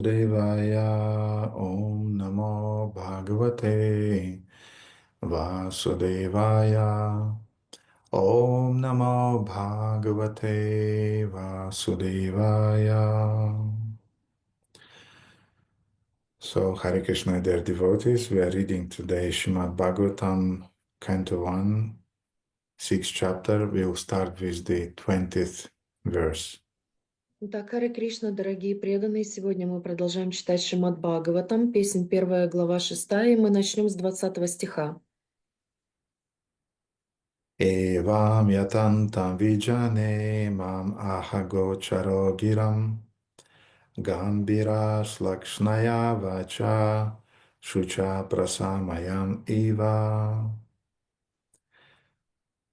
Devaya Om Namo Bhagavate Vasudevaya Om Namo Bhagavate Vasudevaya. So, Hare Krishna, dear devotees, we are reading today Srimad Bhagavatam, Canto 1, 6th chapter. We'll start with the 20th verse. Итак, Харе Кришна, дорогие преданные, сегодня мы продолжаем читать Шримад Бхагаватам, песнь 1 глава 6, и мы начнем с 20 стиха. Evam yatantam vijane mam ahagocharo giram Gambira slakshnaya vacha shucha prasamayam eva.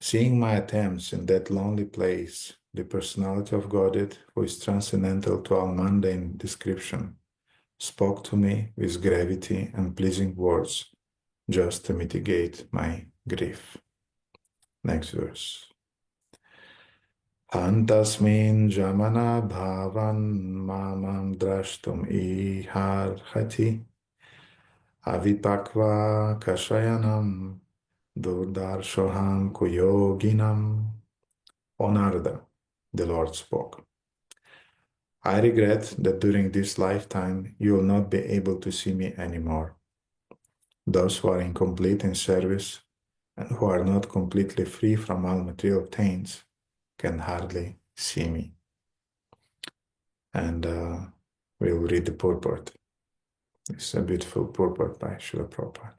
Seeing my attempts in that lonely place, the personality of Godhead, who is transcendental to all mundane description, spoke to me with gravity and pleasing words, just to mitigate my grief. Next verse. Antasmin jamana bhavan mamam drashtum iharhati avipakva kashayanam durdarshoham kuyoginam. O Narada, the Lord spoke. I regret that during this lifetime you will not be able to see me anymore. Those who are incomplete in service and who are not completely free from all material taints can hardly see me. And we'll read the purport. It's a beautiful purport by Srila Prabhupada.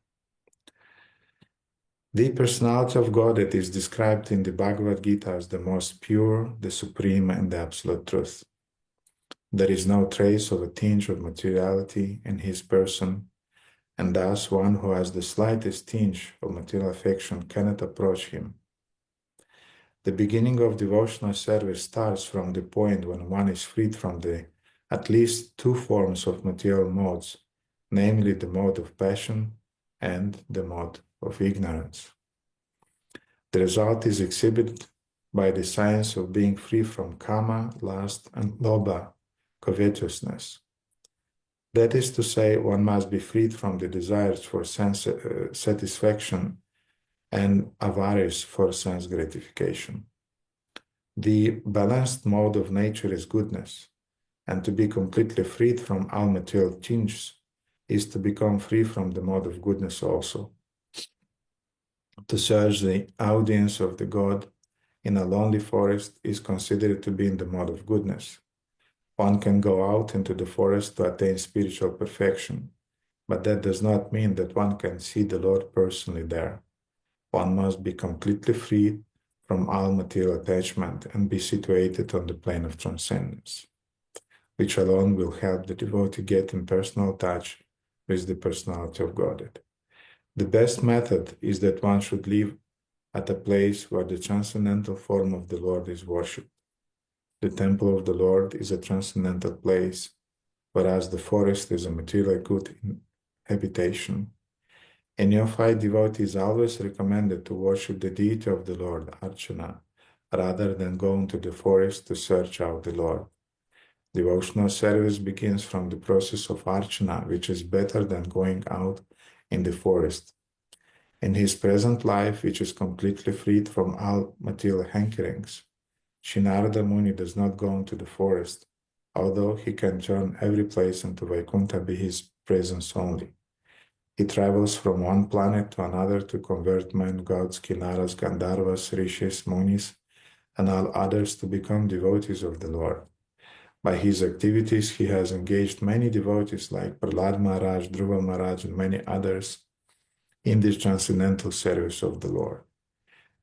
The personality of Godhead is described in the Bhagavad Gita as the most pure, the supreme, and the absolute truth. There is no trace of a tinge of materiality in his person, and thus one who has the slightest tinge of material affection cannot approach him. The beginning of devotional service starts from the point when one is freed from the at least two forms of material modes, namely the mode of passion and the mode of ignorance. The result is exhibited by the science of being free from kama, lust, and lobha, covetousness. That is to say, one must be freed from the desires for sense satisfaction and avarice for sense gratification. The balanced mode of nature is goodness, and to be completely freed from all material tinges is to become free from the mode of goodness also. To search the audience of the God in a lonely forest is considered to be in the mode of goodness. One can go out into the forest to attain spiritual perfection, but that does not mean that one can see the Lord personally there. One must be completely freed from all material attachment and be situated on the plane of transcendence, which alone will help the devotee get in personal touch with the personality of Godhead. The best method is that one should live at a place where the transcendental form of the Lord is worshipped. The temple of the Lord is a transcendental place, whereas the forest is a materially good habitation. A neophyte devotee is always recommended to worship the deity of the Lord, Archana, rather than going to the forest to search out the Lord. Devotional service begins from the process of Archana, which is better than going out in the forest. In his present life, which is completely freed from all material hankerings, Sri Narada Muni does not go into the forest, although he can turn every place into Vaikuntha by his presence only. He travels from one planet to another to convert men, gods, kinnaras, gandharvas, rishis, munis, and all others to become devotees of the Lord. By his activities, he has engaged many devotees like Prahlad Maharaj, Dhruva Maharaj, and many others in this transcendental service of the Lord.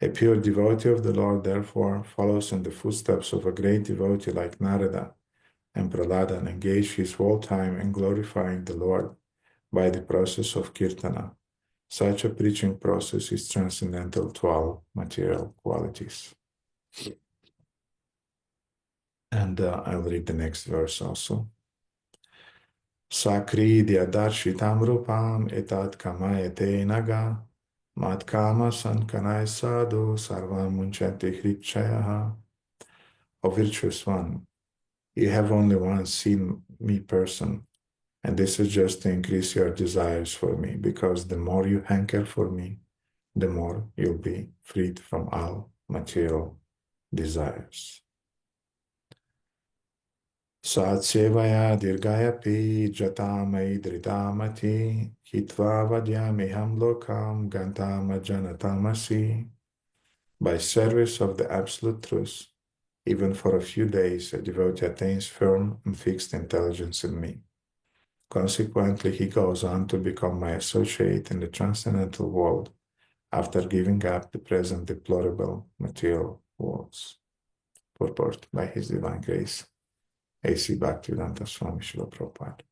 A pure devotee of the Lord, therefore, follows in the footsteps of a great devotee like Narada and Prahlada and engages his whole time in glorifying the Lord by the process of kirtana. Such a preaching process is transcendental to all material qualities. And I'll read the next verse also. Sakridya darshitam rupam etat kamayate naga mat kama sankanai sadhu sarvam munchanti hrichayaha. O virtuous one, you have only once seen me person, And this is just to increase your desires for me, because the more you hanker for me, the more you'll be freed from all material desires. Satsevaya dirgayapi jatamai dritamati hitva vadyamiham lokam gantama janatamasi. By service of the absolute truth, even for a few days, a devotee attains firm and fixed intelligence in me. Consequently, he goes on to become my associate in the transcendental world after giving up the present deplorable material worlds. Purport by His Divine Grace, A.C. Bhaktivedanta Swami Srila Prabhupada.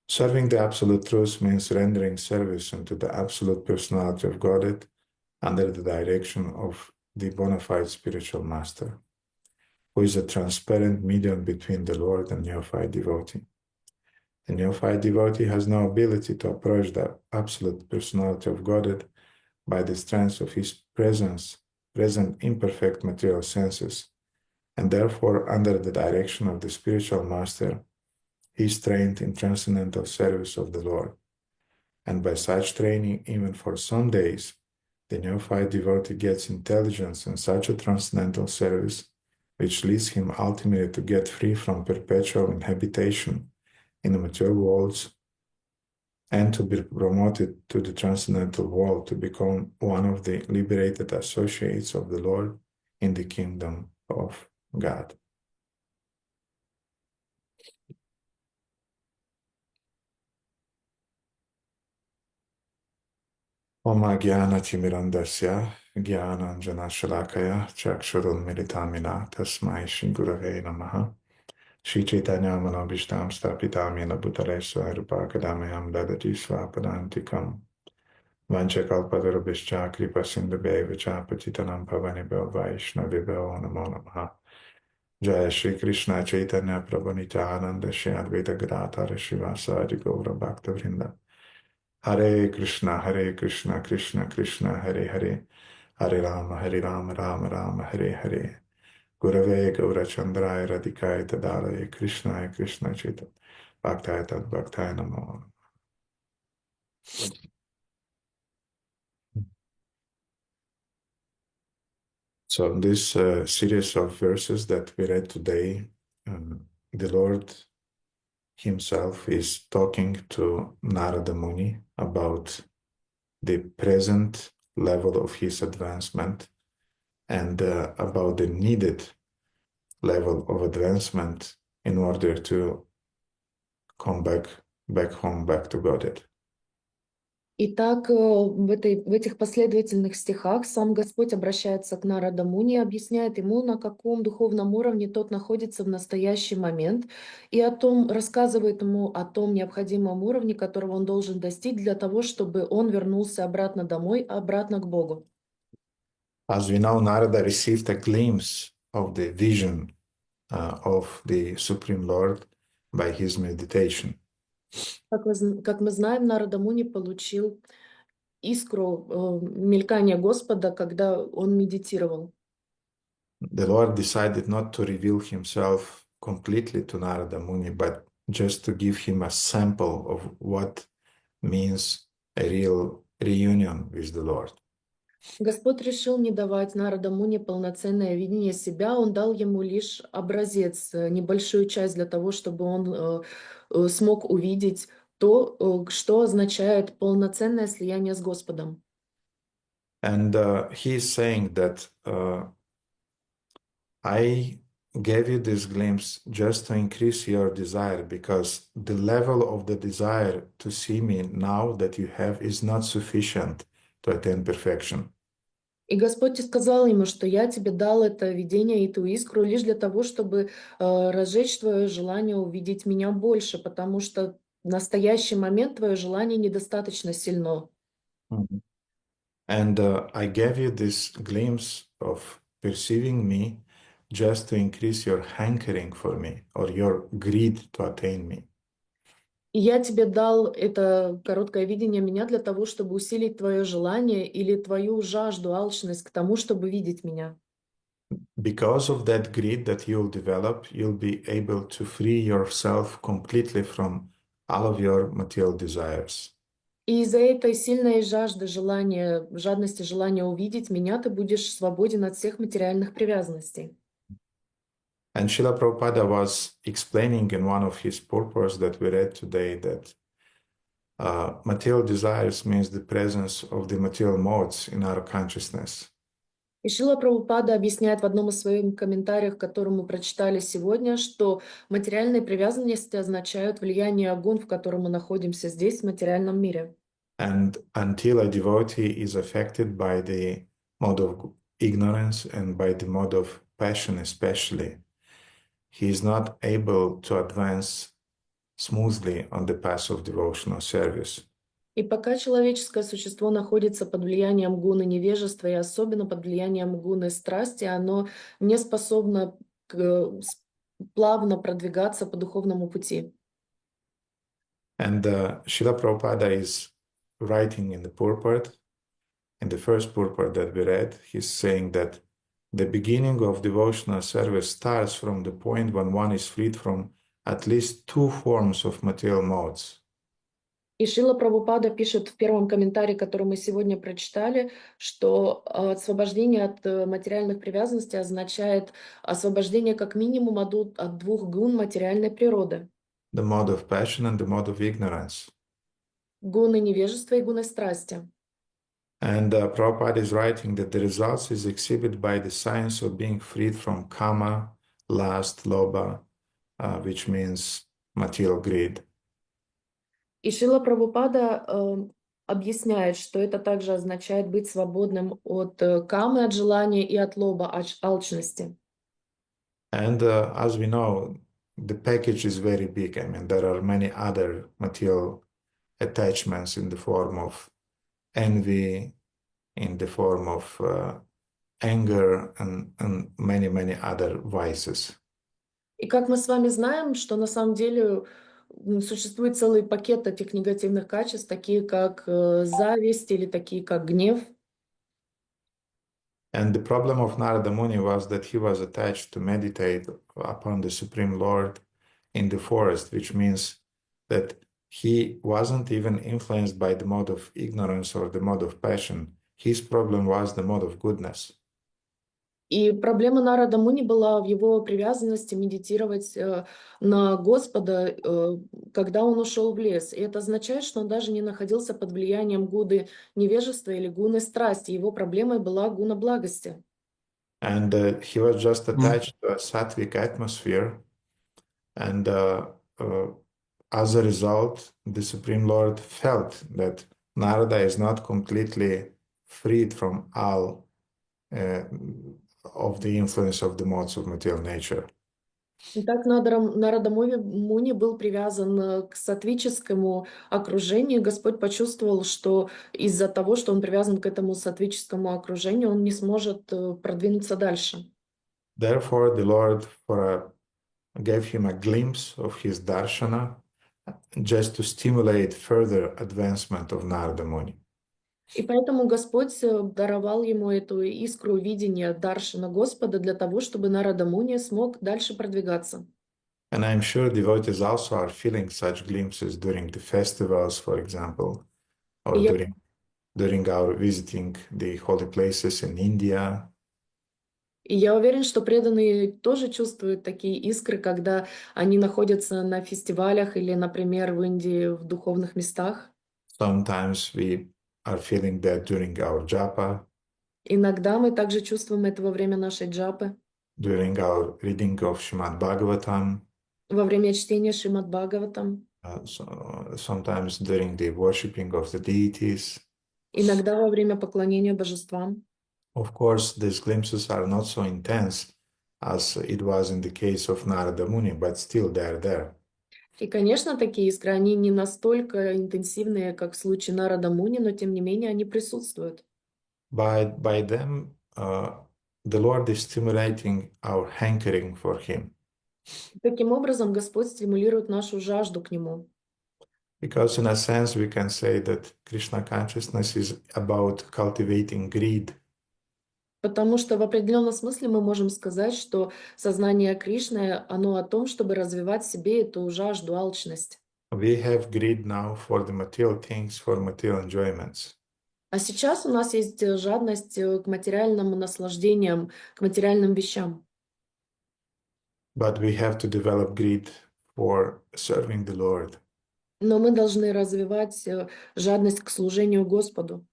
Serving the Absolute Truth means rendering service unto the Absolute Personality of Godhead under the direction of the bona fide spiritual master, who is a transparent medium between the Lord and neophyte devotee. The neophyte devotee has no ability to approach the absolute personality of Godhead by the strength of his present imperfect material senses, and therefore, under the direction of the spiritual master, he is trained in transcendental service of the Lord. And by such training, even for some days, the neophyte devotee gets intelligence in such a transcendental service, which leads him ultimately to get free from perpetual inhabitation in the material worlds and to be promoted to the transcendental world to become one of the liberated associates of the Lord in the kingdom of God. Oma Gyana-timirandasya Gyana-anjana-shalakaya Chakshurun-militamina Tasmai Shri-gurave Namaha Shri Chaitanya Manobhishtam Sthapitam Yena Bhutale Swarupa Kadamayam Dadati Swapadantikam Vanchakalpatarubhishcha Kripa-sindhubheva cha Patitanam Pavanibhyo Vaishnavibhyo Namo Namaha Jaya Shri Krishna Chaitanya Prabhu Nityananda Shri Advaita Gadadhara Shivasadi Gaura Bhakta Vrinda Hare Krishna, Krishna Krishna, Hare Hare, Hare Rama, Rama Rama, Hare Hare. Gurave Gaura Chandraya Radhikaya Tadalaya Krishna Chaitanya Bhaktaya Tad Bhaktaya Namo. So this series of verses that we read today, the Lord Himself is talking to Narada Muni about the present level of his advancement and about the needed level of advancement in order to come back home, back to Godhead. Итак, в этих последовательных стихах сам Господь обращается к Нарада Муни, объясняет ему, на каком духовном уровне тот находится в настоящий момент, и рассказывает ему о том необходимом уровне, которого он должен достичь для того, чтобы он вернулся обратно домой, обратно к Богу. As we know, Narada received a glimpse of the vision of the Supreme Lord by his meditation. Как мы знаем, Нарада Муни получил искру мелькания Господа, когда он медитировал. The Lord decided not to reveal himself completely to Narada Muni, but just to give him a sample of what means a real reunion with the Lord. Господь решил не давать Нарада Муни полноценное видение себя, он дал ему лишь образец, небольшую часть для того, чтобы он смог увидеть то, что означает полноценное слияние с Господом. And he is saying that I gave you this glimpse just to increase your desire, because the level of the desire to see me now that you have is not sufficient to attain perfection. И Господь сказал ему, что я тебе дал это видение и ту искру лишь для того, чтобы разжечь твое желание увидеть меня больше, потому что в настоящий момент твое желание недостаточно сильно. And I gave you this glimpse of perceiving me just to increase your hankering for me or your greed to attain me. И я тебе дал это короткое видение меня для того, чтобы усилить твое желание или твою жажду, алчность к тому, чтобы видеть меня. Because of that greed that you'll develop, you'll be able to free yourself completely from all of your material desires. И из-за этой сильной жажды, желания, жадности, желания увидеть меня, ты будешь свободен от всех материальных привязанностей. And Srila Prabhupada was explaining in one of his purports that we read today that material desires means the presence of the material modes in our consciousness. И Шрила Прабхупада объясняет в одном из своих комментариев, который мы прочитали сегодня, что материальные привязанности означают влияние огонь, в котором мы находимся здесь, в материальном мире. And until a devotee is affected by the mode of ignorance and by the mode of passion especially, he is not able to advance smoothly on the path of devotional service. И пока человеческое существо находится под влиянием гуны невежества, и особенно под влиянием гуны страсти, оно не способно плавно продвигаться по духовному пути. And Srila Prabhupada is writing in the purport, in the first purport that we read, he's saying that the beginning of devotional service starts from the point when one is freed from at least two forms of material modes. И Шрила Прабхупада пишет в первом комментарии, который мы сегодня прочитали, что освобождение от материальных привязанностей означает освобождение как минимум от двух гун материальной природы. The mode of passion and the mode of ignorance. Гуны невежества и гуны страсти. And Prabhupada is writing that the results is exhibited by the science of being freed from kama, lust, lobha, which means material greed. И Шрила Прабхупада объясняет, что это также означает быть свободным от камы, от желания и от лоба, алчности. And as we know, the package is very big. I mean, there are many other material attachments in the form of envy, in the form of anger, and many, many other vices. И как мы с вами знаем, что на самом деле существует целый пакет этих негативных качеств, такие как зависть или такие как гнев. And the problem of Narada Muni was that he was attached to meditate upon the Supreme Lord in the forest, which means that he wasn't even influenced by the mode of ignorance or the mode of passion. His problem was the mode of goodness. И проблема Нарада Муни была в его привязанности медитировать на Господа, когда он ушел в лес. И это означает, что он даже не находился под влиянием гуны невежества или гуны страсти. Его проблемой была гуна благости. And he was just attached to a sattvic atmosphere. And as a result, the Supreme Lord felt that Narada is not completely freed from all of the influence of the modes of material nature. Итак, Нарада Муни был привязан к саттвическому окружению. Господь почувствовал, что из-за того, что он привязан к этому саттвическому окружению, он не сможет продвинуться дальше. Therefore, the Lord gave him a glimpse of his darshana just to stimulate further advancement of Narada Muni. И поэтому Господь даровал ему эту искру видения даршана Господа для того, чтобы Нарада Муни смог дальше продвигаться. And I'm sure devotees also are feeling such glimpses during the festivals, for example, or during our visiting the holy places in India. И я уверен, что преданные тоже чувствуют такие искры, когда они находятся на фестивалях или, например, в Индии в духовных местах. Sometimes we are feeling that during our japa, Иногда мы также чувствуем это во время нашей джапы, during our reading of Srimad Bhagavatam, во время чтения Шримад Бхагаватам, sometimes during the worshipping of the deities. иногда во время поклонения божествам. Of course, these glimpses are not so intense as it was in the case of Narada Muni, but still they are there. И, конечно, такие искры, они не настолько интенсивные, как в случае Нарада Муни, но тем не менее они присутствуют. By them, the Lord is stimulating our hankering for Him. Таким образом, Господь стимулирует нашу жажду к Нему. Because in a sense, we can say that Krishna consciousness is about cultivating greed. Потому что в определенном смысле мы можем сказать, что сознание Кришны, оно о том, чтобы развивать в себе эту жажду, алчность. We have greed now for the material things, for material enjoyments. А сейчас у нас есть жадность к материальным наслаждениям, к материальным вещам. But we have to develop greed for serving the Lord. Но мы должны развивать жадность к служению Господу.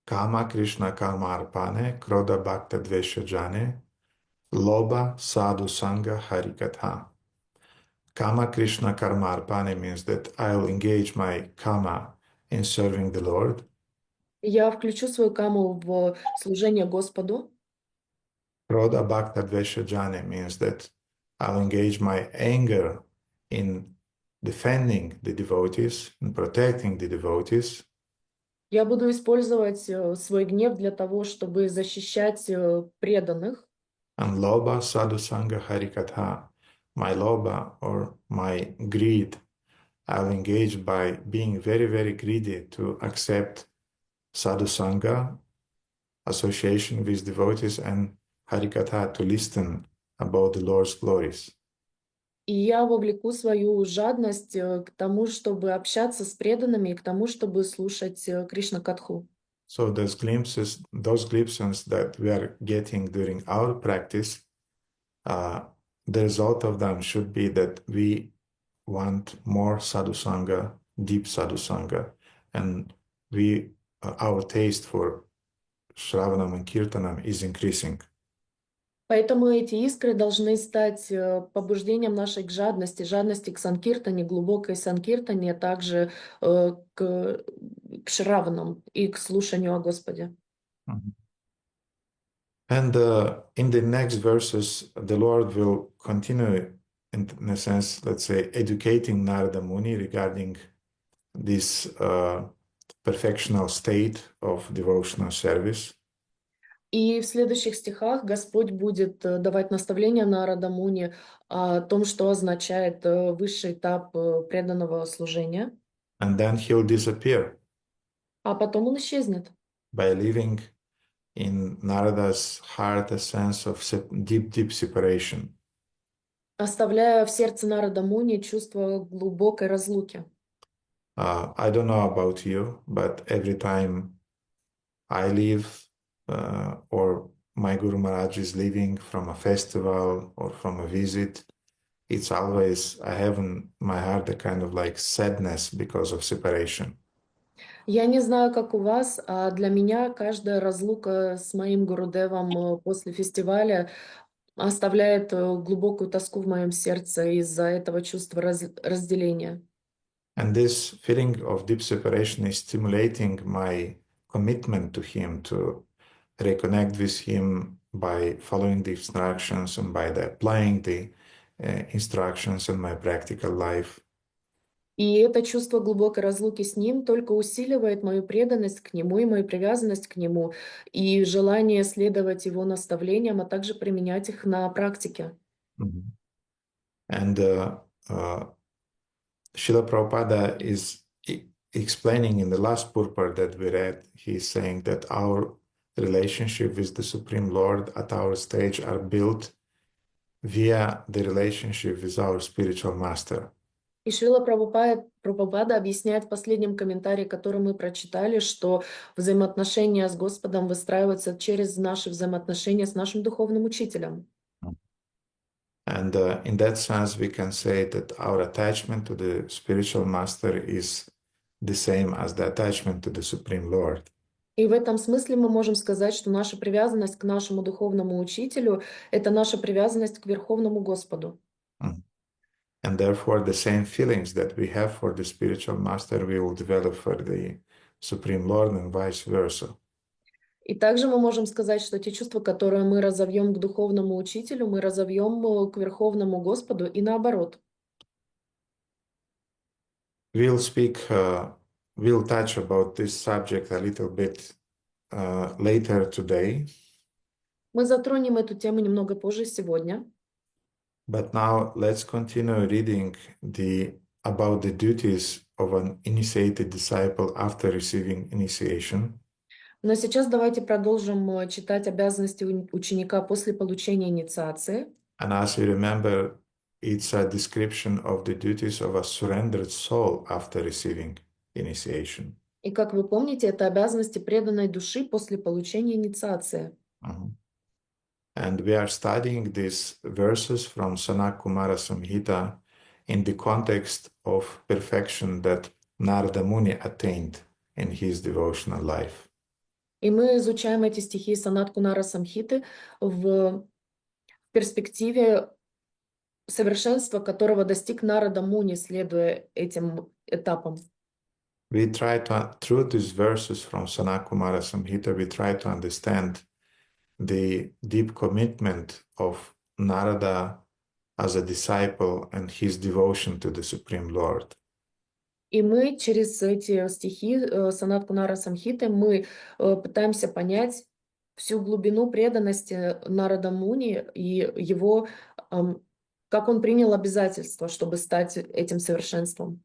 Kama Krishna Karma Arpane, Krodha Bhakta Dvesha Jane, Loba Sadhu Sangha Harikatha. Kama Krishna Karma Arpane means that I'll engage my kama in serving the Lord. Я включу свою каму в служение Господу. Krodha Bhakta Dvesha Jane means that I'll engage my anger in defending the devotees and protecting the devotees. Я буду использовать свой гнев для того, чтобы защищать преданных. And Loba Sadhu Sangha Harikatha, my Loba or my greed, I'll engage by being very, very greedy to accept Sadhu Sangha, association with devotees, and Harikatha, to listen about the Lord's glories. И я вовлеку свою жадность к тому, чтобы общаться с преданными, и к тому, чтобы слушать Кришна-катху. So those glimpses that we are getting during our practice, the result of them should be that we want more sadhusanga, deep sadhusanga, and our taste for Shravanam and Kirtanam is increasing. Поэтому эти искры должны стать побуждением нашей к жадности к санкиртане, глубокой санкиртане, а также к шраванам и к слушанию о Господе. Mhm. And in the next verses, the Lord will continue, in a sense, let's say, educating Narada Muni regarding this perfectional state of devotional service. И в следующих стихах Господь будет давать наставления Нарада Муни о том, что означает высший этап преданного служения. And then he'll disappear А потом он исчезнет, by leaving in Narada's heart a sense of deep separation. оставляя в сердце Нарада Муни чувство глубокой разлуки. I don't know about you, but every time I leave or my Guru Maharaj is leaving from a festival or from a visit, it's always, I have in my heart a kind of like sadness because of separation. Я не знаю, как у вас, а для меня каждая разлука с моим Гурудевом после фестиваля оставляет глубокую тоску в моем сердце из-за этого чувства разделения. And this feeling of deep separation is stimulating my commitment to him, to reconnect with him by following the instructions and by applying the instructions in my practical life. И это чувство глубокой разлуки с ним только усиливает мою преданность к нему и мою привязанность к нему, и желание следовать его наставлениям, а также применять их на практике. Mhm. And Srila Prabhupada is explaining in the last purport that we read, he's saying that our relationship with the Supreme Lord at our stage are built via the relationship with our spiritual master. И Шрила Прабхупада объясняет в последнем комментарии, который мы прочитали, что взаимоотношения с Господом выстраиваются через наши взаимоотношения с нашим духовным учителем. And in that sense, we can say that our attachment to the spiritual master is the same as the attachment to the Supreme Lord. И в этом смысле мы можем сказать, что наша привязанность к нашему духовному учителю– это наша привязанность к Верховному Господу. And therefore, the same feelings that we have for the spiritual master, we will develop for the Supreme Lord and vice versa. И также мы можем сказать, что те чувства, которые мы разовьем к духовному учителю, мы разовьем к Верховному Господу и наоборот. We'll touch about this subject a little bit later today. Мы затронем эту тему немного позже сегодня. But now let's continue reading about the duties of an initiated disciple after receiving initiation. Но сейчас давайте продолжим читать обязанности ученика после получения инициации. And as you remember, it's a description of the duties of a surrendered soul after receiving initiation. И как вы помните, это обязанности преданной души после получения инициации. Mhm. And we are studying these verses from Sanakumara Samhita in the context of perfection that Narada Muni attained in his devotional life. И мы изучаем эти стихи Санат Кунара Самхиты в перспективе совершенства, которого достиг Нарада Муни, следуя этим этапам. We try to, through these verses from Sanakumara Samhita, we try to understand the deep commitment of Narada as a disciple and his devotion to the Supreme Lord. И мы через эти стихи Санат Кунара Самхиты мы пытаемся понять всю глубину преданности Нарада Муни и его, как он принял обязательства, чтобы стать этим совершенством.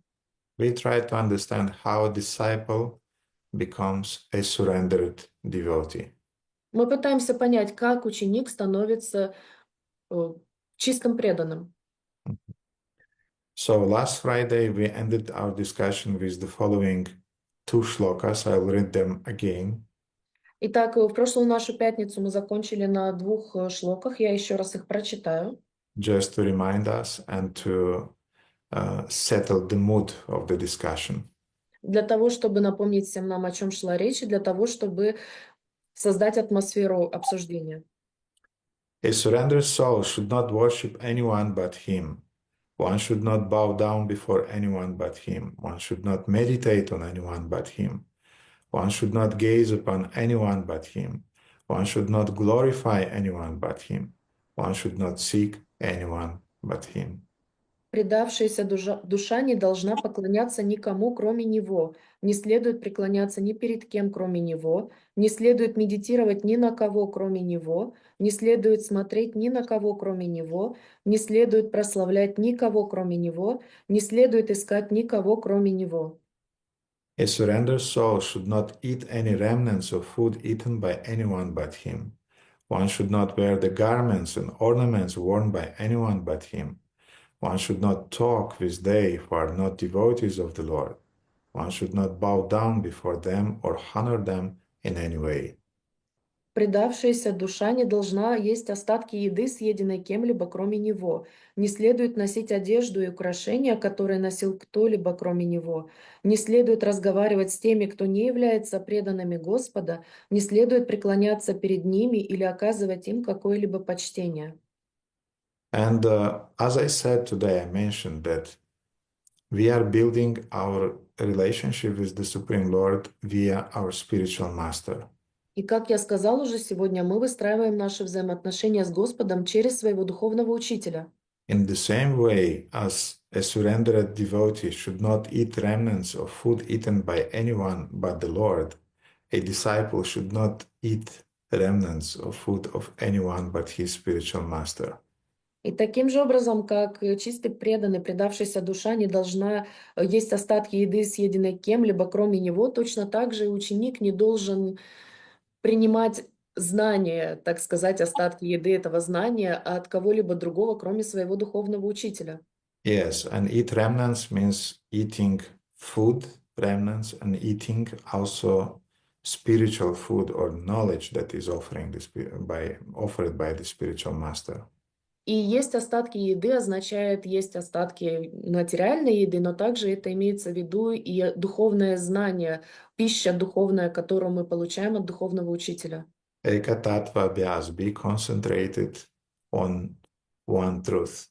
We try to understand how a disciple becomes a surrendered devotee. Мы пытаемся понять, как ученик становится чистым преданным. So last Friday we ended our discussion with the following two shlokas. I'll read them again. Итак, в прошлую нашу пятницу мы закончили на 2 шлоках. Я еще раз их прочитаю. Just to remind us and to settle the mood of the discussion. Для того, чтобы напомнить всем нам, о чем шла речь, и для того, чтобы создать атмосферу обсуждения. A surrendered soul should not worship anyone but him. One should not bow down before anyone but him. One should not meditate on anyone but him. One should not gaze upon anyone but him. One should not glorify anyone but him. One should not seek anyone but him. Предавшаяся душа не должна поклоняться никому, кроме Него. Не следует преклоняться ни перед кем, кроме Него. Не следует медитировать ни на кого, кроме Него. Не следует смотреть ни на кого, кроме Него. Не следует прославлять никого, кроме Него. Не следует искать никого, кроме Него. A surrendered soul should not eat any remnants of food eaten by anyone but him. One should not wear the garments and ornaments worn by anyone but him. One should not talk with they who are not devotees of the Lord. One should not bow down before them or honor them in any way. Предавшаяся душа не должна есть остатки еды, съеденной кем-либо, кроме него. Не следует носить одежду и украшения, которые носил кто-либо, кроме него. Не следует разговаривать с теми, кто не является преданными Господа. Не следует преклоняться перед ними или оказывать им какое-либо почтение. And as I said today, I mentioned that we are building our relationship with the Supreme Lord via our spiritual master. И как я сказал уже сегодня, мы выстраиваем наши взаимоотношения с Господом через своего духовного учителя. In the same way as a surrendered devotee should not eat remnants of food eaten by anyone but the Lord, a disciple should not eat remnants of food of anyone but his spiritual master. И таким же образом, как чистый преданный, предавшаяся душа не должна есть остатки еды, съеденной кем-либо, кроме него, точно так же и ученик не должен принимать знания, так сказать, остатки еды этого знания от кого-либо другого, кроме своего духовного учителя. Yes, and eat remnants means eating food, remnants, and eating also spiritual food or knowledge that is offered by the spiritual master. И есть остатки еды означает есть остатки материальной еды, но также это имеется в виду и духовное знание, пища духовная, которую мы получаем от духовного учителя. Eka tattva abhyas, be concentrated on one truth,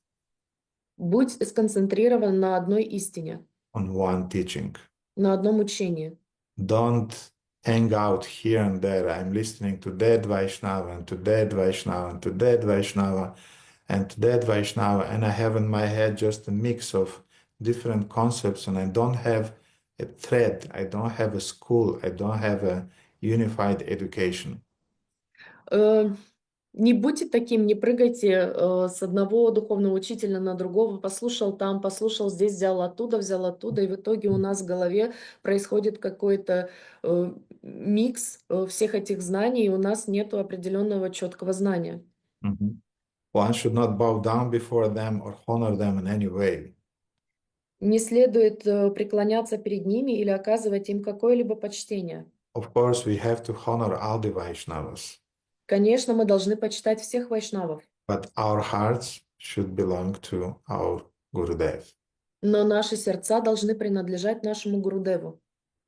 Будь сконцентрирован на одной истине, on one teaching. на одном учении. Don't hang out here and there. I'm listening to that Vaishnava and to that Vaishnava and to that Vaishnava and to that Vaishnava, and I have in my head just a mix of different concepts, and I don't have a thread, I don't have a school, I don't have a unified education. Не будьте таким, не прыгайте с одного духовного учителя на другого, послушал там, послушал здесь, взял оттуда, и в итоге у нас в голове происходит какой-то микс всех этих знаний, и у нас нет определенного четкого знания. Mhm. One should not bow down before them or honor them in any way. Не следует преклоняться перед ними или оказывать им какое-либо почтение. Of course, we have to honor all the Vaishnavas, Конечно, мы должны почитать всех вайшнавов, but our hearts should belong to our Gurudev. но наши сердца должны принадлежать нашему Гурудеву.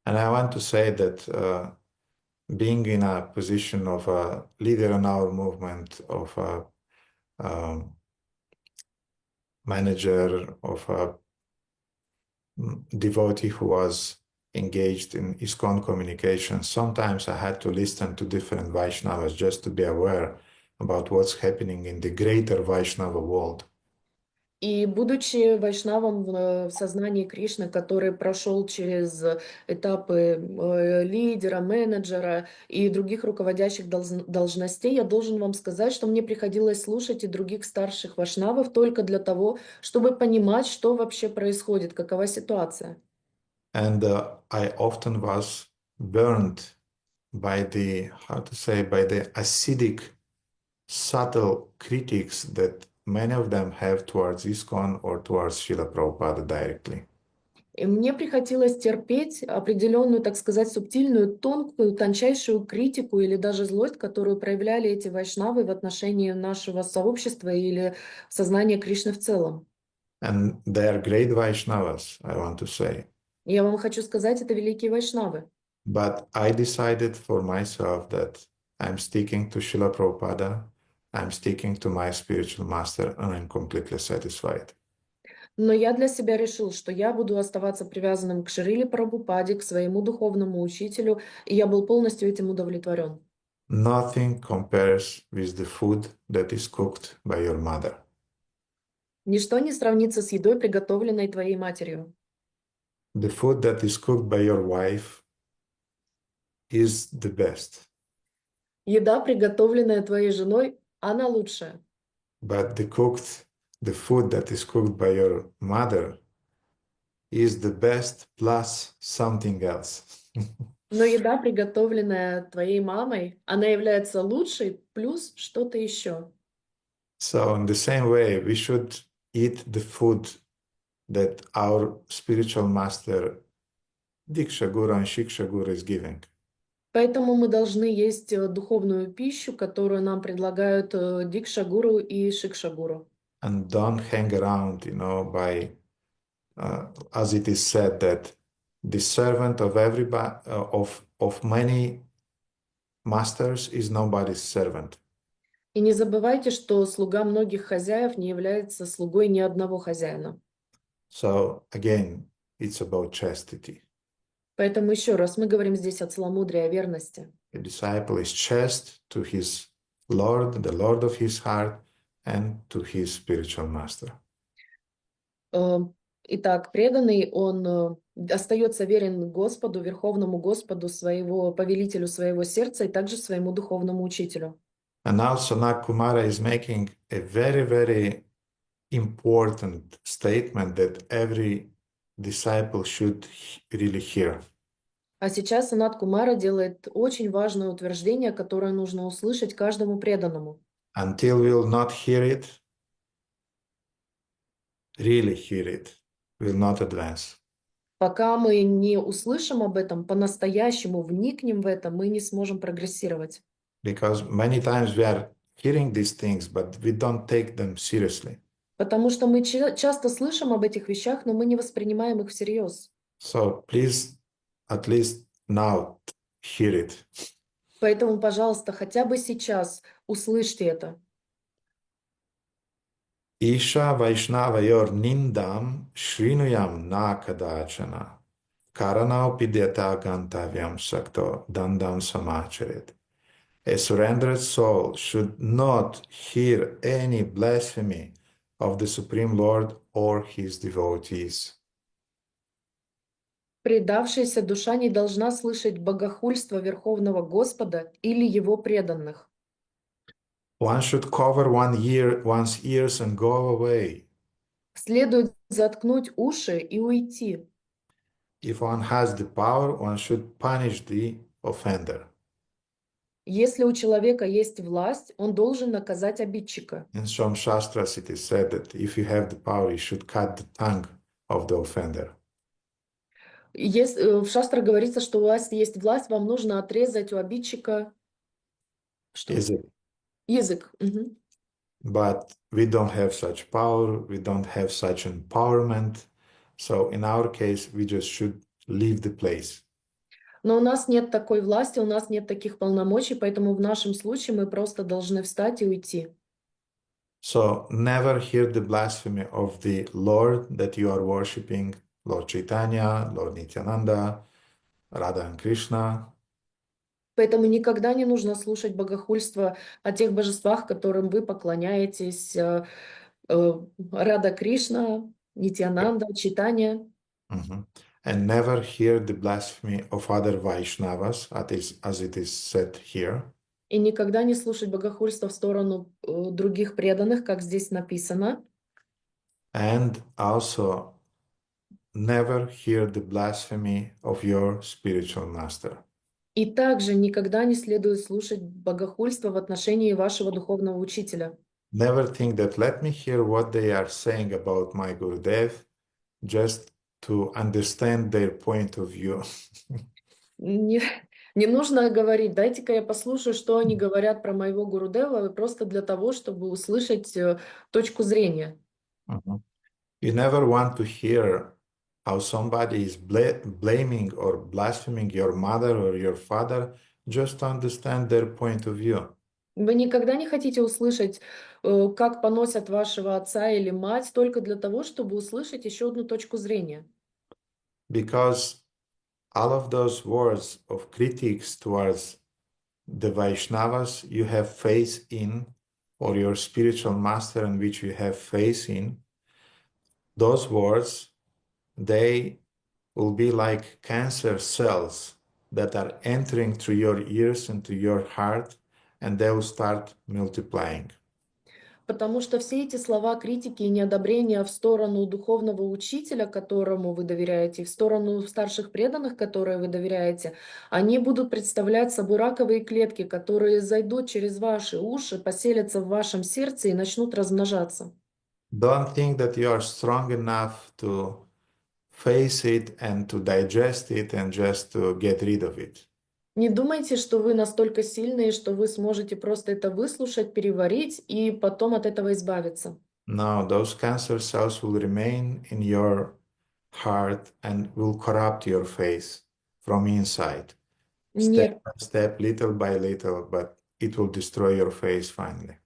And I want to say that being in a position of a leader in our movement, of a manager, of a devotee who was engaged in ISKCON communication, sometimes I had to listen to different Vaishnavas just to be aware about what's happening in the greater Vaishnava world. И будучи вайшнавом в сознании Кришны, который прошел через этапы лидера, менеджера и других руководящих должностей, я должен вам сказать, что мне приходилось слушать и других старших вайшнавов только для того, чтобы понимать, что вообще происходит, какова ситуация. And I often was burned by the, how to say, by the acidic, subtle critiques that many of them have towards ISKCON or towards Srila Prabhupada directly. И мне приходилось терпеть определенную, так сказать, субтильную, тонкую, тончайшую критику или даже злость, которую проявляли эти вайшнавы в отношении нашего сообщества или сознания Кришны в целом. And they are great Vaishnavas, I want to say. Я вам хочу сказать, это великие вайшнавы. But I decided for myself that I'm sticking to Srila Prabhupada, I'm sticking to my spiritual master, and I'm completely satisfied. Но я для себя решил, что я буду оставаться привязанным к Шриле Прабхупаде, к своему духовному учителю, и я был полностью этим удовлетворен. Nothing compares with the food that is cooked by your mother. Ничто не сравнится с едой, приготовленной твоей матерью. The food that is cooked by your wife is the best. Еда, приготовленная твоей женой, она лучшая. But the food that is cooked by your mother is the best plus something else. Но еда, приготовленная твоей мамой, она является лучшей, плюс что-то еще. So in the same way, we should eat the food that our spiritual master Diksha Guru and Shiksha Guru is giving. Поэтому мы должны есть духовную пищу, которую нам предлагают Дикша-гуру и Шикша-гуру. And don't hang around, by, as it is said, that the servant of everybody, of many masters is nobody's servant. И не забывайте, что слуга многих хозяев не является слугой ни одного хозяина. So again, it's about chastity. Поэтому еще раз мы говорим здесь о целомудрии, о верности. A disciple is chaste to his Lord, the Lord of his heart, and to his spiritual master. Итак, преданный, он остается верен Господу, Верховному Господу, своего повелителю своего сердца и также своему духовному учителю. And now Sanat Kumara is making a very, very important statement that every disciple should really hear. А сейчас Санат Кумара делает очень важное утверждение, которое нужно услышать каждому преданному. Until we will not hear it, really hear it, we will not advance. Пока мы не услышим об этом, по-настоящему вникнем в это, мы не сможем прогрессировать. Because many times we are hearing these things, but we don't take them seriously. Потому что мы часто слышим об этих вещах, но мы не воспринимаем их всерьез. So please, at least now, hear it. Поэтому, пожалуйста, хотя бы сейчас услышьте это. Isha Vaishnavayor Nindam Shrinuyam Nakadachana Karanau Pidyata Gantavyam Sakto Dandam Samacharit. A surrendered soul should not hear any blasphemy of the Supreme Lord or his devotees. Предавшаяся душа не должна слышать богохульство Верховного Господа или Его преданных. One should cover one's ears and go away. Следует заткнуть уши и уйти. If one has the power, one should punish the offender. Если у человека есть власть, он должен наказать обидчика. In some shastras, it is said that if you have the power, you should cut the tongue of the offender. В шастрах говорится, что у вас есть власть, вам нужно отрезать у обидчика что? Is it? Язык. Мгм. But we don't have such power, we don't have such empowerment. So in our case, we just should leave the place. Но у нас нет такой власти, у нас нет таких полномочий, поэтому в нашем случае мы просто должны встать и уйти. So never hear the blasphemy of the Lord that you are worshiping, Lord Chaitanya, Lord Nityananda, Radha and Krishna. Поэтому никогда не нужно слушать богохульство о тех божествах, которым вы поклоняетесь, Рада Кришна, Нитьянанда, Читания. Mhm. And never hear the blasphemy of other Vaishnavas, as it is said here. И никогда не слушать богохульство в сторону других преданных, как здесь написано. And also never hear the blasphemy of your spiritual master. И также никогда не следует слушать богохульство в отношении вашего духовного учителя. Never think that let me hear what they are saying about my Gurudev just to understand their point of view. Не, не нужно говорить, дайте-ка я послушаю, что они говорят про моего Гурудева, просто для того, чтобы услышать точку зрения. Mhm. You never want to hear how somebody is blaming or blaspheming your mother or your father just to understand their point of view. Вы никогда не хотите услышать, как поносят вашего отца или мать, только для того, чтобы услышать еще одну точку зрения. Because all of those words of critiques towards the Vaishnavas you have faith in, or your spiritual master in which you have faith in, those words, they will be like cancer cells that are entering through your ears into your heart, and they will start multiplying. Потому что все эти слова критики и неодобрения в сторону духовного учителя, которому вы доверяете, и в сторону старших преданных, которые вы доверяете, они будут представлять собой раковые клетки, которые зайдут через ваши уши, поселятся в вашем сердце и начнут размножаться. Don't think that you are strong enough to face it and to digest it and just to get rid of it. Не думайте, что вы настолько сильные, что вы сможете просто это выслушать, переварить и потом от этого избавиться. No, those cancer cells will remain in your heart and will corrupt your face from inside, step Нет, by step, little by little, but it will destroy your face finally.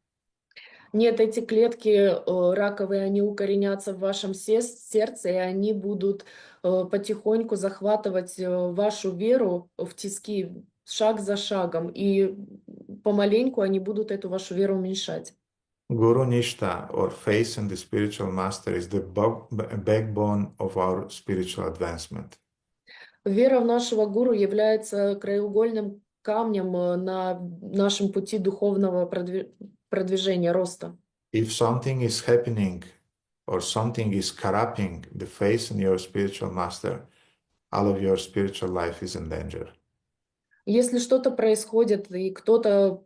нет, эти клетки раковые, они укоренятся в вашем сердце, и они будут потихоньку захватывать вашу веру в тиски шаг за шагом, и помаленьку они будут эту вашу веру уменьшать. Guru Nishta, or faith in the spiritual master, is the backbone of our spiritual advancement. Вера в нашего гуру является краеугольным камнем на нашем пути духовного продвижения, роста. If something is happening or something is corrupting the faith in your spiritual master, all of your spiritual life is in danger. Если что-то происходит, и кто-то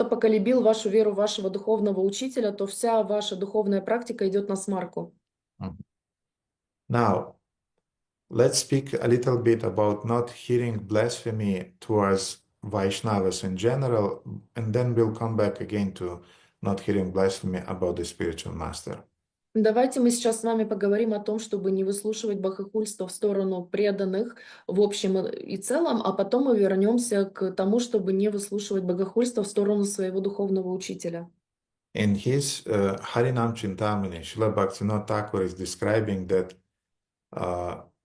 поколебил вашу веру в вашего духовного учителя, то вся ваша духовная практика идет на смарку. Now, let's speak a little bit about not hearing blasphemy towards Vaishnavas in general, and then we'll come back again to not hearing blasphemy about the spiritual master. Давайте мы сейчас с вами поговорим о том, чтобы не выслушивать богохульство в сторону преданных в общем и целом, а потом мы вернемся к тому, чтобы не выслушивать богохульство в сторону своего духовного учителя. In his Harinam Chintamani, Srila Bhaktivinoda Thakur is describing that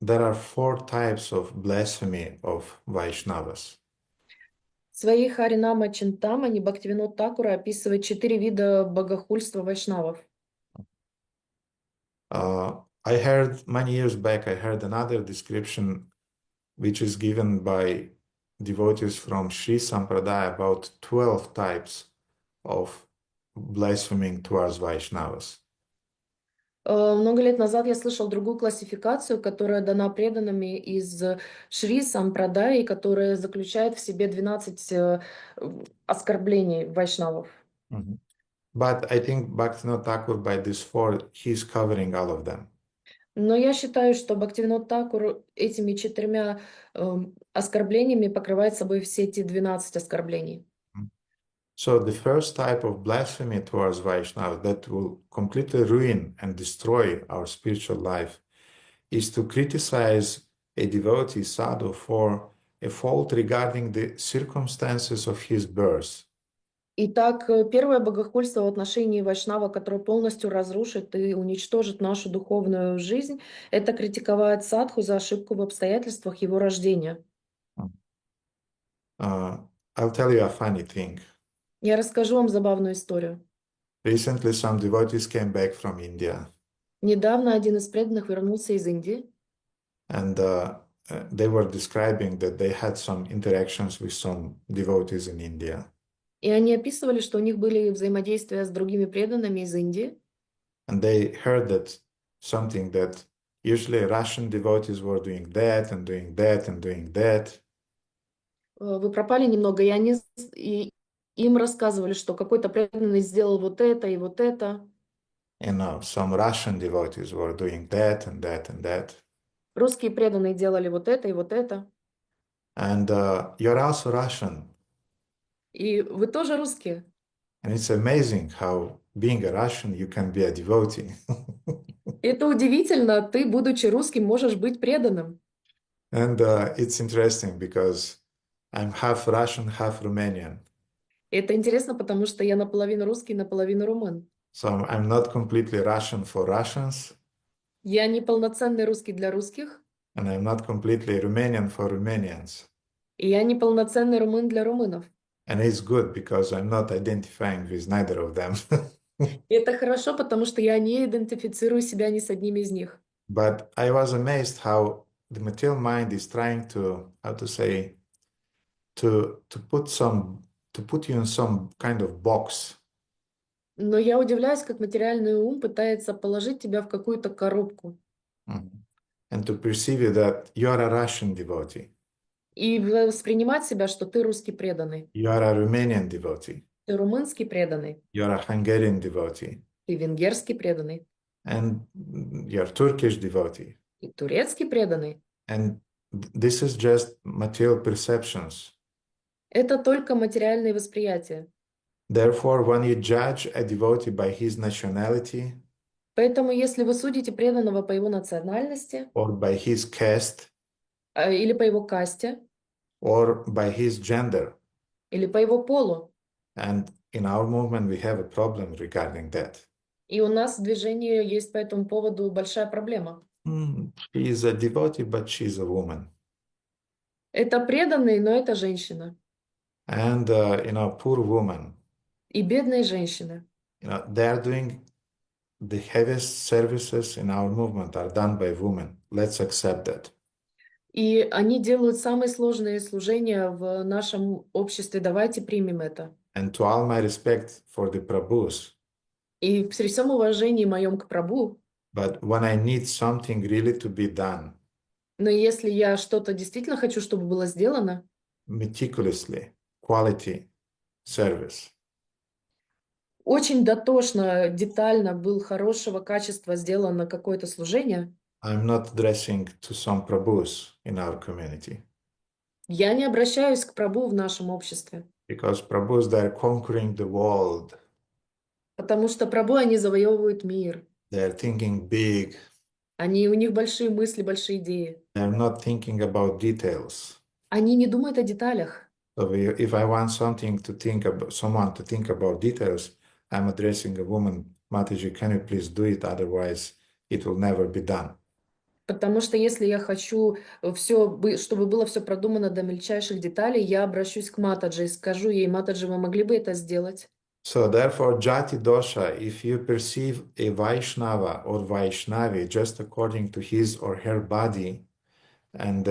there are 4 types of blasphemy of Vaishnavas. В своей Харинама Чинтамани Бхактивинод Такура описывает 4 вида богохульства вайшнавов. I heard many years back, I heard another description which is given by devotees from Sri Sampradaya about 12 types of blaspheming towards Vaishnavas. Много лет назад я слышал другую классификацию, которая дана преданными из Шри Сампрадай, которая заключает в себе 12 оскорблений вайшнавов. Mhm. But I think Bhaktivinoda Thakur, by this four, he's covering all of them. Но я считаю, что Бхактивинод Такур этими 4 оскорблениями покрывает собой все эти 12 оскорблений. So the first type of blasphemy towards Vaishnava that will completely ruin and destroy our spiritual life is to criticize a devotee sadhu for a fault regarding the circumstances of his birth. Итак, первое богохульство в отношении вайшнава, которое полностью разрушит и уничтожит нашу духовную жизнь, это критиковать садху за ошибку в обстоятельствах его рождения. Uh, I'll tell you a funny thing. Я расскажу вам забавную историю. Recently, some devotees came back from India, Недавно один из преданных вернулся из Индии, and they were describing that they had some interactions with some devotees in India. и они описывали, что у них были взаимодействия с другими преданными из Индии, And they heard that something that usually Russian devotees were doing that and doing that and doing that. Вы пропали немного, и им рассказывали, что какой-то преданный сделал вот это и вот это. You know, some Russian devotees were doing that and that and that. Русские преданные делали вот это и вот это. And you're also Russian. И вы тоже русские. And it's amazing how being a Russian, you can be a devotee. Это удивительно, ты, будучи русским, можешь быть преданным. And it's interesting because I'm half Russian, half Romanian. Это интересно, потому что я наполовину русский, наполовину румын. So I'm not completely Russian for Russians, Я не полноценный русский для русских, and I'm not completely Romanian for Romanians. и я не полноценный румын для румынов. And it's good because I'm not identifying with neither of them. И это хорошо, потому что я не идентифицирую себя ни с одним из них. But I was amazed how the material mind is trying to, how to say, to put you in some kind of box. Но я удивляюсь, как материальный ум пытается положить тебя в какую-то коробку Mhm. And to perceive you that you are a Russian devotee, и воспринимать себя, что ты русский преданный, you are a Romanian devotee, ты румынский преданный, you are a Hungarian devotee, ты венгерский преданный, and you're Turkish devotee. и турецкий преданный. And this is just material perceptions. Это только материальные восприятия. Therefore, when you judge a devotee by his nationality Поэтому, если вы судите преданного по его национальности or by his caste или по его касте, or by his gender, или по его полу, and in our movement we have a problem regarding that. и у нас в движении есть по этому поводу большая проблема. She is a devotee, but she's a woman. Это преданный, но это женщина. And, poor woman, И бедные женщины. they are doing the heaviest services in our movement are done by women. Let's accept that. И они делают самые сложные служения в нашем обществе. Давайте примем это. And to all my respect for the Prabhus, И при всем уважении моем к Прабху, but when I need something really to be done но если я что-то действительно хочу, чтобы было сделано, meticulously, quality service, очень дотошно, детально, был хорошего качества сделано какое-то служение, I'm not addressing to some Prabhus in our community. я не обращаюсь к Прабху в нашем обществе, Because Prabhus, they're conquering the world. потому что Прабху, они завоевывают мир. They're thinking big. У них большие мысли, большие идеи. They're not thinking about details. Они не думают о деталях. So if I want someone to think about details, I'm addressing a woman, Mataji, can you please do it? Otherwise, it will never be done. Потому что если я хочу чтобы было все продумано до мельчайших деталей, я обращусь к Матаджи и скажу ей: Матаджи, вы могли бы это сделать? So therefore, Jati Dosha, if you perceive a Vaishnava or Vaishnavi just according to his or her body and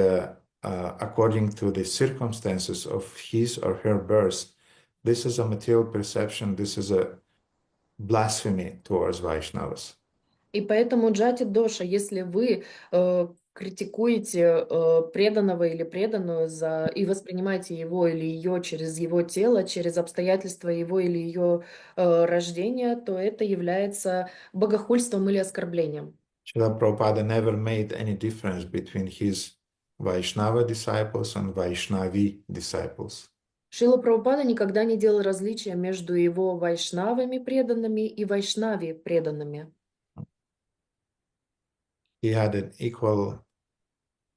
according to the circumstances of his or her birth, this is a material perception, this is a blasphemy towards Vaishnavas. И поэтому джати доша, если вы критикуете преданного или преданную и воспринимаете его или ее через его тело, через обстоятельства его или ее рождения, то это является богохульством или оскорблением. Srila Prabhupada never made any difference between his Vaishnava disciples and Vaishnavi disciples. Шрила Прабхупада никогда не делал различия между его вайшнавами преданными и вайшнави преданными. He had an equal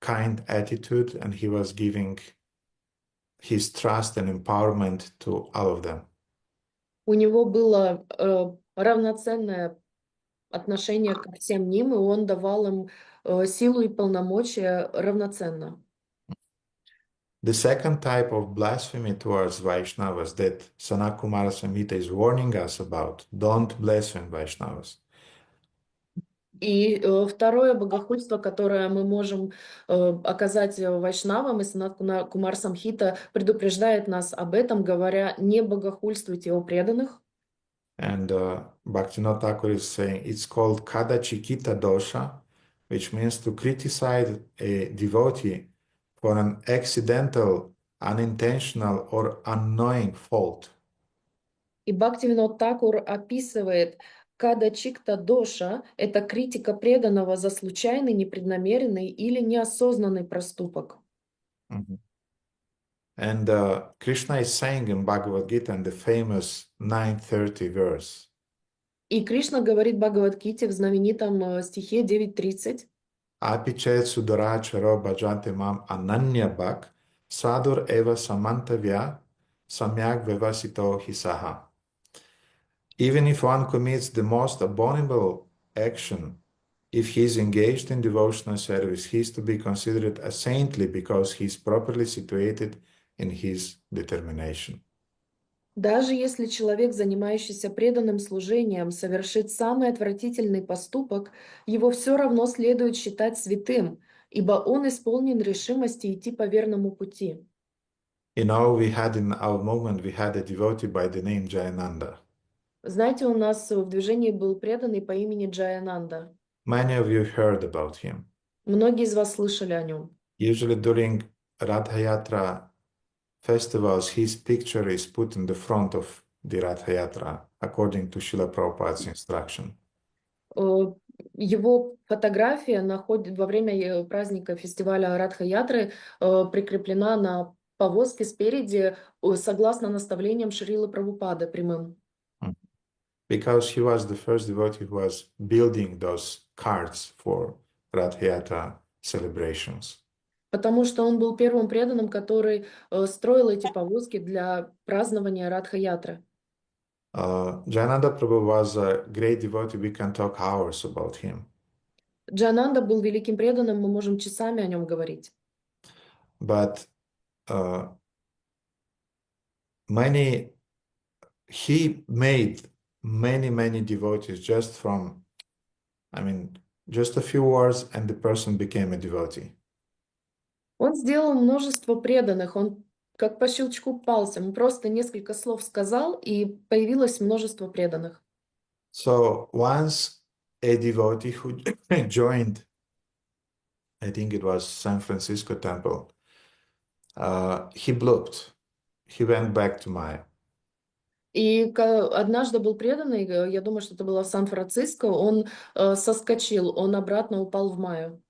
kind attitude and he was giving his trust and empowerment to all of them. У него было равноценное отношение ко всем ним, и он давал им силу и полномочия равноценно. The second type of blasphemy towards Vaishnavas that Sanakumara Samhita is warning us about, don't blaspheme Vaishnavas. И второе богохульство, которое мы можем оказать вайшнавам, и Санат Кумар Самхита предупреждает нас об этом, говоря, не богохульствуйте о преданных. And Bhaktivinoda Thakur is saying it's called Kada Chikita Dosha, which means to criticize a devotee for an accidental, unintentional, or unknowing fault. И Бхактивинод Такур описывает када чикта доша — это критика преданного за случайный, непреднамеренный или неосознанный проступок. Mhm. And Krishna is saying in Bhagavad Gita in the famous 9:30 verse, И Кришна говорит в Бхагавад-гите в знаменитом стихе 9.30: Apichet Sudoracharo Bhajante Mam Ananya Bhak Sadur Eva Samantavya Samyak Vevasito Hisaha. Even if one commits the most abominable action, if he is engaged in devotional service, he is to be considered a saintly because he is properly situated in his determination. «Даже если человек, занимающийся преданным служением, совершит самый отвратительный поступок, его все равно следует считать святым, ибо он исполнен решимости идти по верному пути». You know, we had in our movement, we had a devotee by the name Jayananda. Знаете, у нас в движении был преданный по имени Джаянанда. Many of you heard about him. Многие из вас слышали о нем. Usually during Radha Yatra festivals, his picture is put in the front of the Radha Yatra, according to Srila Prabhupada's instruction. Его фотография во время праздника фестиваля Радха-ятры прикреплена на повозке спереди, согласно наставлениям Шрилы Прабхупады прямым. Because he was the first devotee who was building those carts for Radha Yatra celebrations. Потому что он был первым преданным, который строил эти повозки для празднования Радха-ятры. Jayananda Prabhu was a great devotee. We can talk hours about him. Джананда был великим преданным, мы можем часами о нем говорить. But he made many devotees just from, just a few words, and the person became a devotee. Он сделал множество преданных, он как по щелчку пальцем, он просто несколько слов сказал, и появилось множество преданных. So once a devotee who joined, I think it was San Francisco temple, he blooped. He went back to Maya. И однажды был преданный, я думаю, что это было в Сан-Франциско, он соскочил, он обратно упал в Майю.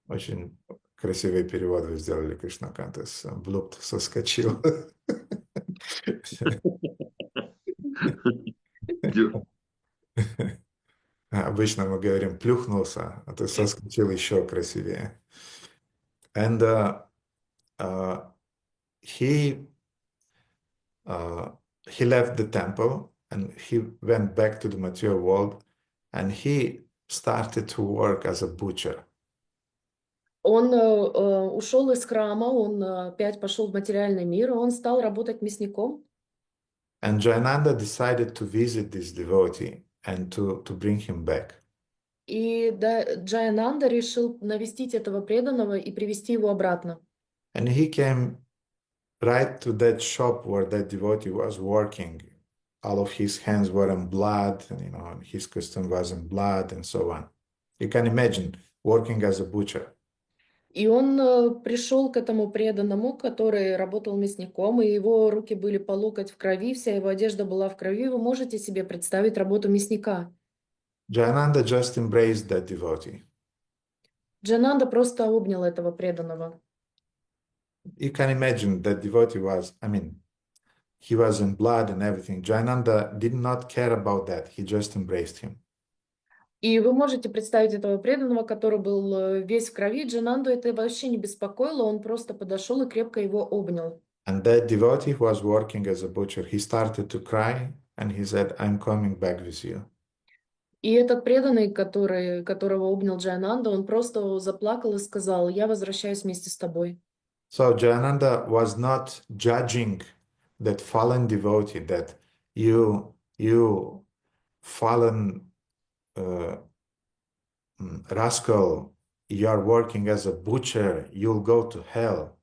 Очень красивый перевод вы сделали, Кришнакантас. Блуп соскочил. Обычно мы говорим плюхнулся, а ты соскочил еще красивее. And he left the temple and he went back to the material world and he started to work as a butcher. Он ушел из храма, он опять пошел в материальный мир, и он стал работать мясником. And Jayananda decided to visit this devotee and to bring him back. И Джаянанда решил навестить этого преданного и привести его обратно. And he came right to that shop where that devotee was working. all of his hands were in blood, and his costume was in blood, and so on. You can imagine working as a butcher. И он пришел к этому преданному, который работал мясником, и его руки были по локоть в крови, вся его одежда была в крови. Вы можете себе представить работу мясника? Jayananda just embraced that devotee. Джананда просто обнял этого преданного. You can imagine that devotee was, he was in blood and everything. Jayananda did not care about that. He just embraced him. И вы можете представить этого преданного, который был весь в крови. Джананду это вообще не беспокоило, он просто подошел и крепко его обнял. And that devotee who was working as a butcher, he started to cry and he said, I'm coming back with you. И этот преданный, которого обнял Джананда, он просто заплакал и сказал: «Я возвращаюсь вместе с тобой». So Jayananda was not judging that fallen devotee, that you fallen rascal, you are working as a butcher, you'll go to hell.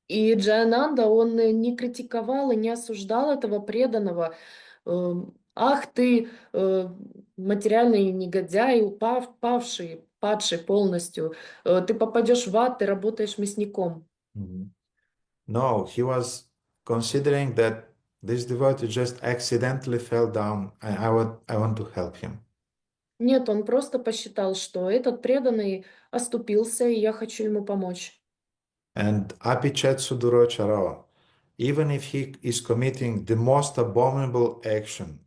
И Джаянанда, он не критиковал и не осуждал этого преданного. Ах ты, материальный негодяй, падший полностью. Ты попадешь в ад, ты работаешь мясником. No, he was considering that this devotee just accidentally fell down. I want to help him. Нет, он просто посчитал, что этот преданный оступился, и я хочу ему помочь. And apichet suduracharo, even if he is committing the most abominable action,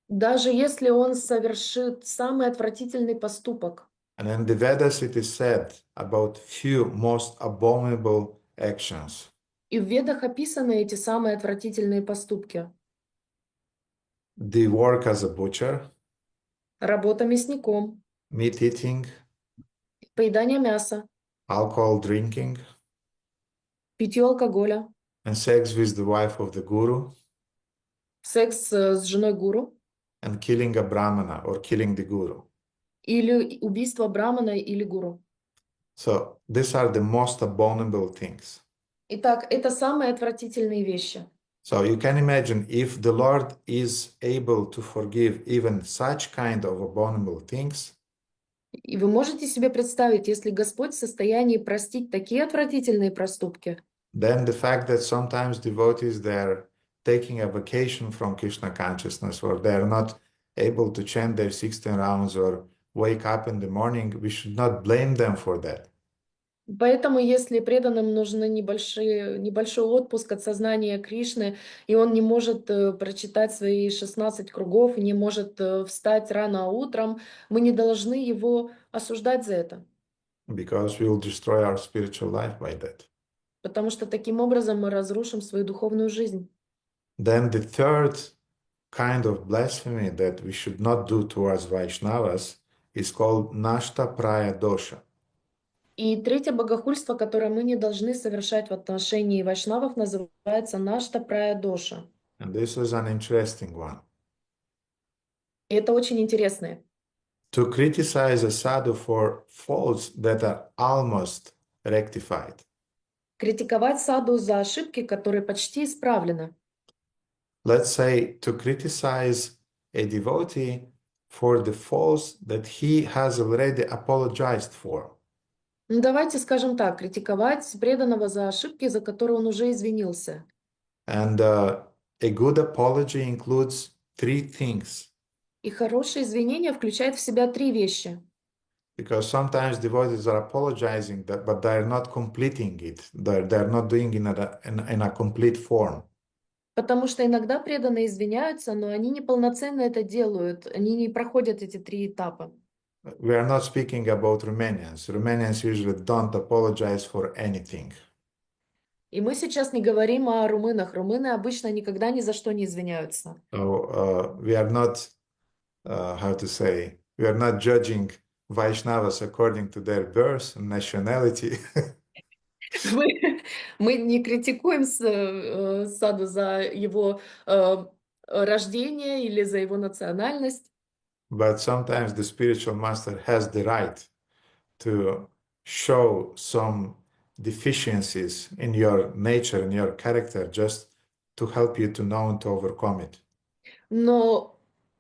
Даже если он совершит самый отвратительный поступок. and in the Vedas it is said about few most abominable actions. И в Ведах описаны эти самые отвратительные поступки. The work as a butcher, Работа мясником, meat eating, поедание мяса, alcohol drinking, питье алкоголя, and sex with the wife of the guru, секс с женой гуру and killing a brahmana or killing the guru. или убийство брамана или гуру. So these are the most abominable things. Итак, это самые отвратительные вещи. So you can imagine if the Lord is able to forgive even such kind of abominable things, И вы можете себе представить, если Господь в состоянии простить такие отвратительные проступки, then the fact that sometimes devotees they're taking a vacation from Krishna consciousness, or they're not able to chant their 16 rounds or wake up in the morning, we should not blame them for that. поэтому, если преданным нужен небольшой отпуск от сознания Кришны, и он не может прочитать свои 16 кругов, не может встать рано утром, мы не должны его осуждать за это, Because we will destroy our spiritual life by that. потому что таким образом мы разрушим свою духовную жизнь. Then the third kind of blasphemy that we should not do towards Vaishnavas is called Nashta Praya Dosha. И третье богохульство, которое мы не должны совершать в отношении вайшнавов, называется нашта прая доша. And this is an interesting one. И это очень интересно. To criticize a sadhu for faults that are almost rectified. Критиковать саду за ошибки, которые почти исправлены. Let's say to criticize a devotee for the faults that he has already apologized for. Ну, давайте скажем так, критиковать преданного за ошибки, за которые он уже извинился. And a good apology includes three things. И хорошее извинение включает в себя три вещи. Because sometimes devotees are apologizing, but they're not completing it. They're not doing it in a complete form. Потому что иногда преданные извиняются, но они неполноценно это делают, они не проходят эти три этапа. We are not speaking about Romanians. Romanians usually don't apologize for anything. И мы сейчас не говорим о румынах. Румыны обычно никогда ни за что не извиняются. So we are not, how to say, we are not judging Vaishnavas according to their birth and nationality. Мы не критикуем саду за его рождение или за его национальность. But sometimes the spiritual master has the right to show some deficiencies in your nature, in your character, just to help you to know and to overcome it. Но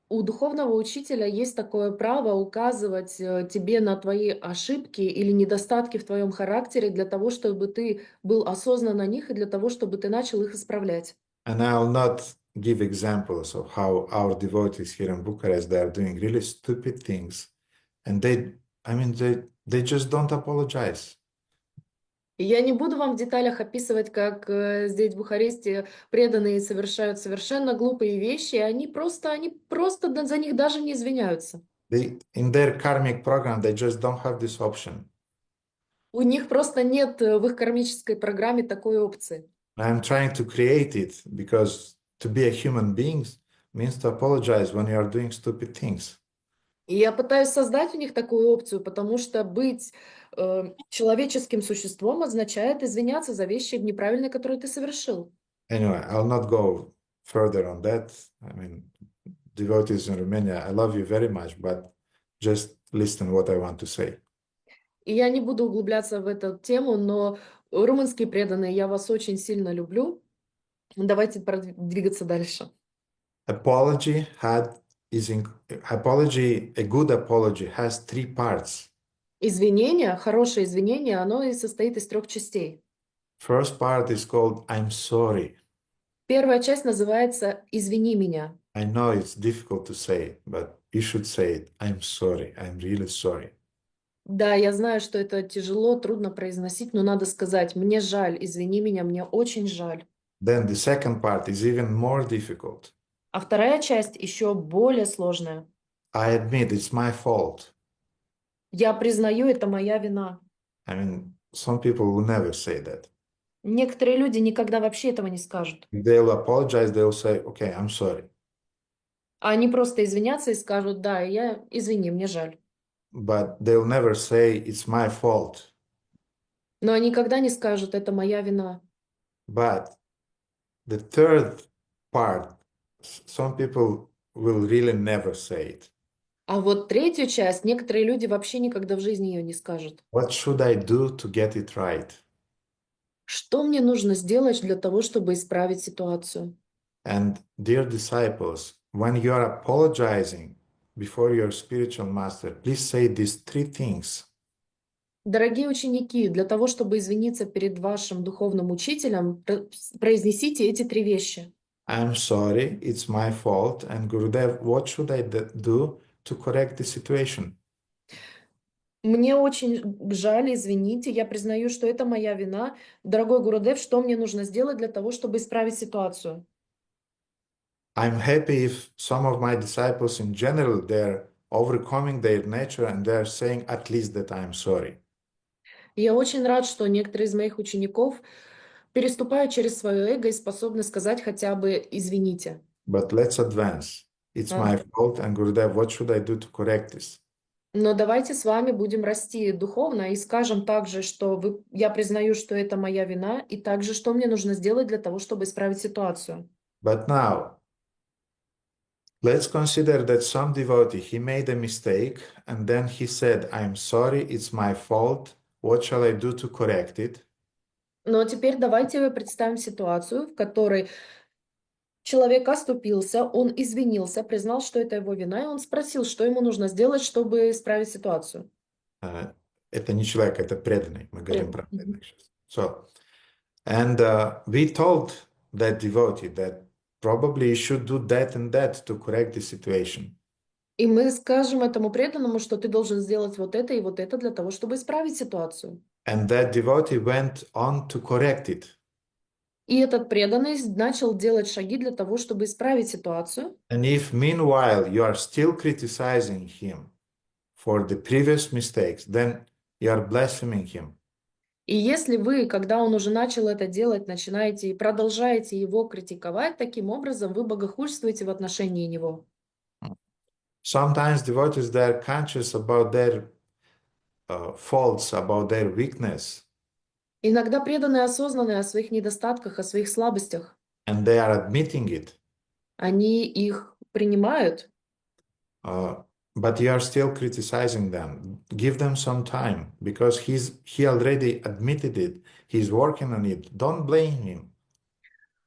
у духовного учителя есть такое право указывать тебе на твои ошибки или недостатки в твоем характере для того, чтобы ты был осознан на них и для того, чтобы ты начал их исправлять. And I'll not give examples of how our devotees here in Bucharest, they are doing really stupid things. And they just don't apologize. И я не буду вам в деталях описывать, как здесь, в Бухаресте, преданные совершают совершенно глупые вещи, и они просто за них даже не извиняются. In their karmic program, they just don't have this option. У них просто нет в их кармической программе такой опции. I'm trying to create it because to be a human being means to apologize when you are doing stupid things. И я пытаюсь создать у них такую опцию, потому что быть человеческим существом означает извиняться за вещи неправильные, которые ты совершил. Anyway, I'll not go further on that. I mean, devotees in Romania, I love you very much, but just listen what I want to say. И я не буду углубляться в эту тему, но румынские преданные, я вас очень сильно люблю. Давайте двигаться дальше. Apology a good apology has three parts. Извинение, хорошее извинение, оно и состоит из 3 частей. First part is called I'm sorry. Первая часть называется «Извини меня». I know it's difficult to say, but you should say it. I'm sorry. I'm really sorry. Да, я знаю, что это тяжело, трудно произносить, но надо сказать «Мне жаль, извини меня, мне очень жаль». Then the second part is even more difficult. А вторая часть еще более сложная. I admit it's my fault. Я признаю, это моя вина. I mean, some people will never say that. Некоторые люди никогда вообще этого не скажут. If they'll apologize, they'll say, okay, I'm sorry. Они просто извинятся и скажут «Да, извини, мне жаль». But they'll never say it's my fault. Но они никогда не скажут «Это моя вина». But the third part, some people will really never say it. А вот третью часть некоторые люди вообще никогда в жизни ее не скажут. What should I do to get it right? Что мне нужно сделать для того, чтобы исправить ситуацию? And dear disciples, when you are apologizing before your spiritual master, please say these three things. Dорогие ученики, для того, чтобы извиниться перед вашим духовным учителем, произнесите эти 3 вещи. I'm sorry, it's my fault, and Gurudev, what should I do to correct the situation? Мне очень жаль, извините, я признаю, что это моя вина. Дорогой Гурудев, что мне нужно сделать для того, чтобы исправить ситуацию? I'm happy if some of my disciples in general, they're overcoming their nature and they're saying at least that I'm sorry. Я очень рад, что некоторые из моих учеников переступают через свое эго и способны сказать хотя бы «извините». But let's advance. It's my fault, and Gurudev, what should I do to correct this? Но давайте с вами будем расти духовно и скажем также, что я признаю, что это моя вина, и также, что мне нужно сделать для того, чтобы исправить ситуацию. But now, let's consider that some devotee, he made a mistake, and then he said, I'm sorry, it's my fault. What shall I do to correct it? Но теперь давайте представим ситуацию, в которой человек оступился, он извинился, признал, что это его вина, и он спросил, что ему нужно сделать, чтобы исправить ситуацию. Это не человек, это преданный. Мы говорим про Мгм. преданных сейчас. So, and we told that devotee that probably you should do that and that to correct the situation. И мы скажем этому преданному, что ты должен сделать вот это и вот это для того, чтобы исправить ситуацию. And that devotee went on to correct it. И этот преданный начал делать шаги для того, чтобы исправить ситуацию. And if meanwhile you are still criticizing him for the previous mistakes, then you are blaspheming him. И если вы, когда он уже начал это делать, начинаете и продолжаете его критиковать, таким образом вы богохульствуете в отношении него. Sometimes devotees, they are conscious about their faults, about their weakness, Иногда преданные осознаны о своих недостатках, о своих слабостях. and they are admitting it. Они их принимают, But you are still criticizing them. Give them some time because he already admitted it. He's working on it. Don't blame him.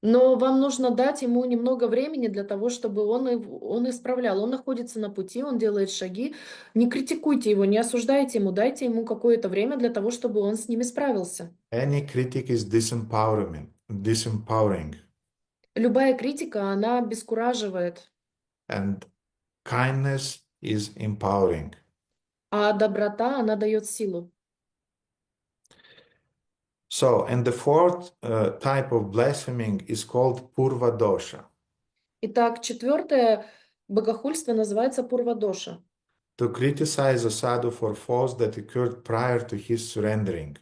Но вам нужно дать ему немного времени для того, чтобы он исправлял. Он находится на пути, он делает шаги. Не критикуйте его, не осуждайте ему, дайте ему какое-то время для того, чтобы он с ними справился. Any critic is disempowering, Любая критика, она обескураживает, and kindness is empowering. а доброта, она дает силу. So, and the fourth type of blaspheming is called purva dosha. Итак, четвертое богохульство называется пурвадоша. To criticize a sadhu for faults that occurred prior to his surrendering.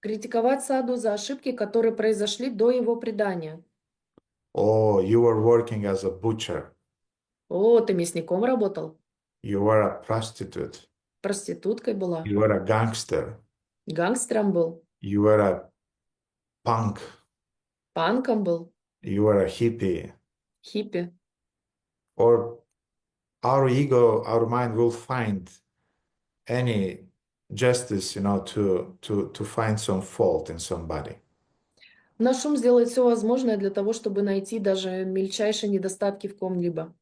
Критиковать саду за ошибки, которые произошли до его предания. Oh, you were working as a butcher. О, ты мясником работал, You were a prostitute. проституткой была, You were a gangster. гангстером был, You were a punk. панком был, You were a hippie. хиппи. Or our ego, our mind will find any justice, to find some fault in somebody. Наш ум сделает все возможное для того, чтобы найти даже мельчайшие недостатки в ком-либо.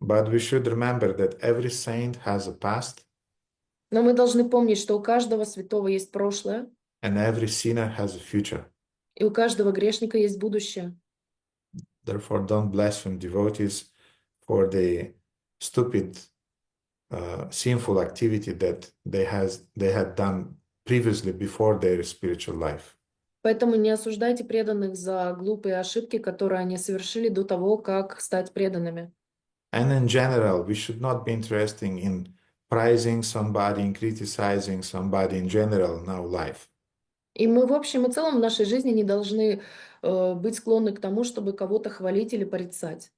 But we should remember that every saint has a past Но мы должны помнить, что у каждого святого есть прошлое, and every sinner has a future. и у каждого грешника есть будущее. Therefore, don't blaspheme devotees for the stupid, sinful activity that they had done previously before their spiritual life. Поэтому не осуждайте преданных за глупые ошибки, которые они совершили до того, как стать преданными. And in general, we should not be interested in praising somebody and criticizing somebody in general in our life. И мы в общем и целом в нашей жизни не должны быть склонны к тому, чтобы кого-то хвалить или порицать.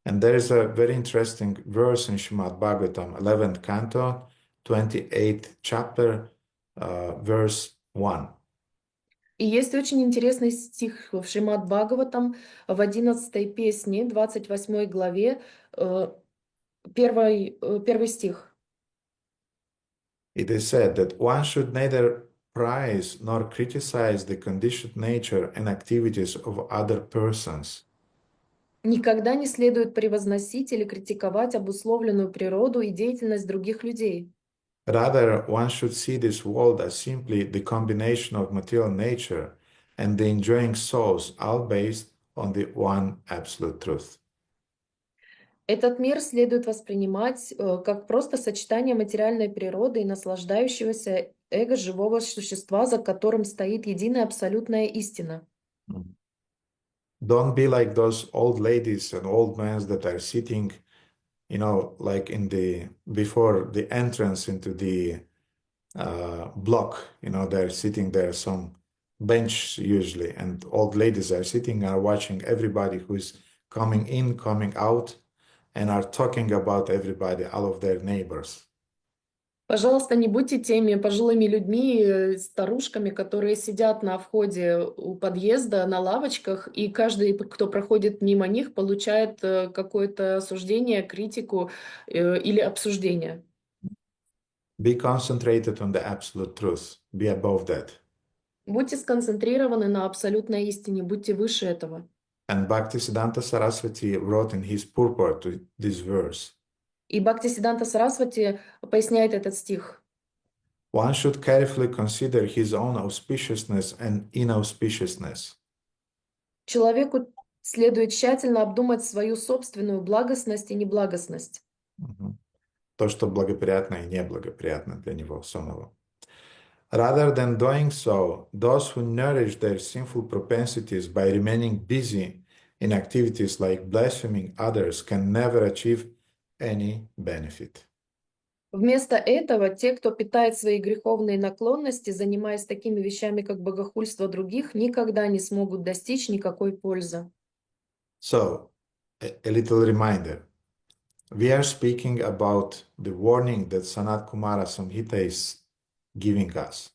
And there is a very interesting verse in Srimad Bhagavatam, 11th canto, 28th chapter, verse 1. И есть очень интересный стих в Шримад Бхагаватам в 11 песне, 28 главе, первый стих. It is said that one should neither praise nor criticize the conditioned nature and activities of other persons. Никогда не следует превозносить или критиковать обусловленную природу и деятельность других людей. Rather, one should see this world as simply the combination of material nature and the enjoying souls, all based on the one absolute truth. Этот мир следует воспринимать как просто сочетание материальной природы и наслаждающегося эго живого существа, за которым стоит единая абсолютная истина. Don't be like those old ladies and old men that are sitting, like before the entrance into the block, they're sitting there, some bench usually, and old ladies are sitting and are watching everybody who is coming in, coming out, and are talking about everybody, all of their neighbors. Пожалуйста, не будьте теми пожилыми людьми, старушками, которые сидят на входе у подъезда на лавочках, и каждый, кто проходит мимо них, получает какое-то осуждение, критику или обсуждение. Be concentrated on the absolute truth. Be above that. Будьте сконцентрированы на абсолютной истине, будьте выше этого. And Bhaktisiddhanta Saraswati wrote in his purport to this verse. И Бхактисиддханта Сарасвати поясняет этот стих. One should carefully consider his own auspiciousness and inauspiciousness. Человеку следует тщательно обдумать свою собственную благостность и неблагостность. То, что благоприятно и неблагоприятно для него самого. Rather than doing so, those who nourish their sinful propensities by remaining busy in activities like blaspheming others can never achieve any benefit. Вместо этого те, кто питает свои греховные наклонности, занимаясь такими вещами, как богохульство других, никогда не смогут достичь никакой пользы. So, a little reminder. We are speaking about the warning that Sanat Kumara Samhita is giving us.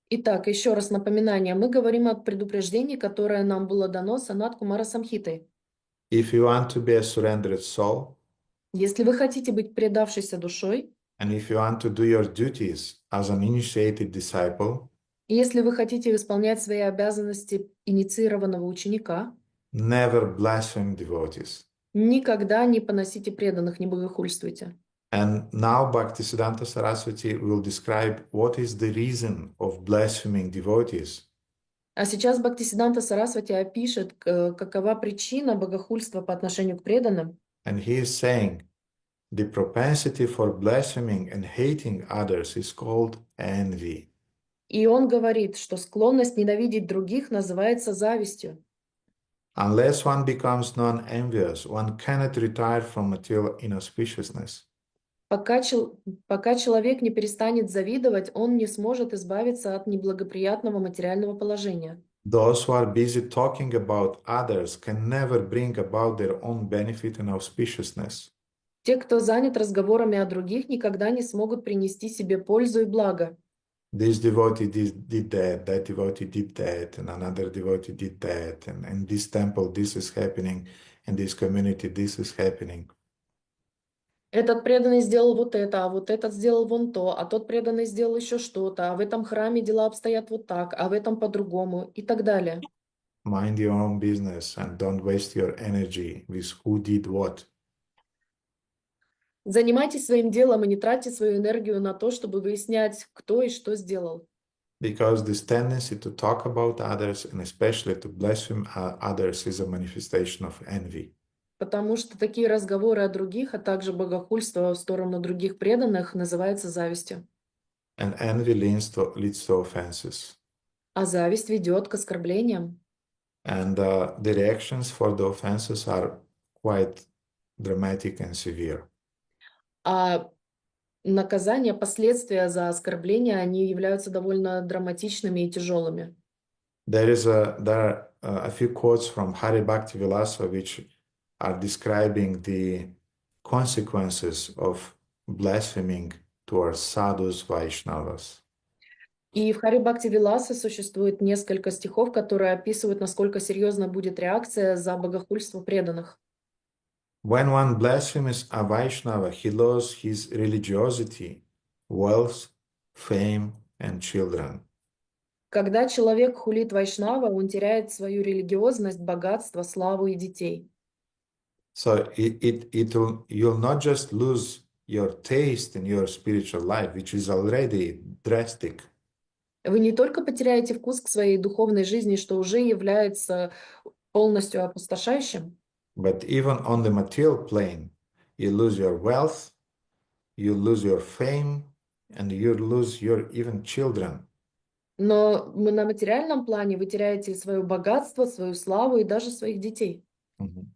Итак, еще раз напоминание. Мы говорим о предупреждении, которое нам было дано Санат Кумара Самхитой. If you want to be a surrendered soul, Если вы хотите быть предавшейся душой, and if you want to do your duties as an initiated disciple, и если вы хотите исполнять свои обязанности инициированного ученика, Never blaspheme devotees. Никогда не поносите преданных, не богохульствуйте. And now Bhaktisiddhanta Saraswati will describe what is the reason of blaspheming devotees. А сейчас Бхактисиддханта Сарасвати опишет, какова причина богохульства по отношению к преданным. And he is saying the propensity for blaspheming and hating others is called envy. И он говорит, что склонность ненавидеть других называется завистью. Unless one becomes non-envious, one cannot retire from material inauspiciousness. Пока человек не перестанет завидовать, он не сможет избавиться от неблагоприятного материального положения. Those who are busy talking about others can never bring about their own benefit and auspiciousness. Те, кто занят разговорами о других, никогда не смогут принести себе пользу и благо. This devotee did that devotee did that, and another devotee did that, and in this temple this is happening, in this community this is happening. Этот преданный сделал вот это, а вот этот сделал вон то, а тот преданный сделал еще что-то, а в этом храме дела обстоят вот так, а в этом по-другому и так далее. Mind your own business and don't waste your energy with who did what. Занимайтесь своим делом и не тратьте свою энергию на то, чтобы выяснять, кто и что сделал. Because this tendency to talk about others and especially to blaspheme others is a manifestation of envy. Потому что такие разговоры о других, а также богохульство в сторону других преданных называется завистью. And envy leads to offenses. А зависть ведет к оскорблениям. And the reactions for the offenses are quite dramatic and severe. А наказания, последствия за оскорбления, они являются довольно драматичными и тяжелыми. There are a few quotes from Hari Bhakti Vilasa which are describing the consequences of blaspheming towards sadhus Vaishnavas. И в Хари Бхакти Виласа существует несколько стихов, которые описывают, насколько серьезна будет реакция за богохульство преданных. When one blasphemes a Vaishnava, he loses his religiosity, wealth, fame, and children. Когда человек хулит Вайшнава, он теряет свою религиозность, богатство, славу и детей. So you'll not just lose your taste in your spiritual life, which is already drastic, Вы не только потеряете вкус к своей духовной жизни, что уже является полностью опустошающим, but even on the material plane, you lose your wealth, you lose your fame, and you lose your even children. но на материальном плане вы теряете свое богатство, свою славу и даже своих детей. Mhm.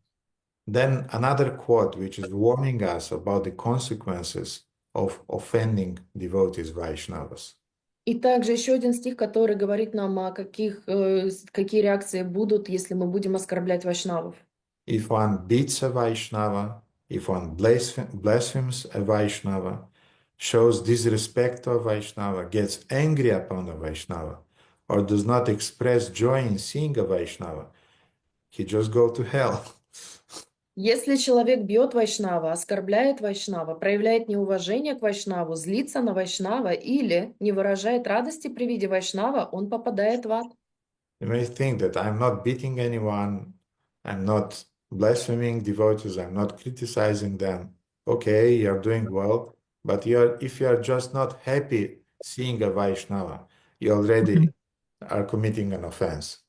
Then another quote which is warning us about the consequences of offending devotees Vaishnavas. И также еще один стих, который говорит нам, какие реакции будут, если мы будем оскорблять вайшнавов. If one beats a Vaishnava, if one blasphemes a Vaishnava, shows disrespect to a Vaishnava, gets angry upon a Vaishnava, or does not express joy in seeing a Vaishnava, he just go to hell. Если человек бьет вайшнава, оскорбляет вайшнава, проявляет неуважение к вайшнаву, злится на вайшнава или не выражает радости при виде вайшнава, он попадает в ад. You may think that I'm not beating anyone, I'm not blaspheming devotees, I'm not criticizing them. Okay, you're doing well, but if you're just not happy seeing a Vaishnava, you already are committing an offense.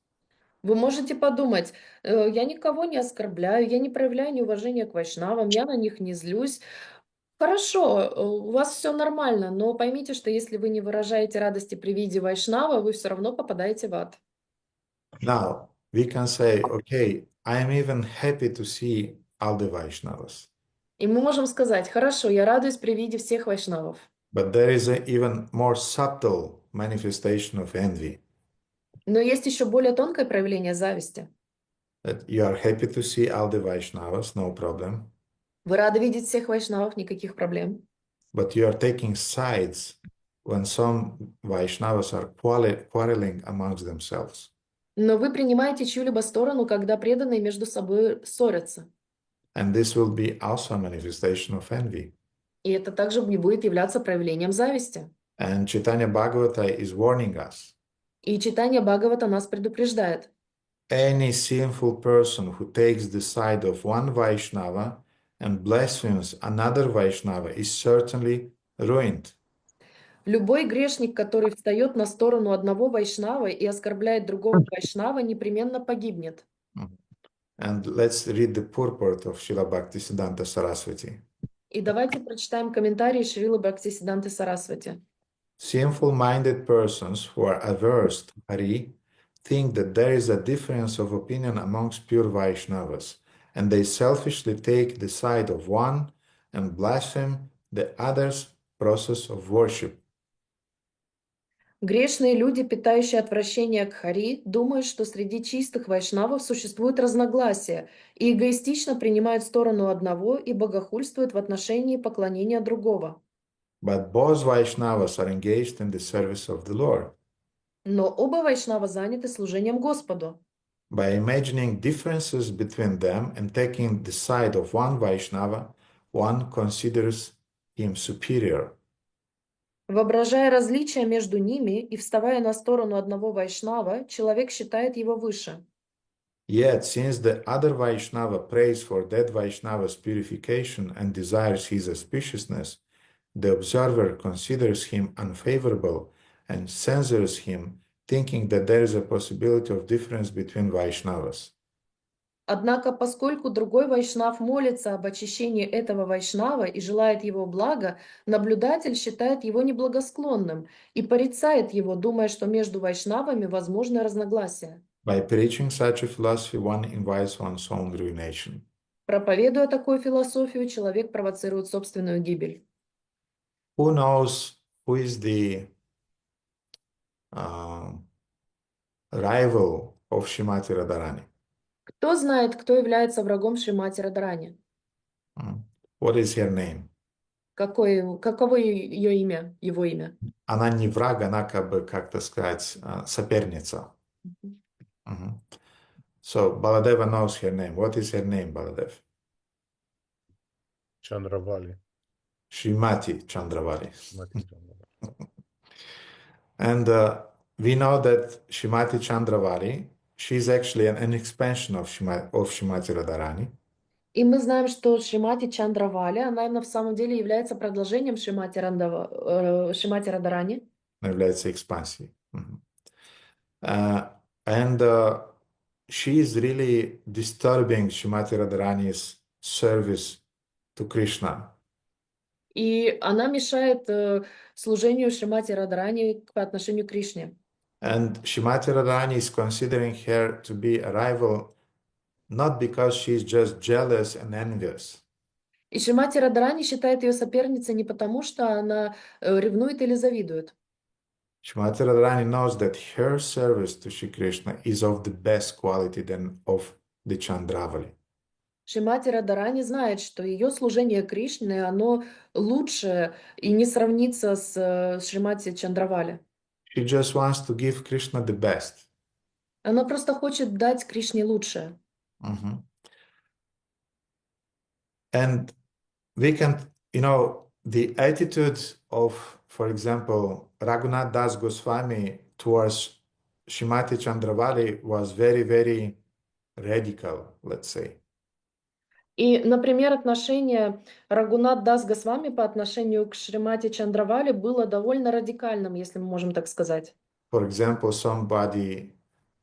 Вы можете подумать, я никого не оскорбляю, я не проявляю неуважения к вайшнавам, я на них не злюсь. Хорошо, у вас все нормально, но поймите, что если вы не выражаете радости при виде вайшнава, вы все равно попадаете в ад. Now, we can say, okay, I'm even happy to see all the Vaishnavas, И мы можем сказать, хорошо, я радуюсь при виде всех вайшнавов. but there is an even more subtle manifestation of envy, Но есть еще более тонкое проявление зависти. that you are happy to see all the Vaishnavas, no problem, Вы рады видеть всех вайшнавов, никаких проблем. but you are taking sides when some Vaishnavas are quarreling amongst themselves. Но вы принимаете чью-либо сторону, когда преданные между собой ссорятся. And this will be also a manifestation of envy. И это также не будет являться проявлением зависти. And Chaitanya Bhagavata is warning us И читание Бхагавата нас предупреждает. Any sinful person who takes the side of one Vaishnava and blasphemes another Vaishnava is certainly ruined. Любой грешник, который встает на сторону одного вайшнава и оскорбляет другого вайшнава, непременно погибнет. And let's read the purport of Srila Bhaktisiddhanta Saraswati. И давайте прочитаем комментарии Шрилы Бхактисиддханты Сарасвати. Sinful-minded persons who are averse to Hari think that there is a difference of opinion amongst pure Vaishnavas, and they selfishly take the side of one and blaspheme the other's process of worship. Грешные люди, питающие отвращение к Хари, думают, что среди чистых вайшнавов существует разногласие и эгоистично принимают сторону одного и богохульствуют в отношении поклонения другого. But both Vaishnavas are engaged in the service of the Lord. Но оба вайшнава заняты служением Господу. By imagining differences between them and taking the side of one Vaishnava, one considers him superior. Воображая различия между ними и вставая на сторону одного вайшнава, человек считает его выше. Yet, since the other Vaishnava prays for that Vaishnava's purification and desires his auspiciousness, the observer considers him unfavorable and censures him, thinking that there is a possibility of difference between Vaishnavas. Однако, поскольку другой вайшнав молится об очищении этого вайшнава и желает его блага, наблюдатель считает его неблагосклонным и порицает его, думая, что между вайшнавами возможны разногласия. By preaching such a philosophy, one invites one's own ruination. Проповедуя такую философию, человек провоцирует собственную гибель. Who knows who is the rival of Shrimati Radharani? Кто знает, кто является врагом Шримати Радharani? What is her name? Каково ее имя, его имя? Она не враг, она как-то сказать, соперница. So Baladeva knows her name. What is her name, Baladev? Chandravali. Shrimati Chandravali. Mati Chandravali. And we know that Shrimati Chandravali, she's actually an expansion of Shrimati Radharani. И мы знаем, что Шримати Чандравали, она на самом деле является продолжением Шримати Радharani. Она является экспансией. And she is really disturbing Shrimati Radharani's service to Krishna. И она мешает служению Шримати Радharani по отношению к Кришне. And Shrimati Radharani is considering her to be a rival not because she is just jealous and envious. И Шримати Радharani считает ее соперницей не потому, что она ревнует или завидует. Shrimati Radharani knows that her service to Shri Krishna is of the best quality than of the Chandravali. Шримати Радharani знает, что ее служение Кришне, оно лучше и не сравнится с Шримати Чандравали. She just wants to give Krishna the best. Она просто хочет дать Кришне лучшее. And we can, the attitude of, for example, Raghunath Das Goswami towards Shrimati Chandravali was very, very radical, let's say. И, например, отношение Рагунат Дас Госвами по отношению к Шримати Чандравали было довольно радикальным, если мы можем так сказать. For example, somebody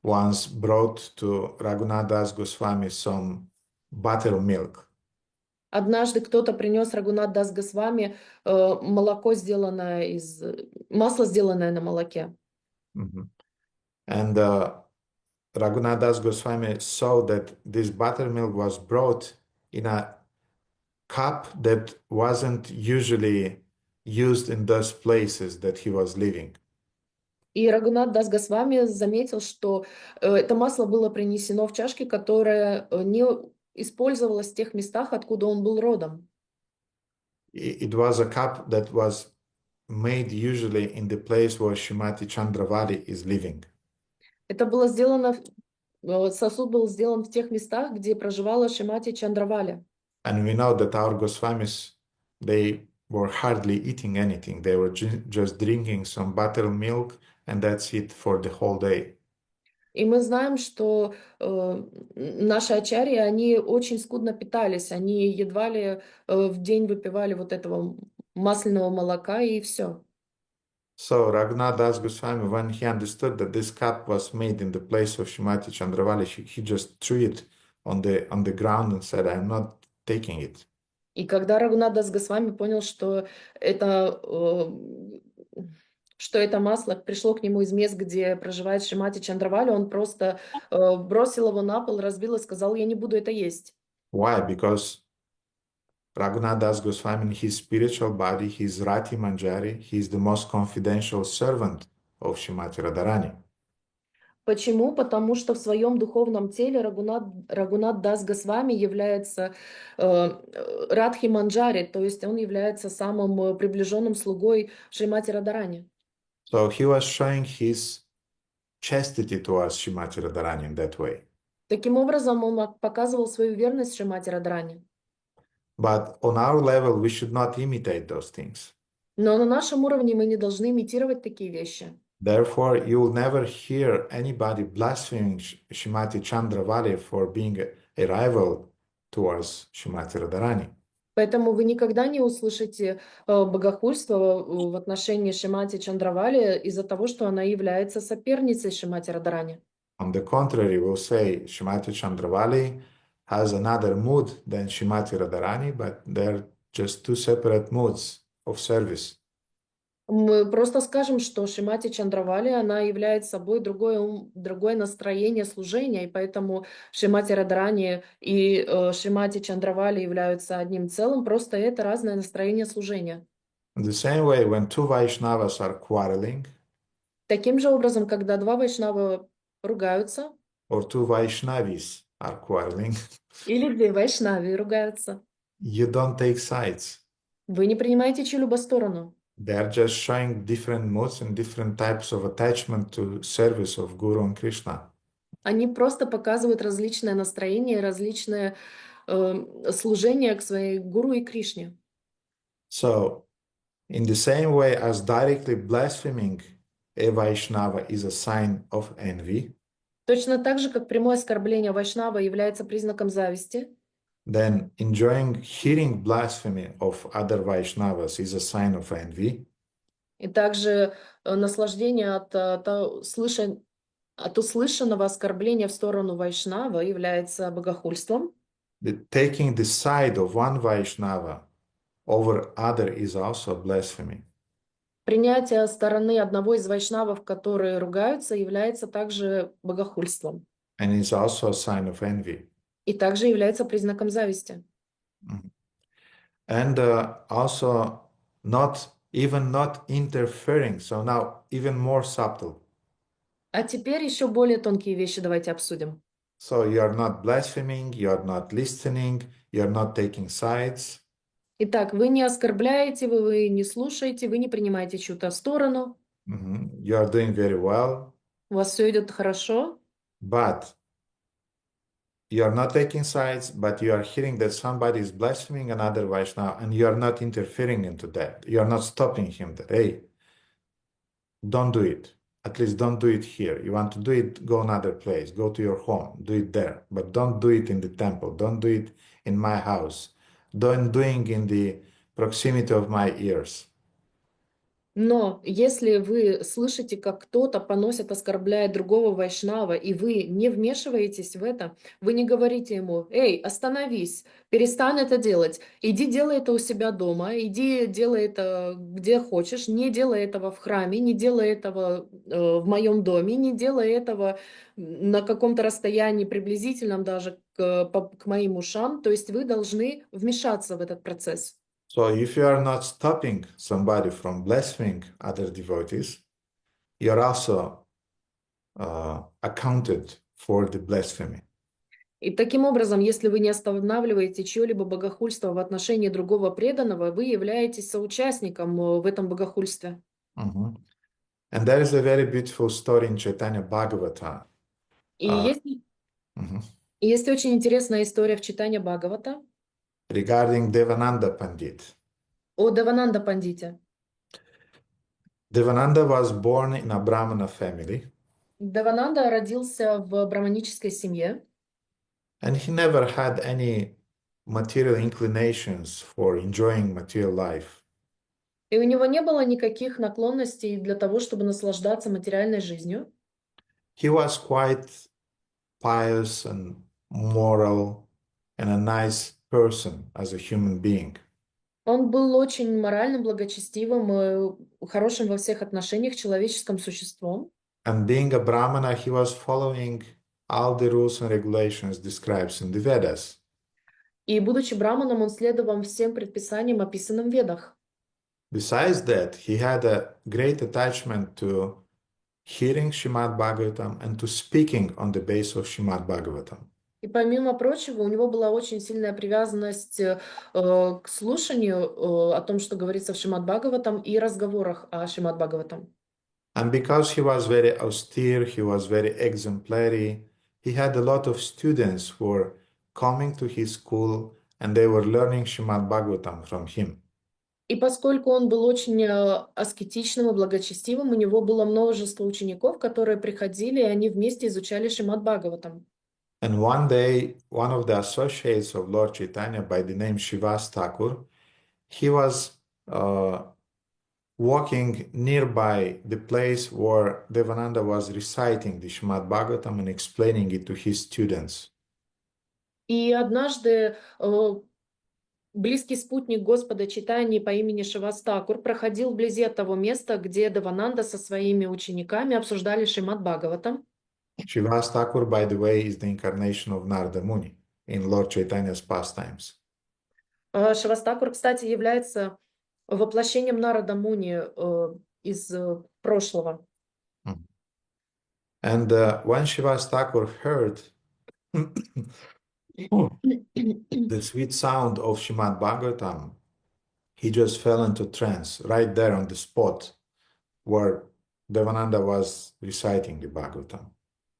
once brought to Raghunath Das Goswami some buttermilk. Однажды кто-то принес Рагунат Дас Госвами масло, сделанное на молоке. And Raghunath Das Goswami saw that this buttermilk was brought in a cup that wasn't usually used in those places that he was living. И Рагунат Дас Госвами заметил, что это масло было принесено в чашке, которая не использовалась в тех местах, откуда он был родом. It was a cup that was made usually in the place where Shrimati Chandravali is living. Это было сделано, сосуд был сделан в тех местах, где проживала Шримати Чандравали. And we know that our Goswamis, they were hardly eating anything. They were just drinking some buttermilk, and that's it for the whole day. И мы знаем, что наши ачарьи, они очень скудно питались, они едва ли в день выпивали вот этого масляного молока и все. So Raghunath Das Goswami, when he understood that this cup was made in the place of Shrimati Chandravali, he just threw it on the ground and said, "I'm not taking it." И когда Рагунат Дас Госвами понял, это, что это масло пришло к нему из мест, где проживает Шримати Чандравали, он просто бросил его на пол, разбил и сказал, я не буду это есть. Why? Because Raghunath Das Goswami, in his spiritual body, he is Rati Manjari, he is the most confidential servant of Shrimati Radharani. Почему? Потому что в своем духовном теле Рагунат Дас Госвами является Радхи Манджари, то есть он является самым приближенным слугой Шримати Радарани. So he was showing his chastity towards Shrimati Radharani in that way. Таким образом, он показывал свою верность Шримати Радарани. But on our level, we should not imitate those things. Но на нашем уровне мы не должны имитировать такие вещи. Therefore, you will never hear anybody blaspheming Shrimati Chandravali for being a rival towards Shrimati Radharani. Поэтому вы никогда не услышите богохульство в отношении Шримати Чандравали из-за того, что она является соперницей Шримати Радарани. On the contrary, we'll say Shrimati Chandravali has another mood than Shrimati Radharani, but they're just two separate moods of service. Мы просто скажем, что Шримати Чандравали, она является собой другое настроение служения, и поэтому Шримати Радарани и Шримати Чандравали являются одним целым, просто это разное настроение служения. In the same way, when two Vaishnavas are quarreling, Таким же образом, когда два вайшнава ругаются, or two Vaishnavis are quarreling, или две вайшнави ругаются, you don't take sides. вы не принимаете чью-либо сторону. They're just showing different moods and different types of attachment to service of Guru and Krishna. Они просто показывают различное настроение, различное служение к своей гуру и Кришне. So, in the same way as directly blaspheming a Vaishnava is a sign of envy, Точно так же, как прямое оскорбление вайшнава является признаком зависти, then enjoying hearing blasphemy of other Vaishnavas is a sign of envy. и также наслаждение от услышанного оскорбления в сторону вайшнава является богохульством. Taking the side of one Vaishnava over other is also blasphemy. Принятие стороны одного из вайшнавов, которые ругаются, является также богохульством. And is also a sign of envy. И также является признаком зависти. And also not interfering. So now even more subtle. А теперь еще более тонкие вещи давайте обсудим. So you are not blaspheming, you are not listening, you are not taking sides. Итак, вы не оскорбляете, вы не слушаете, вы не принимаете чью-то сторону. You are doing very well. У вас все идет хорошо. But you are not taking sides, but you are hearing that somebody is blaspheming another Vaishnava, and you are not interfering into that. You are not stopping him that, hey, don't do it. At least don't do it here. You want to do it, go another place. Go to your home. Do it there. But don't do it in the temple. Don't do it in my house. Don't doing in the proximity of my ears. Но если вы слышите, как кто-то поносит, оскорбляет другого вайшнава, и вы не вмешиваетесь в это, вы не говорите ему: «Эй, остановись, перестань это делать, иди делай это у себя дома, иди делай это где хочешь, не делай этого в храме, не делай этого в моем доме, не делай этого на каком-то расстоянии приблизительном даже к моим ушам». То есть вы должны вмешаться в этот процесс. So if you are not stopping somebody from blaspheming other devotees, you are also accounted for the blasphemy. И таким образом, если вы не останавливаете чье-либо богохульство в отношении другого преданного, вы являетесь соучастником в этом богохульстве. And there is a very beautiful story in Chaitanya Bhagavata. И есть очень интересная история в Чайтанья Бхагавата Regarding Devananda Pandit. о Девананда Пандите. Devananda was born in a Brahmana family. Девананда родился в браманической семье, and he never had any material inclinations for enjoying material life. и у него не было никаких наклонностей для того, чтобы наслаждаться материальной жизнью. He was quite pious and moral and a nice person as a human being. Он был очень моральным, благочестивым, хорошим во всех отношениях человеческим существом. And being a Brahmana, he was following all the rules and regulations described in the Vedas. И, будучи браманом, он следовал всем предписаниям, описанным в Ведах. Besides that, he had a great attachment to hearing Srimad Bhagavatam and to speaking on the basis of Srimad Bhagavatam. И помимо прочего, у него была очень сильная привязанность к слушанию о том, что говорится в Шримад Бхагаватам, и разговорах о Шримад Бхагаватам. And because he was very austere, he was very exemplary, he had a lot of students who were coming to his school and they were learning Srimad Bhagavatam from him. И поскольку он был очень аскетичным и благочестивым, у него было множество учеников, которые приходили, и они вместе изучали Шримад Бхагаватам. And one day, one of the associates of Lord Chaitanya by the name Shivas Thakur, he was walking nearby the place where Devananda was reciting the Srimad Bhagavatam and explaining it to his students. И однажды близкий спутник Господа Чайтаньи по имени Шивастакур проходил вблизи от того места, где Девананда со своими учениками обсуждали Шримад Бхагаватам. Shivas Thakur, by the way, is the incarnation of Narada Muni in Lord Chaitanya's pastimes. Шивастакур, кстати, является воплощением Нарада Муни из прошлого. And when Shivas Thakur heard the sweet sound of Srimad Bhagavatam, he just fell into trance right there on the spot where Devananda was reciting the Bhagavatam.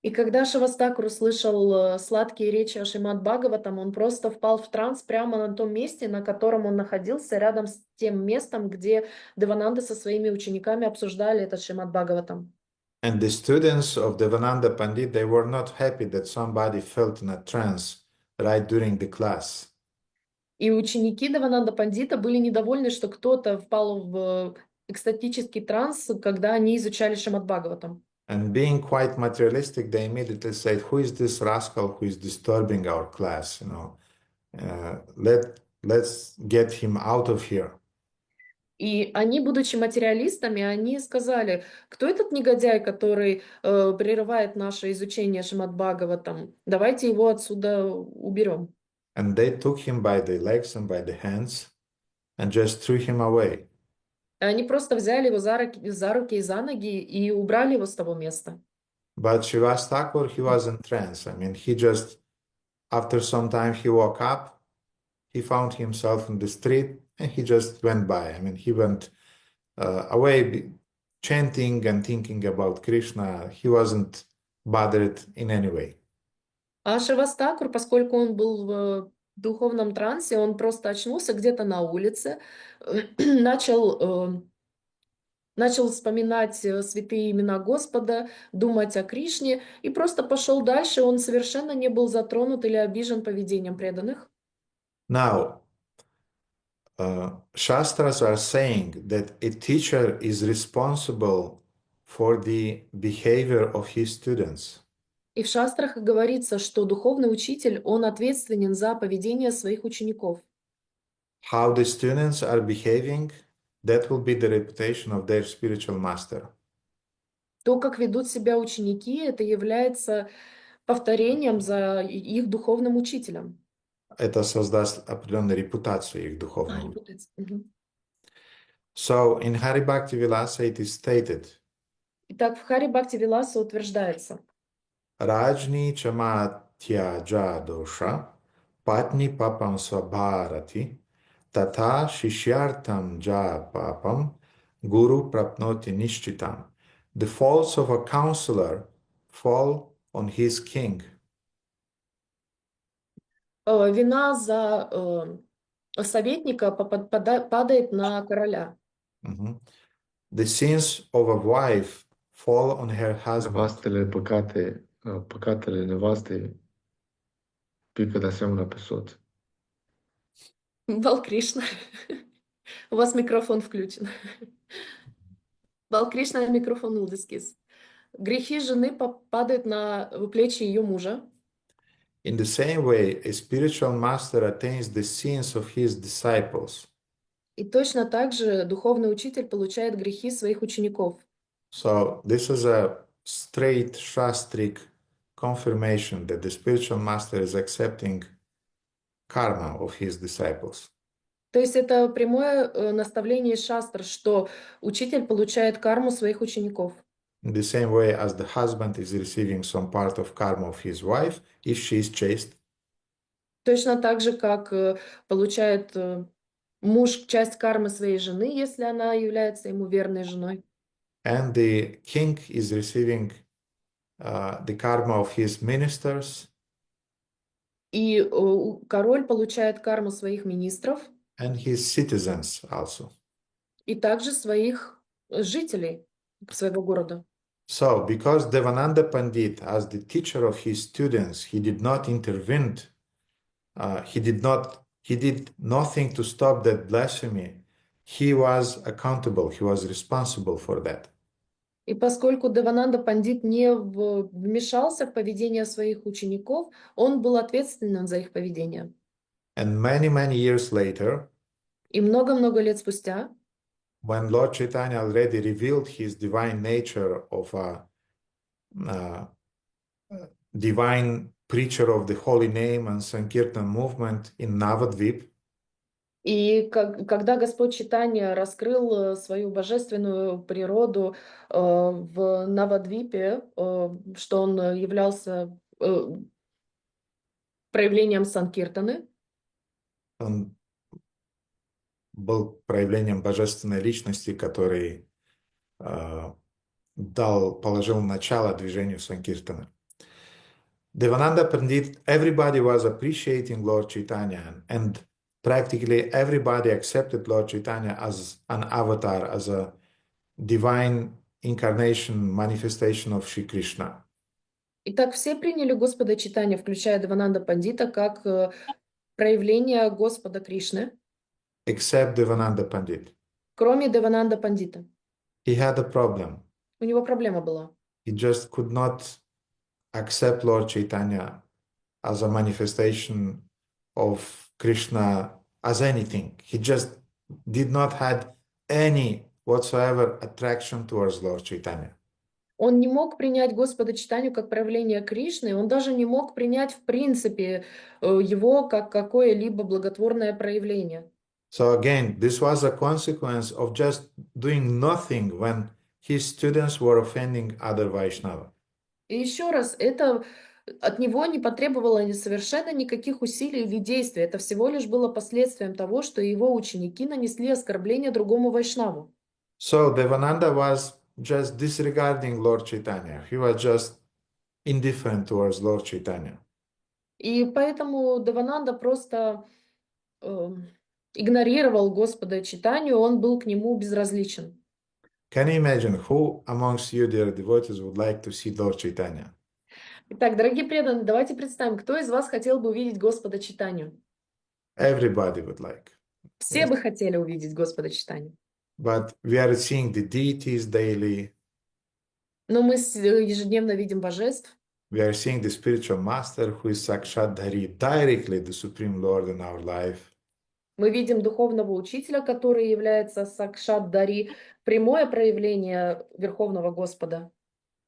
И когда Шивастакур услышал сладкие речи о Шримад Бхагаватам, он просто впал в транс прямо на том месте, на котором он находился, рядом с тем местом, где Девананда со своими учениками обсуждали этот Шримад Бхагаватам. And the students of Devananda Pandit, they were not happy that somebody felt in a trance right during the class. И ученики Девананда Пандита были недовольны, что кто-то впал в экстатический транс, когда они изучали Шримад Бхагаватам. And being quite materialistic, they immediately said, "Who is this rascal who is disturbing our class? Let's get him out of here." И они, будучи материалистами, они сказали, кто этот негодяй, который прерывает наше изучение Шримад Бхагаватам? Давайте его отсюда уберем. And they took him by the legs and by the hands and just threw him away. Они просто взяли его за руки и за ноги и убрали его с того места. But Shivas Thakur, he was in trance. I mean, he just, after some time, he woke up, he found himself in the street, and he just went by. I mean, he went away chanting and thinking about Krishna. He wasn't bothered in any way. А Шивастакур, поскольку он был в духовном трансе, он просто очнулся где-то на улице, начал вспоминать святые имена Господа, думать о Кришне и просто пошел дальше. Он совершенно не был затронут или обижен поведением преданных. Now, Shastras are saying that a teacher is responsible for the behavior of his students. И в шастрах говорится, что духовный учитель, он ответственен за поведение своих учеников. How the students are behaving, that will be the reputation of their spiritual master. То, как ведут себя ученики, это является повторением за их духовным учителем. Это создаст определенную репутацию их духовного. Мгм. So in Hari Bhakti Vilasa it is stated, Итак, в Хари Бхакти Виласа утверждается, Rajni chamatya jadosha patni papam svabharati tata shishyartam ja papam guru prapnoti nishchitam. The faults of a counselor fall on his king. вина за советника падает на короля. Mhm. The sins of a wife fall on her husband. Păcatele nevastei pică de asemenea pe soț. Бал Кришна. У вас микрофон включен. Бал Кришна, микрофон Улдискис. Грехи жены падают на плечи ее мужа. In the same way, a spiritual master attains the sins of his disciples. И точно так же духовный учитель получает грехи своих учеников. So this is a straight shastric confirmation that the spiritual master is accepting karma of his disciples. То есть это прямое наставление шастр, что учитель получает карму своих учеников. In the same way as the husband is receiving some part of karma of his wife if she is chaste. Точно так же, как получает муж часть кармы своей жены, если она является ему верной женой. And the king is receiving the karma of his ministers. И король получает карму своих министров. And his citizens also. И также своих жителей своего города. So, because Devananda Pandit, as the teacher of his students, he did not intervene, he did nothing to stop that blasphemy. He was accountable, he was responsible for that. И поскольку Девананда Пандит не вмешался в поведение своих учеников, он был ответственным за их поведение. And many, many years later, И много-много лет спустя, when Lord Chaitanya already revealed his divine nature of a divine preacher of the holy name and Sankirtan movement in Navadvip, и когда Господь Чайтанья раскрыл свою божественную природу в Навадвипе, что он являлся проявлением Санкиртаны, он был проявлением божественной личности, который положил начало движению Санкиртана. Devananda Pandit, everybody was appreciating Lord Chaitanya, and practically everybody accepted Lord Chaitanya as an avatar, as a divine incarnation, manifestation of Shri Krishna. Итак, все приняли Господа Чайтанью, включая Девананда Пандита, как проявление Господа Кришны, Except Devananda Pandit. кроме Девананда Пандита. He had a problem. У него проблема была. He just could not accept Lord Chaitanya as a manifestation of Krishna as anything. He just did not have any whatsoever attraction towards Lord Chaitanya. Он не мог принять Господа Чайтанью как проявление Кришны, он даже не мог принять в принципе его как какое-либо благотворное проявление. So again, this was a consequence of just doing nothing when his students were offending other Vaishnava. И еще раз, это от него не потребовало совершенно никаких усилий или действий. Это всего лишь было последствием того, что его ученики нанесли оскорбление другому вайшнаву. So Devananda was just disregarding Lord Chaitanya. He was just indifferent towards Lord Chaitanya. И поэтому Девананда просто игнорировал Господа Чайтанью, он был к нему безразличен. Can you imagine who amongst you, dear devotees, would like to see Lord Chaitanya? Итак, дорогие преданные, давайте представим, кто из вас хотел бы увидеть Господа Чайтанью? Everybody would like. Все бы хотели увидеть Господа Чайтанью. But we are seeing the deities daily. Но мы ежедневно видим божеств. We are seeing the spiritual master who is Sakshat Dhari, directly the Supreme Lord in our life. Мы видим духовного учителя, который является Сакшат Дари, прямое проявление Верховного Господа.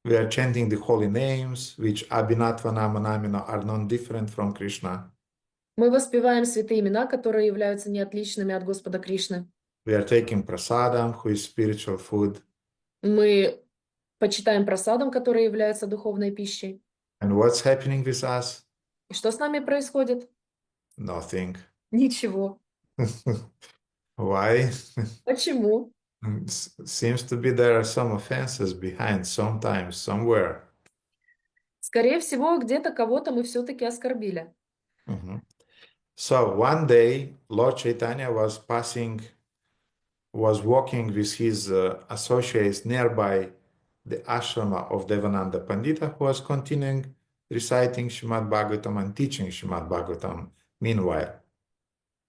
We are chanting the holy names, which Abhinatva Namanamina are non-different from Krishna. Мы воспеваем святые имена, которые являются неотличными от Господа Кришны. We are taking prasadam, who is spiritual food. Мы почитаем прасадам, которые являются духовной пищей. And what's happening with us? И что с нами происходит? Nothing. Ничего. Why? Почему? Seems to be there are some offenses behind sometimes, somewhere. Скорее всего, где-то кого-то мы все-таки оскорбили. So one day, Lord Chaitanya was walking with his associates nearby the ashrama of Devananda Pandita, who was continuing reciting Srimad Bhagavatam and teaching Srimad Bhagavatam meanwhile.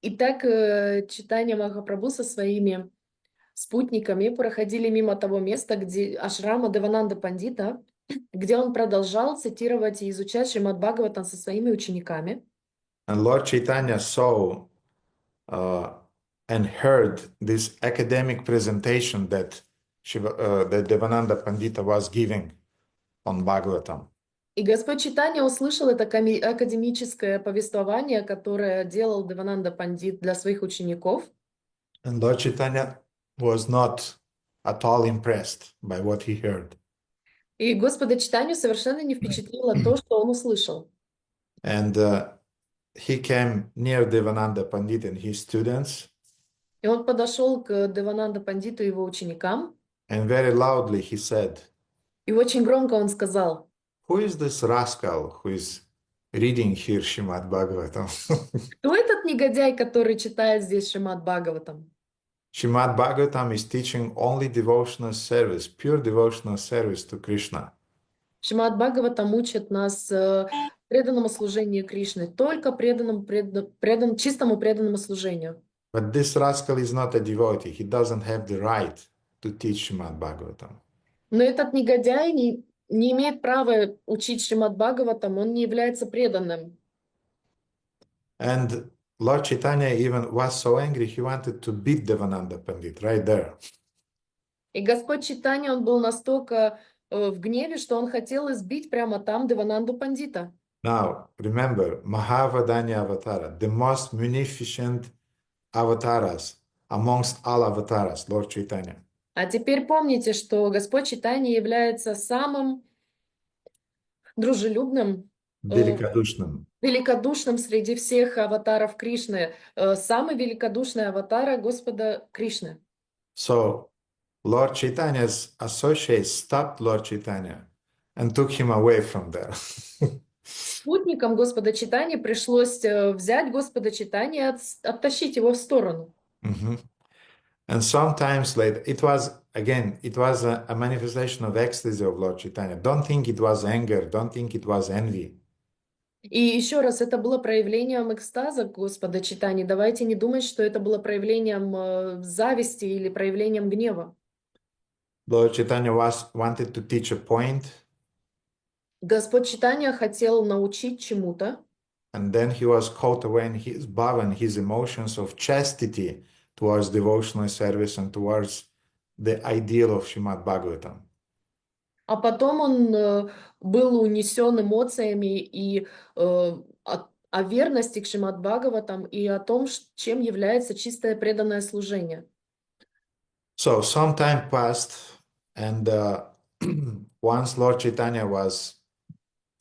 Итак, читание Махапрабху со своими спутниками проходили мимо того места, где ашрама Девананда Пандита, где он продолжал цитировать и изучать Шримад Бхагаватам со своими учениками. And Lord Chaitanya saw and heard this academic presentation that that Devananda Pandita was giving on Bhagavatam. И Господь Чайтанья услышал это академическое повествование, которое делал Девананда Пандит для своих учеников. And Lord Chaitanya was not at all impressed by what he heard. И Господа Чайтанью совершенно не впечатлило то, что он услышал. And he came near Devananda Pandit and his students. И он подошел к Девананда Пандиту и его ученикам. And very loudly he said, И очень громко он сказал: "Who is this rascal who is reading here Srimad Bhagavatam?" кто этот негодяй, который читает здесь Шримад Бхагаватам? Srimad Bhagavatam is teaching only devotional service, pure devotional service to Krishna. Шримад Бхагаватам учит нас преданному служению Кришны, только чистому преданному служению. But this rascal is not a devotee. He doesn't have the right to teach Srimad Bhagavatam. Но этот негодяй не имеет права учить Шримад Бхагаватам, он не является преданным. And Lord Chaitanya even was so angry, he wanted to beat Devananda Pandit right there. И Господь Чайтанья, он был настолько в гневе, что он хотел избить прямо там Девананду Пандита. Now, remember, Mahavadanya Avatara, the most munificent avatars amongst all avatars, Lord Chaitanya. А теперь помните, что Господь Чайтанья является самым дружелюбным, великодушным среди всех аватаров Кришны, самый великодушный аватар Господа Кришны. So, Lord Chaitanya's associates stopped Lord Chaitanya and took him away from there. Спутникам Господа Чайтаньи пришлось взять Господа Чайтаньи и оттащить его в сторону. And sometimes later, it was a manifestation of ecstasy of Lord Chaitanya. Don't think it was anger, don't think it was envy. И еще раз, это было проявлением экстаза Господа Чайтаньи. Давайте не думать, что это было проявлением зависти или проявлением гнева. Lord Chaitanya wanted to teach a point. Господь Чайтанья хотел научить чему-то. And then he was caught away in his bhava and his emotions of chastity towards devotional service and towards the ideal of Srimad Bhagavatam. А потом он был унесен эмоциями и о верности к Шримад Бхагаватам и о том, чем является чистое преданное служение. So some time passed, and once Lord Chaitanya was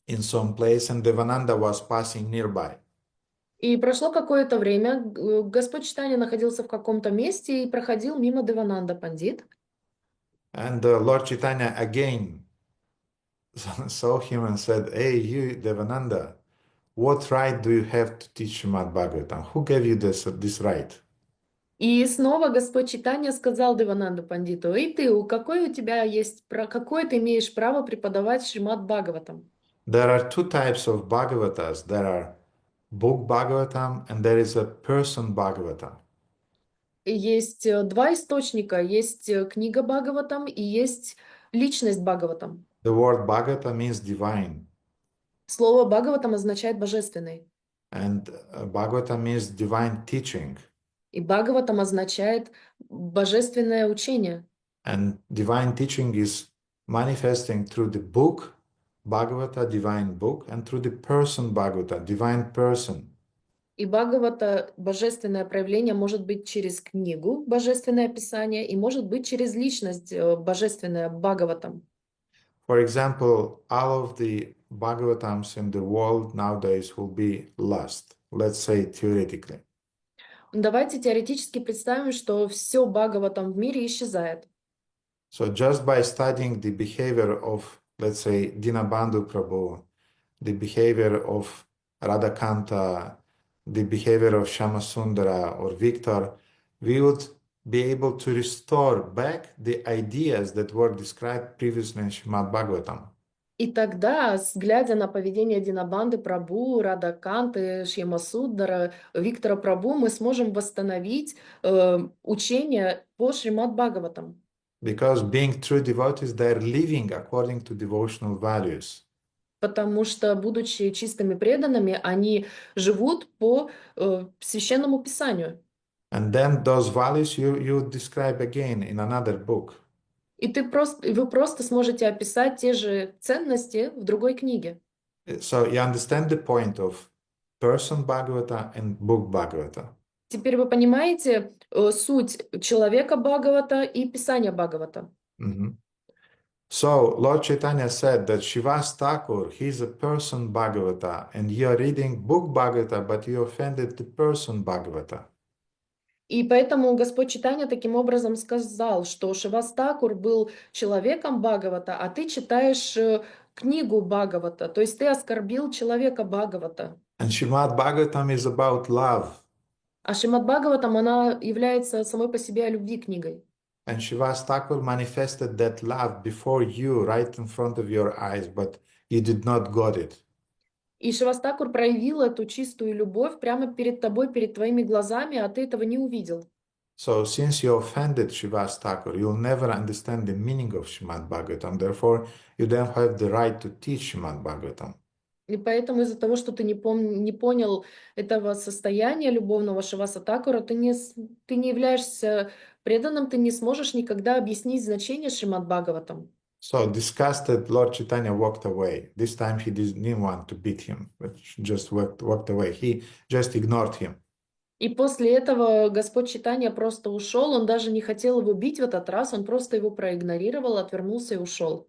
in some place and Devananda was passing nearby. И прошло какое-то время, Господь Чайтанья находился в каком-то месте и проходил мимо Девананда Пандит. And Lord Chaitanya again saw him and said, "Hey, you Devananda, what right do you have to teach Srimad Bhagavatam? Who gave you this right?" И снова Господь Чайтанья сказал Девананду Пандиту: «Эй ты, какое ты имеешь право преподавать Шримад Бхагаватам?» There are two types of Bhagavatas. There are book Bhagavatam and there is a person Bhagavatam. Есть два источника. Есть книга Бхагаватам и есть личность Бхагаватам. The word Bhagavata means divine. Слово Бхагаватам означает божественный. And Bhagavata means divine teaching. И Бхагаватам означает божественное учение. And divine teaching is manifesting through the book Bhagavata, divine book, and through the person Bhagavata, divine person. И Бхагавата, божественное проявление, может быть через книгу, божественное описание, и может быть через личность, божественное Бхагаватам. For example, all of the Bhagavatams in the world nowadays will be lost, let's say theoretically. Давайте теоретически представим, что все Бхагаватам в мире исчезает. So just by studying the behavior of, let's say, Dinabandhu Prabhu, the behavior of Radhakanta, the behavior of Shyamasundara or Victor, we would be able to restore back the ideas that were described previously in Srimad Bhagavatam. И тогда, глядя на поведение Динабанды Прабhu, Радаканты, Шьямасуддара, Виктора Прабhu, мы сможем восстановить учение по Шримад Бхагаватам. Because being true devotees, they're living according to devotional values. Потому что, будучи чистыми преданными, они живут по священному писанию. And then those values you describe again in another book. И вы просто сможете описать те же ценности в другой книге. So you understand the point of person Bhagavata and book Bhagavata. Теперь вы понимаете суть человека Бхагавата и писания Бхагавата. Mhm. So Lord Chaitanya said that Shivas Thakur, he's a person Bhagavata, and you're reading book Bhagavata, but you offended the person Bhagavata. И поэтому Господь Чайтанья таким образом сказал, что Шивастакур был человеком Бхагавата, а ты читаешь книгу Бхагавата, то есть ты оскорбил человека Бхагавата. And Srimad Bhagavatam is about love. А Шримад Бхагаватам, она является самой по себе о любви книгой. And Shivas Thakur manifested that love before you, right in front of your eyes, but you did not got it. И Шивастакур проявил эту чистую любовь прямо перед тобой, перед твоими глазами, а ты этого не увидел. So since you offended Shivas Thakur, you'll never understand the meaning of Srimad Bhagavatam. Therefore, you don't have the right to teach Srimad Bhagavatam. И поэтому из-за того, что ты не понял этого состояния любовного Шиваса Такура, ты не являешься преданным, ты не сможешь никогда объяснить значение Шримад Бхагаватам. So disgusted, Lord Chaitanya walked away. This time he didn't want to beat him, but just walked away. He just ignored him. И после этого Господь Чайтанья просто ушел, он даже не хотел его бить в этот раз, он просто его проигнорировал, отвернулся и ушел.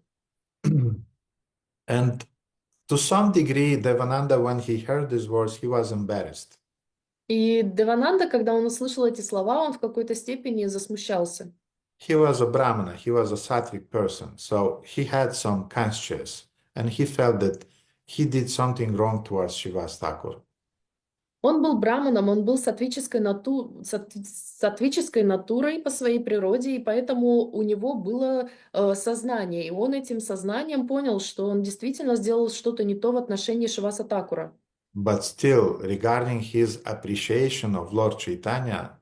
And to some degree, Devananda, when he heard these words, he was embarrassed. И Девананда, когда он услышал эти слова, он в какой-то степени засмущался. He was a Brahmana, he was a sattvic person, so he had some conscience, and he felt that he did something wrong towards Shivas Thakur. Он был браманом, он был саттвической натурой по своей природе, и поэтому у него было сознание. И он этим сознанием понял, что он действительно сделал что-то не то в отношении Шиваса Такура. But still, regarding his appreciation of Lord Chaitanya,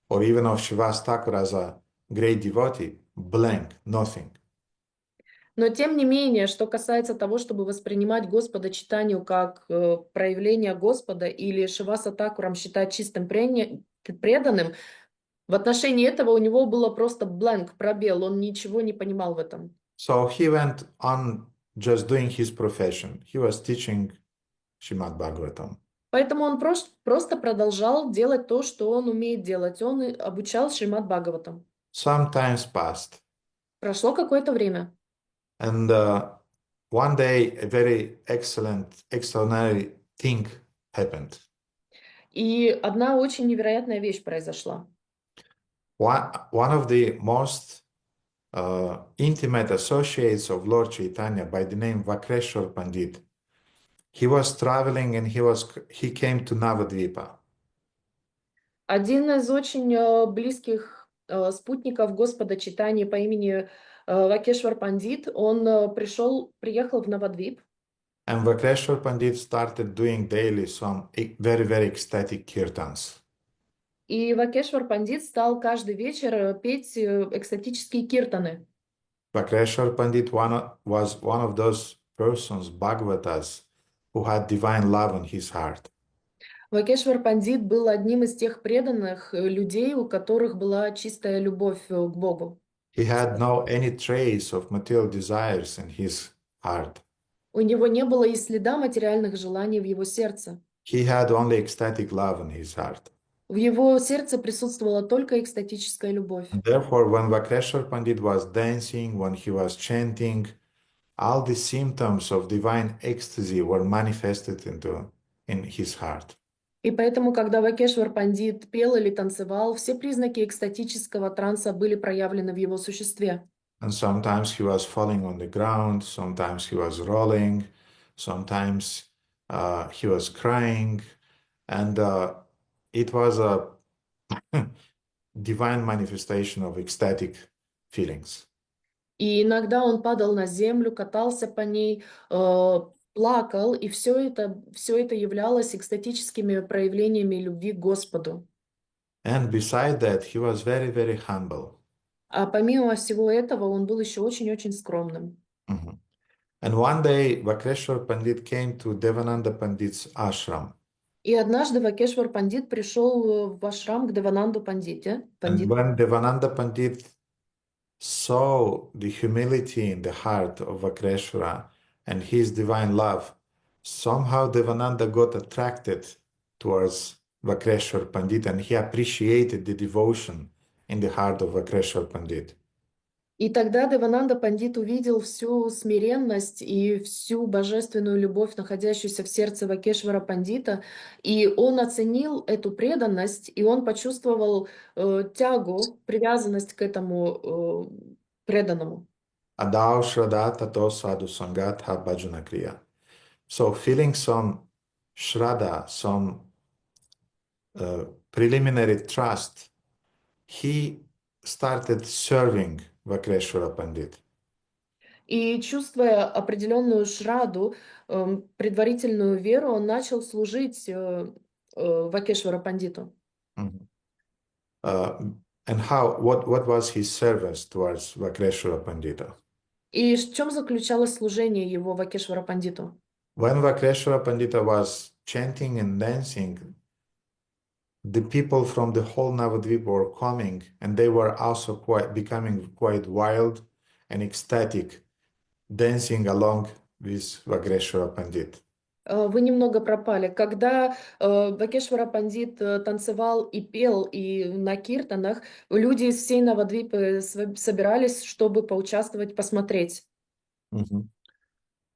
or even of Shivas Thakur as a great devotee, blank, nothing. Но тем не менее, что касается того, чтобы воспринимать Господа Чайтанью как проявление Господа или Шиваса Такурам считать чистым преданным, в отношении этого у него было просто blank, пробел, он ничего не понимал в этом. So he went on just doing his profession. He was teaching Srimad Bhagavatam. Поэтому он просто продолжал делать то, что он умеет делать. Он обучал Шримад Бхагаватам. Some times passed, Прошло какое-то время. and one day a very extraordinary thing happened. И одна очень невероятная вещь произошла. One of the most intimate associates of Lord Chaitanya by the name Vakreshwar Pandit, he was traveling and he came to Navadvipa. Один из очень близких спутников Господа Чайтаньи по имени Вакешвар Пандит, он приехал в Навадвип. And Vakreshwar Pandit started doing daily some very, very ecstatic kirtans. И Вакешвар Пандит стал каждый вечер петь экстатические киртаны. Vakreshwar Pandit was one of those persons, Bhagavatas, who had divine love in his heart. Вакешвар Пандит был одним из тех преданных людей, у которых была чистая любовь к Богу. He had no any trace of material desires in his heart. У него не было и следа материальных желаний в его сердце. He had only ecstatic love in his heart. В его сердце присутствовала только экстатическая любовь. And therefore, when Vakreshwar Pandit was dancing, when he was chanting, all the symptoms of divine ecstasy were manifested in his heart. И поэтому, когда Вакешвар Пандит пел или танцевал, все признаки экстатического транса были проявлены в его существе. And sometimes he was falling on the ground, sometimes he was rolling, sometimes he was crying, and it was divine manifestation of ecstatic feelings. И иногда он падал на землю, катался по ней, плакал, и все это являлось экстатическими проявлениями любви к Господу. And beside that, he was very, very humble. А помимо всего этого, он был еще очень-очень скромным. Mhm. And one day, Vakreshwar Pandit came to Devananda Pandit's ashram. И однажды Вакешвар Пандит пришел в ашрам к Девананду And Пандите. when Devananda Pandit saw the humility in the heart of Vakreshwara and his divine love, somehow Devananda got attracted towards Vakreshwar Pandit and he appreciated the devotion in the heart of Vakreshwar Pandit. И тогда Девананда Пандит увидел всю смиренность и всю божественную любовь, находящуюся в сердце Вакешвара Пандита, и он оценил эту преданность, и он почувствовал тягу, привязанность к этому преданному. Adao Shraddha Tato Sadhu Sangat Ha Bhajana Kriya. So feeling some Shraddha, some preliminary trust, he started serving Vakreshwara Pandit. И чувствуя определенную шраду, предварительную веру, он начал служить Вакешвара Пандиту. Mhm. And what was his service towards Vakreshwara Pandita? И в чем заключалось служение его Вакешвара Пандиту? When Vakreshwara Pandita was chanting and dancing, the people from the whole Navadvip were coming, and they were also becoming quite wild and ecstatic, dancing along with Vakreshwara Pandit. Вы немного пропали. Когда Вакешвара Пандит танцевал и пел, и на киртанах, люди из всей Навадвипы собирались, чтобы поучаствовать, посмотреть. Мгм.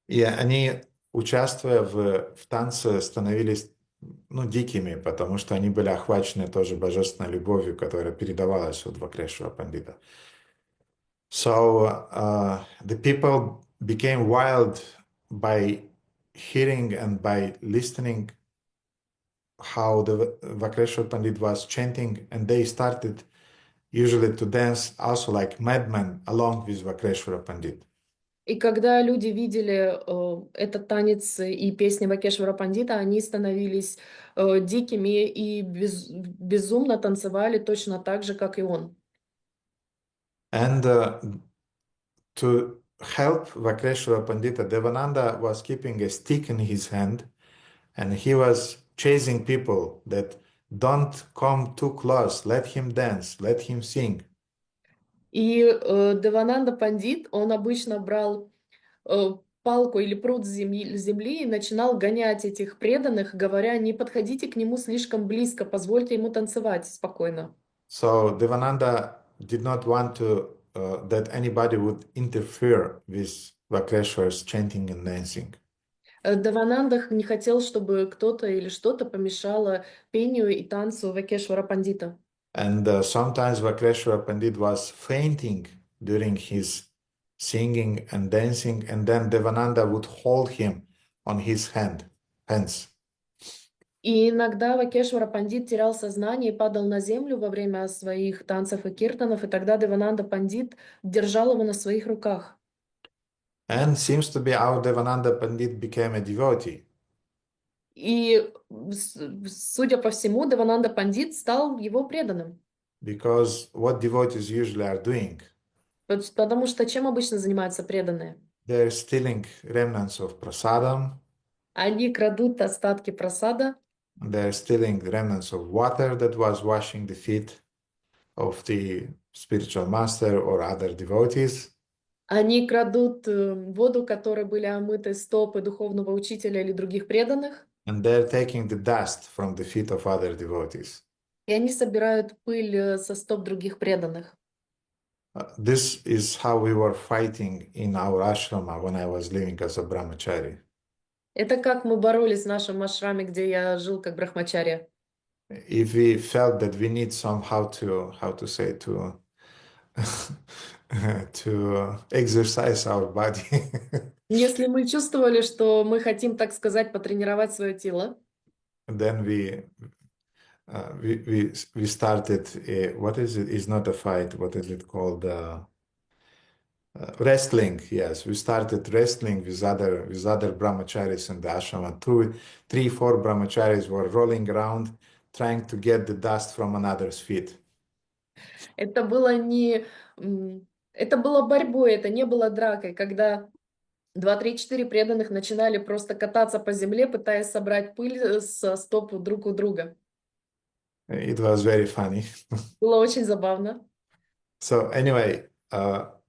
И они, участвуя в танце, становились дикими, потому что они были охвачены тоже божественной любовью, которая передавалась от Вакрешвара Пандита. So the people became wild by hearing and by listening how the Vakreshwar Pandit was chanting, and they started usually to dance also like madmen along with Vakreshwara Pandit. И когда люди видели этот танец и песни Вакешвара Пандита, они становились дикими и безумно танцевали точно так же, как и он. And to help Vakreshwara Pandita, Devananda was keeping a stick in his hand and he was chasing people that don't come too close, let him dance, let him sing. И Девананда Пандит, он обычно брал палку или пруд земли и начинал гонять этих преданных, говоря, не подходите к нему слишком близко, позвольте ему танцевать спокойно. So Devananda did not want that anybody would interfere with Vakreshwara's chanting and dancing. Девананда не хотел, чтобы кто-то или что-то помешало пению и танцу Вакешвара Пандита. And sometimes Vakreshwara Pandit was fainting during his singing and dancing, and then Devananda would hold him on his hands. И иногда Вакешвара Пандит терял сознание и падал на землю во время своих танцев и киртанов, и тогда Девананда Пандит держал его на своих руках. And seems to be our Devananda Pandit became a devotee. И, судя по всему, Девананда Пандит стал его преданным. Because what devotees usually are doing, Потому что чем обычно занимаются преданные? they're stealing remnants of prasadam, Они крадут остатки прасада, they're stealing remnants of water that was washing the feet of the spiritual master or other devotees. они крадут воду, которой были омыты стопы духовного учителя или других преданных, And they're taking the dust from the feet of other devotees. и они собирают пыль со стоп других преданных. This is how we were fighting in our ashrama when I was living as a brahmachari. Это как мы боролись в нашем ашраме, где я жил как брахмачарья. If we felt that we need somehow to to exercise our body, Если мы чувствовали, что мы хотим, так сказать, потренировать свое тело, then we started what is it? It's not a fight. What is it called? Wrestling. Yes, we started wrestling with other brahmacharis in the ashram. Three, four brahmacharis were rolling around trying to get the dust from another's feet. Это было не... Это было борьбой, это не было дракой, когда 2, 3, 4 преданных начинали просто кататься по земле, пытаясь собрать пыль со стоп друг у друга. It was very funny. Было очень забавно. So anyway,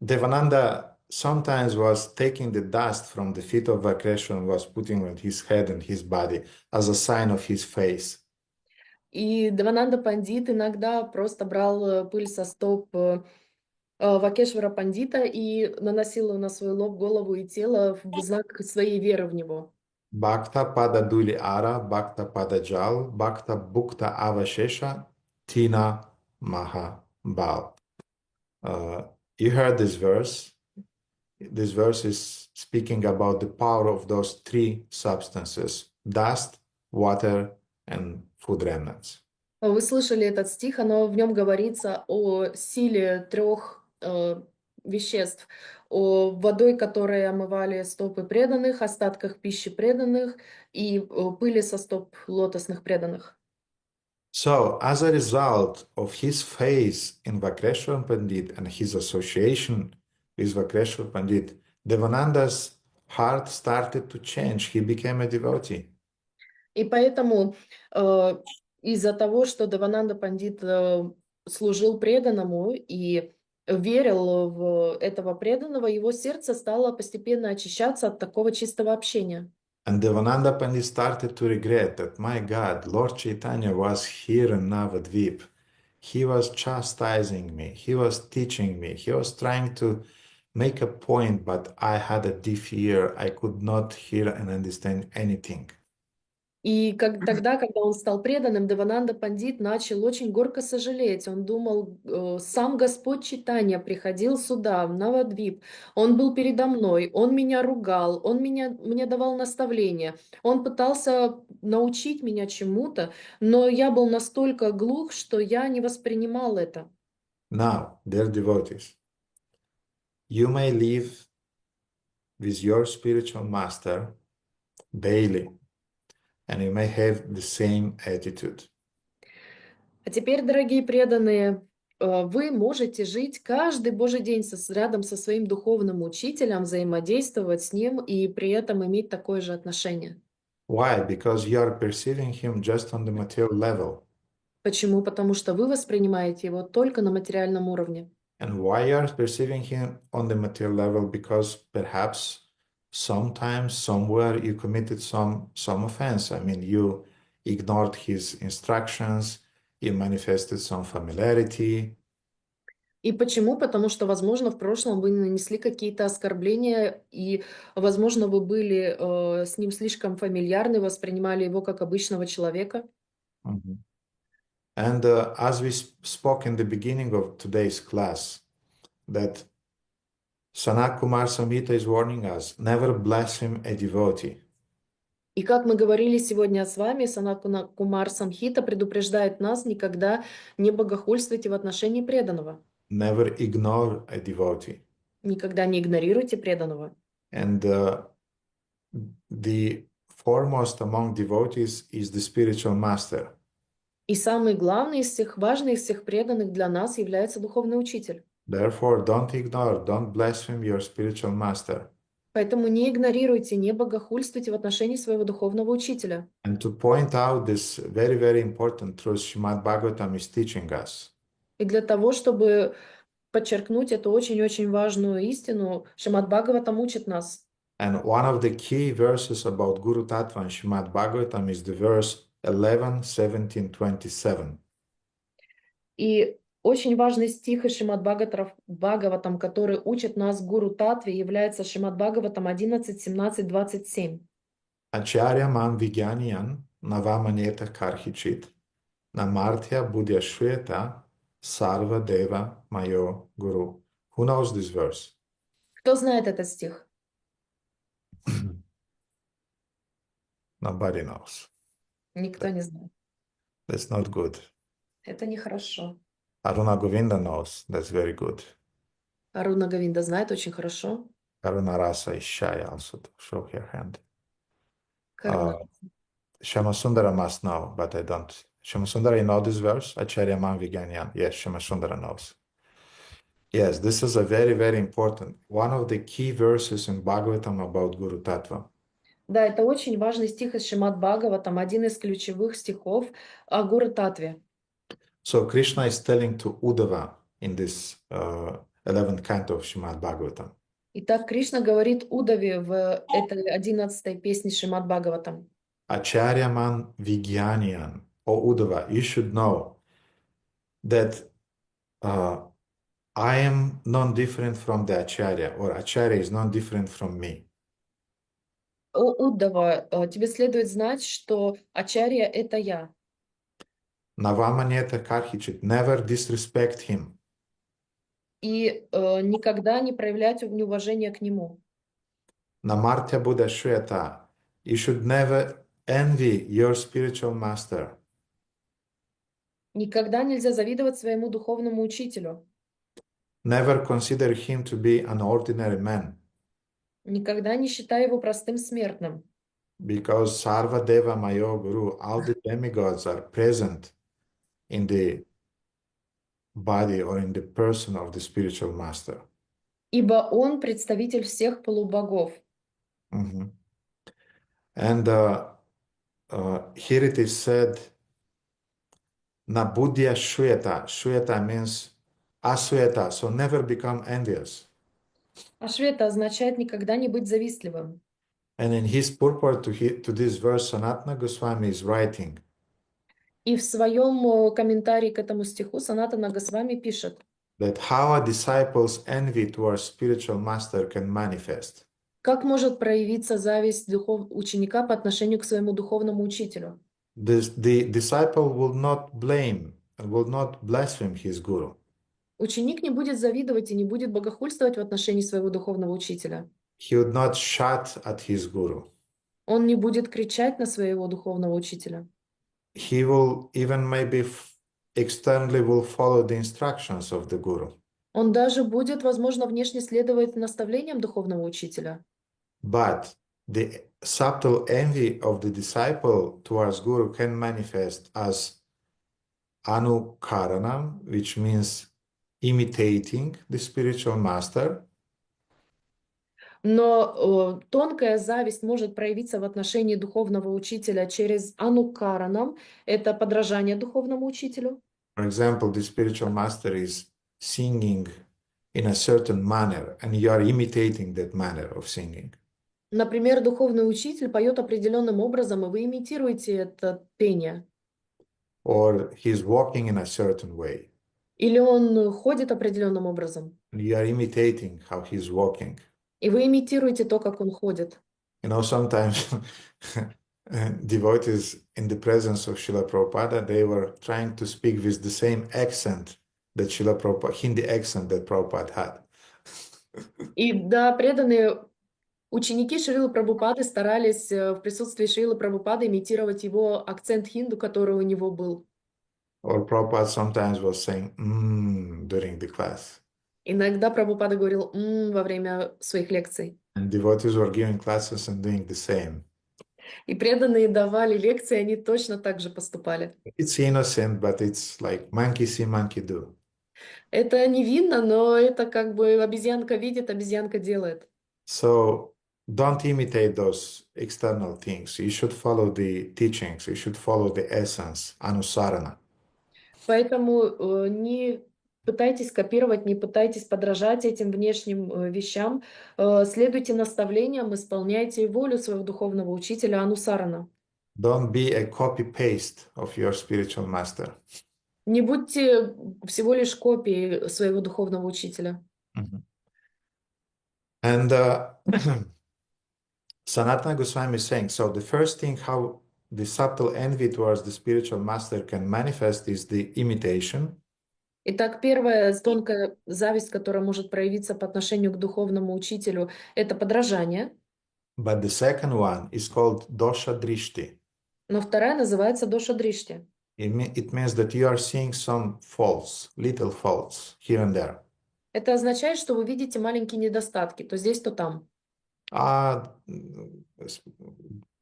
Devananda sometimes was taking the dust from the feet of Vakreshwar and was putting on his head and his body as a sign of his face. И Девананда Пандит иногда просто брал пыль со стоп Вакешвара Пандита и наносил ее на свой лоб, голову и тело в знак своей веры в него. Bhakta pada duli ara, bhakta pada jal, bhakta bhukta avashesha, tina maha bal. You heard this verse. This verse is speaking about the power of those three substances: dust, water, and food remnants. Вы слышали этот стих, в нем говорится о силе трех веществ, о водой, которой омывали стопы преданных, остатках пищи преданных и пыли со стоп лотосных преданных. So, as a result of his faith in Vakreshwar Pandit and his association with Vakreshwar Pandit, Devananda's heart started to change. He became a devotee. И поэтому из-за того, что Девананда Пандит служил преданному и верил в этого преданного, его сердце стало постепенно очищаться от такого чистого общения. And Devananda Pandit started to regret that, my God, Lord Chaitanya was here in Navadvip. He was chastising me. He was teaching me. He was trying to make a point, but I had a deaf ear. I could not hear and understand anything. И тогда, когда он стал преданным, Девананда Пандит начал очень горько сожалеть. Он думал, сам Господь Чайтанья приходил сюда, в Навадвип. Он был передо мной, он меня ругал, он мне давал наставления. Он пытался научить меня чему-то, но я был настолько глух, что я не воспринимал это. Now, dear devotees, you may live with your spiritual master daily, and you may have the same attitude. А теперь, дорогие преданные, вы можете жить каждый Божий день рядом со своим духовным учителем, взаимодействовать с ним и при этом иметь такое же отношение. Why? Because you are perceiving him just on the material level. Почему? Потому что вы воспринимаете его только на материальном уровне. And why you are perceiving him on the material level? Because perhaps sometimes, somewhere, you committed some offense. I mean, you ignored his instructions, you manifested some familiarity. И почему? Потому что, возможно, в прошлом вы нанесли какие-то оскорбления, и, возможно, вы были с ним слишком фамильярны, воспринимали его как обычного человека. Mm-hmm. And as we spoke in the beginning of today's class, that Sanat Kumar Samhita is warning us, never blaspheme a devotee. И как мы говорили сегодня с вами, Санат Кумар Самхита предупреждает нас никогда не богохульствуйте в отношении преданного. Never ignore a devotee. Никогда не игнорируйте преданного. And the foremost among devotees is the spiritual master. И самый главный из всех, важный из всех преданных для нас является духовный учитель. Therefore, don't ignore, don't blaspheme your spiritual master. Поэтому не игнорируйте, не богохульствуйте в отношении своего духовного учителя. And to point out this very, very important truth, Srimad Bhagavatam is teaching us. И для того, чтобы подчеркнуть эту очень-очень важную истину, Шримад Бхагаватам учит нас. And one of the key verses about Guru Tattva in Srimad Bhagavatam is the verse 11, 17, 27. И очень важный стих из Шримад Бхагаватам, который учит нас Гуру Татве, является Шримад Бхагаватам 11, 17, 27. Acharya man vigyanyan navamaneta karhichit namartya buddhyashveta sarva deva mayo guru. Who knows this verse? Кто знает этот стих? Nobody knows. Никто не знает. That's not good. Это нехорошо. Aruna Govinda knows that's very good. Аруна Говинда знает очень хорошо. Aruna Rasa is shy also to show her hand. Каруна. Shamasundara must know, but I don't. Shamasundara, you know this verse? Acharya Man Viganyan. Yes, Shamasundara knows. Yes, this is a very, very important, one of the key verses in Bhagavatam about Guru Tattva. Да, это очень важный стих из Шримад Бхагаватам, один из ключевых стихов о Гуру Татве. So Krishna is telling to Uddhava in this 11th canto of Srimad Bhagavatam. Итак, Кришна говорит Удаве в этой 11-й песне Шримад Бхагаватам. Acharya Man Viganyan. O Uddhava, you should know that I am non-different from the Acharya, or Acharya is non-different from me. О, Уддава, тебе следует знать, что Ачарья — это я. Navamanyeta Karhichit, never disrespect him. И никогда не проявлять неуважение к нему. Namartya Buddha Shweta, you should never envy your spiritual master. Никогда нельзя завидовать своему духовному учителю. Never consider him to be an ordinary man, Никогда не считай его простым смертным. because Sarva Deva Mayo Guru, all the demigods are present in the body or in the person of the spiritual master. Ибо он представитель всех полубогов. Mhm. And here it is said, Nabudya Shweta. Shweta means asweta, so never become envious. Ашвета означает никогда не быть завистливым. And in his purport to this verse, Sanatana Goswami is writing И в своем комментарии к этому стиху Санатана Госвами пишет, that how a disciple's envy towards spiritual master can manifest. как может проявиться зависть ученика по отношению к своему духовному учителю. The disciple will not blame and will not blaspheme his guru. Ученик не будет завидовать и не будет богохульствовать в отношении своего духовного учителя. He would not shout at his guru. Он не будет кричать на своего духовного учителя. He will even maybe externally will follow the instructions of the guru. Он даже будет, возможно, внешне следовать наставлениям духовного учителя. But the subtle envy of the disciple towards guru can manifest as anukaranam, which means imitating the spiritual master. Но тонкая зависть может проявиться в отношении духовного учителя через анукаранам, это подражание духовному учителю. For example, the spiritual master is singing in a certain manner, and you are imitating that manner of singing. Например, духовный учитель поет определенным образом, и вы имитируете это пение. Or he's walking in a certain way, Или он ходит определенным образом, and you are imitating how he's walking. и вы имитируете то, как он ходит. You know, sometimes devotees in the presence of Srila Prabhupada, they were trying to speak with the same accent that Srila Prabhupada, Hindi accent that Prabhupada had. И да, преданные ученики Шрилы Прабхупады старались в присутствии Шрилы Прабхупады имитировать его акцент хинду, который у него был. Or Prabhupada sometimes was saying during the class. Иногда Прабхупада говорил во время своих лекций. And devotees were giving classes and doing the same. И преданные давали лекции, они точно так же поступали. It's innocent, but it's like monkey see, monkey do. Это невинно, но это как бы обезьянка видит, обезьянка делает. So don't imitate those external things. You should follow the teachings. You should follow the essence, anusarana. Поэтому не пытайтесь копировать, не пытайтесь подражать этим внешним вещам. Следуйте наставлениям, исполняйте волю своего духовного учителя анусарана. Don't be a copy-paste of your spiritual master. Не будьте всего лишь копией своего духовного учителя. And Sanatana Goswami is saying, so the first thing how the subtle envy towards the spiritual master can manifest is the imitation. Итак, первая тонкая зависть, которая может проявиться по отношению к духовному учителю, это подражание. But the second one is called dosha drishti. Но вторая называется доша дришти. It means that you are seeing some faults, little faults here and there. Это означает, что вы видите маленькие недостатки, то здесь, то там.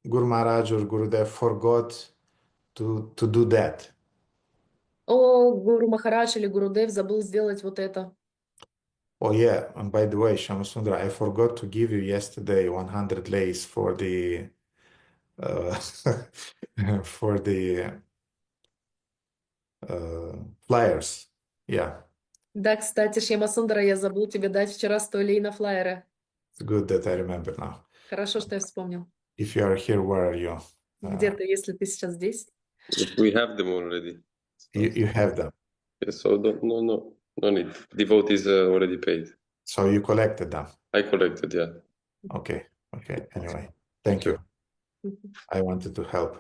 Guru Maharaj or Gurudev forgot to do that. О, Гуру Махарадж или Гурудев забыл сделать вот это. Oh yeah, and by the way, Shamasundra, I forgot to give you yesterday 100 lays for the for the flyers. Yeah, Да, кстати, Шьямасундара, я забыл тебе дать вчера 100 лей на флайеры. it's good that I remember now. Хорошо, что я вспомнил. If you are here, where are you? Где ты, если ты сейчас здесь? We have them already. You have them. So no need. The vote is already paid. So you collected them. I collected, yeah. Okay. Anyway, thank you. I wanted to help.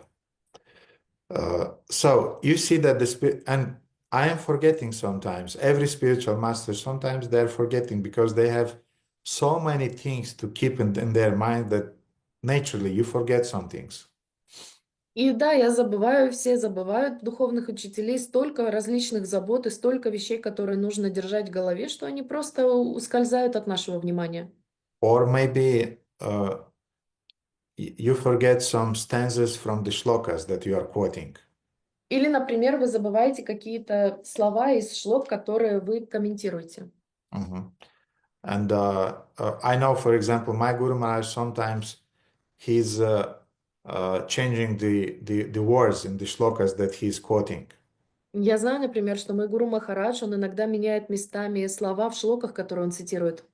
So you see that the spirit, and I am forgetting sometimes. Every spiritual master, sometimes they're forgetting because they have so many things to keep in their mind that naturally you forget some things. И да, я забываю, все забывают духовных учителей, столько различных забот и столько вещей, которые нужно держать в голове, что они просто ускользают от нашего внимания. Or maybe you forget some stanzas from the shlokas that you are quoting. Или, например, вы забываете какие-то слова из шлок, которые вы комментируете. Mhm. And I know, for example, my Guru Maharaj sometimes he's changing the words in the shlokas that he's quoting. Я знаю, например, что мой Гуру Махарадж, он иногда меняет местами слова в шлоках, которые он цитирует.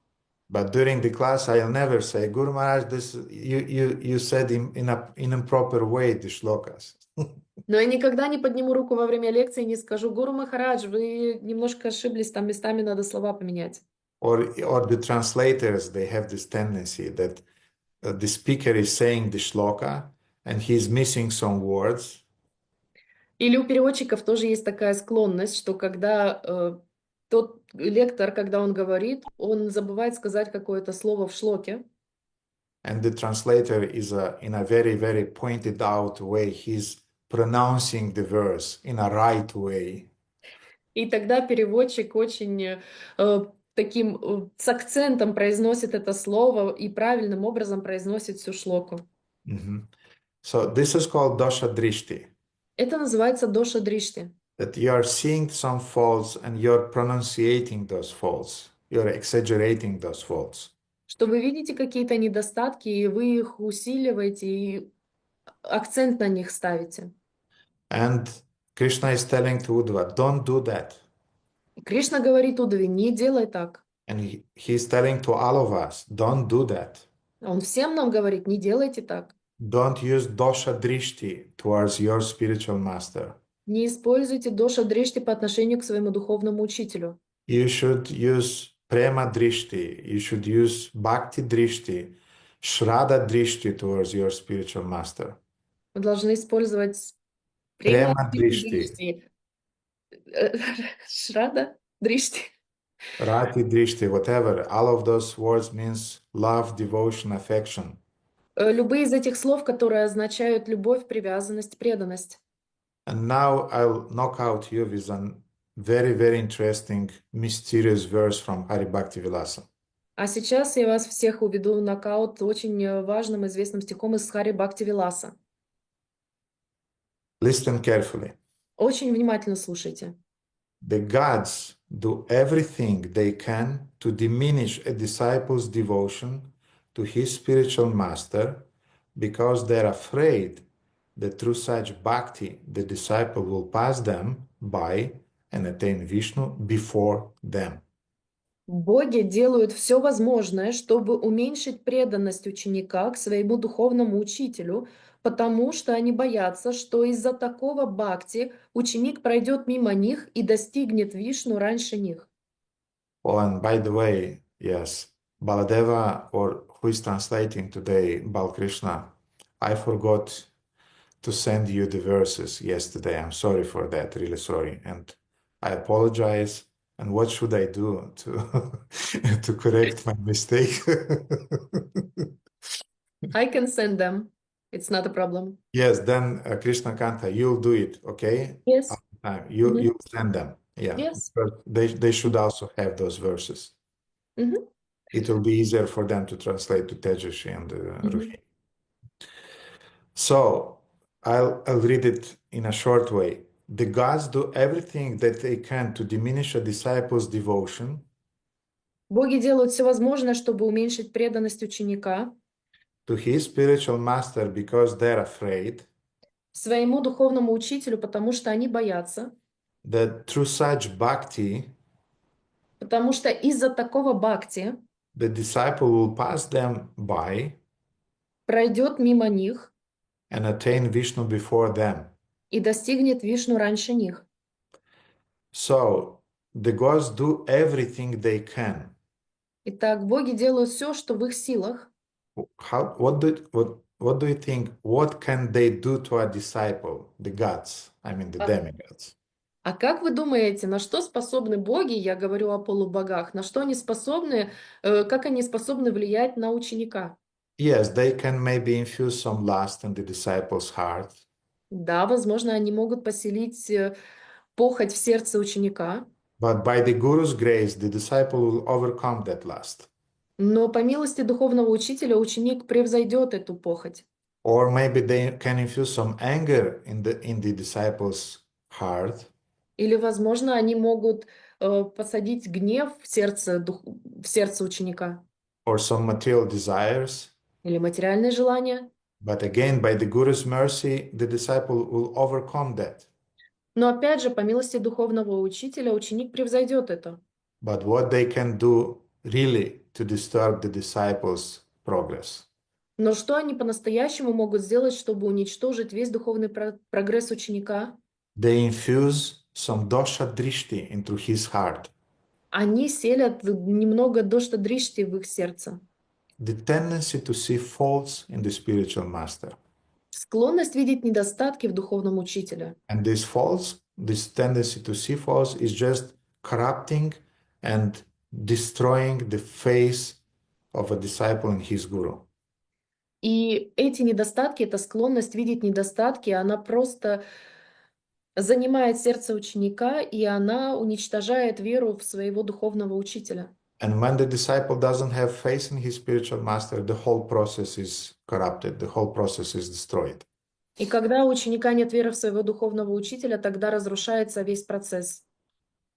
But during the class, I'll never say, Guru Maharaj, this you said in an improper way the shlokas. Но я никогда не подниму руку во время лекции и не скажу: Гуру Махарадж, вы немножко ошиблись, там местами надо слова поменять. Or the translators, they have this tendency that the speaker is saying the shloka and he's missing some words. Или у переводчиков тоже есть такая склонность, что когда тот лектор, когда он говорит, он забывает сказать какое-то слово в шлоке. And the translator is in a very, very pointed out way. He's pronouncing the verse in a right way. И тогда переводчик очень таким с акцентом произносит это слово и правильным образом произносит всю шлоку. Mhm. So this is called dosha drishti. Это называется доша дришти. That you are seeing some faults and you're pronunciating those faults. You're exaggerating those faults. Что вы видите какие-то недостатки, и вы их усиливаете, и акцент на них ставите. And Krishna is telling to Uddhava, don't do that. Кришна говорит Удаве: не делай так. And he's telling to all of us, don't do that. Он всем нам говорит: не делайте так. Don't use dosha drishti towards your spiritual master. Не используйте доша дришти по отношению к своему духовному учителю. You should use prema drishti. You should use bhakti drishti, shraddha drishti towards your spiritual master. Вы должны использовать Према према дришти. Шрада дришти. Rati drishti, whatever. All of those words means love, devotion, affection. Любые из этих слов, которые означают любовь, привязанность, преданность. And now I'll knock out you with a very, very interesting, mysterious verse from Hari Bhakti Vilasa. А сейчас я вас всех уведу в нокаут очень важным известным стихом из Хари Бхакти Виласа. Listen carefully. Очень внимательно слушайте. The gods do everything they can to diminish a disciple's devotion to his spiritual master because they're afraid that through such bhakti the disciple will pass them by and attain Vishnu before them. Боги делают все возможное, чтобы уменьшить преданность ученика к своему духовному учителю, потому что они боятся, что из-за такого бхакти ученик пройдет мимо них и достигнет Вишну раньше них. Oh, and by the way, yes, Baladeva, or who is translating today, Balkrishna, I forgot to send you the verses yesterday. I'm sorry for that, really sorry. And I apologize. And what should I do to correct my mistake? I can send them. It's not a problem. Yes, then Krishna Kanta, you'll do it, okay? Yes. You send them. Yeah. Yes. But they should also have those verses. Mhm. It will be easier for them to translate to Tejashi and Ruhi. So I'll read it in a short way. The gods do everything that they can to diminish a disciple's devotion Боги делают все возможное, чтобы уменьшить преданность ученика to his spiritual master because they're afraid своему духовному учителю, потому что они боятся, that through such bhakti, потому что из-за такого бхакти the disciple will pass them by пройдет мимо них and attain Vishnu before them. и достигнет Вишну раньше них. So the gods do everything they can. Итак, боги делают все, что в их силах. What do you think? What can they do to a disciple? The gods, I mean the demigods. А как вы думаете, на что способны боги, я говорю о полубогах, на что они способны, как они способны влиять на ученика? Yes, they can maybe infuse some lust in the disciple's heart, Да, возможно, они могут поселить похоть в сердце ученика, but by the guru's grace, the disciple will overcome that lust. но по милости духовного учителя ученик превзойдет эту похоть. Or maybe they can infuse some anger in the disciple's heart, Или, возможно, они могут посадить гнев в сердце ученика. or some material desires. Или материальные желания. But again, by the guru's mercy, the disciple will overcome that. Но опять же, по милости духовного учителя, ученик превзойдет это. But what they can do really to disturb the disciples' progress? Но что они по-настоящему могут сделать, чтобы уничтожить весь духовный прогресс ученика? They infuse some dosha drishti into his heart. Они селят немного дошта-дришти в их сердце. The tendency to see faults in the spiritual master. Склонность видеть недостатки в духовном учителе. And these faults, this tendency to see faults is just corrupting and destroying the face of a disciple and his guru. И эти недостатки, эта склонность видеть недостатки, она просто занимает сердце ученика, и она уничтожает веру в своего духовного учителя. And when the disciple doesn't have faith in his spiritual master, the whole process is corrupted, the whole process is destroyed. И когда у ученика нет веры в своего духовного учителя, тогда разрушается весь процесс.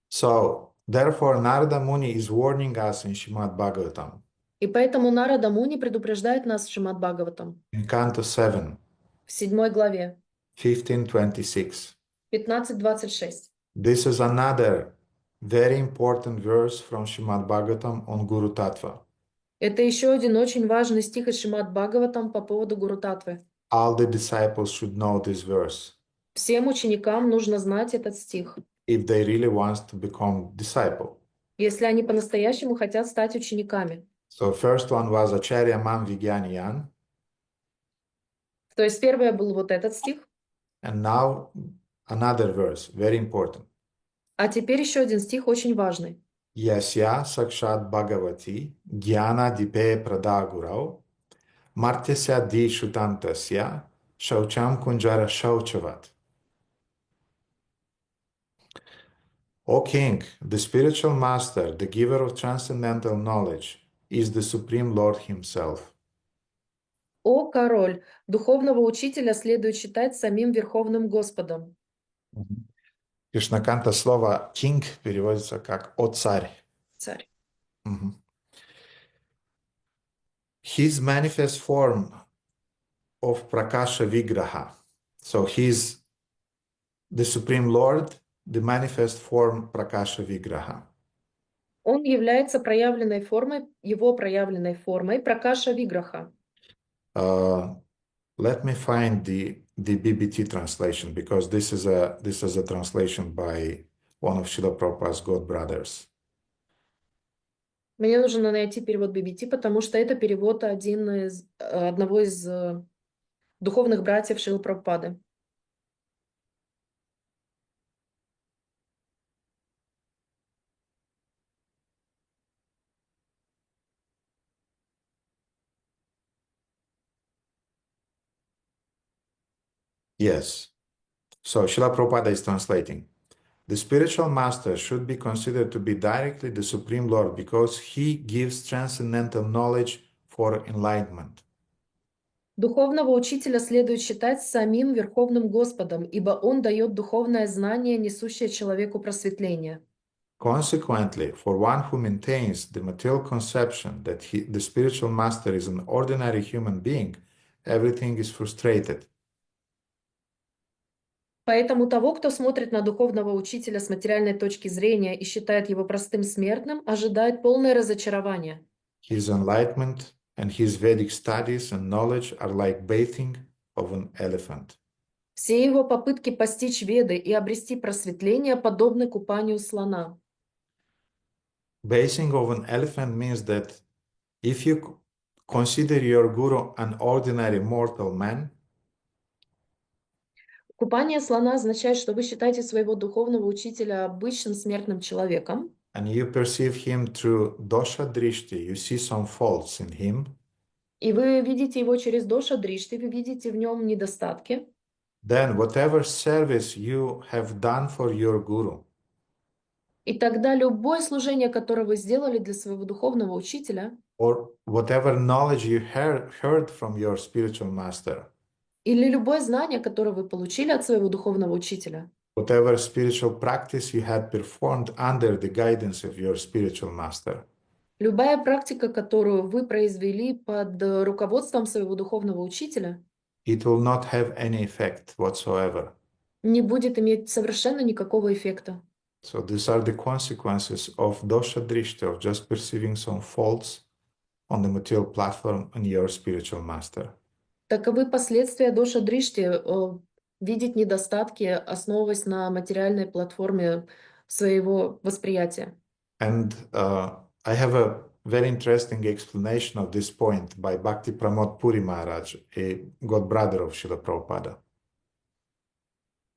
So, therefore, Narada Muni is warning us in Srimad Bhagavatam, И поэтому Нарада Муни предупреждает нас в Шримад Бхагаватам in Canto 7, в 7 главе 15:26. 15:26. This is another very important verse from Srimad Bhagavatam on Guru Tattva. Это еще один очень важный стих из Шримад Бхагаватам по поводу Гуру Татвы. All the disciples should know this verse Всем ученикам нужно знать этот стих, if they really want to become disciple. если они по-настоящему хотят стать учениками. So first one was Acharya Man Vigyaniyan, То есть первое был вот этот стих, and now another verse, very important. а теперь еще один стих очень важный. Yasya Sakshat Bhagavati Jnana Dipe Pradagurau Martyasya Di Shutantasya Shaucham Kunjara Shauchavat. O King, the spiritual master, the giver of transcendental knowledge, is the Supreme Lord Himself. О, король, духовного учителя следует считать самим Верховным Господом. Кришнаканта слово «king» переводится как «о царь». Царь. His manifest form of Prakasha Vigraha. So he's the Supreme Lord, the manifest form Prakasha Vigraha. Он является проявленной формой, его проявленной формой Пракаша Виграха. Let me find the BBT translation because this is a translation by one of Srila Prabhupada's God brothers. Мне нужно найти перевод BBT, потому что это перевод одного из духовных братьев Шрилы Прабхупады. Yes. So Srila Prabhupada is translating. The spiritual master should be considered to be directly the Supreme Lord because he gives transcendental knowledge for enlightenment. Духовного учителя следует считать самим Верховным Господом, ибо он дает духовное знание, несущее человеку просветление. Consequently, for one who maintains the material conception that the spiritual master is an ordinary human being, everything is frustrated. Поэтому того, кто смотрит на духовного учителя с материальной точки зрения и считает его простым смертным, ожидает полное разочарование. His enlightenment and his Vedic studies and knowledge are like bathing of an elephant. Все его попытки постичь Веды и обрести просветление подобны купанию слона. Bathing of an elephant means that if you consider your guru an ordinary mortal man, Купание слона означает, что вы считаете своего духовного учителя обычным смертным человеком, and you perceive him through dosha drishti, you see some faults in him, и вы видите его через доша дришти, вы видите в нем недостатки, then whatever service you have done for your guru, и тогда любое служение, которое вы сделали для своего духовного учителя, or whatever knowledge you heard from your spiritual master, или любое знание, которое вы получили от своего духовного учителя, whatever spiritual practice you had performed under the guidance of your spiritual master, любая практика, которую вы произвели под руководством своего духовного учителя, it will not have any effect whatsoever. не будет иметь совершенно никакого эффекта. So these are the consequences of dosha drishti, of just perceiving some faults on the material platform in your spiritual master. Таковы последствия доша дришти, видеть недостатки, основываясь на материальной платформе своего восприятия. And I have a very interesting explanation of this point by Bhakti Pramod Puri Maharaj, a god brother of Srila Prabhupada.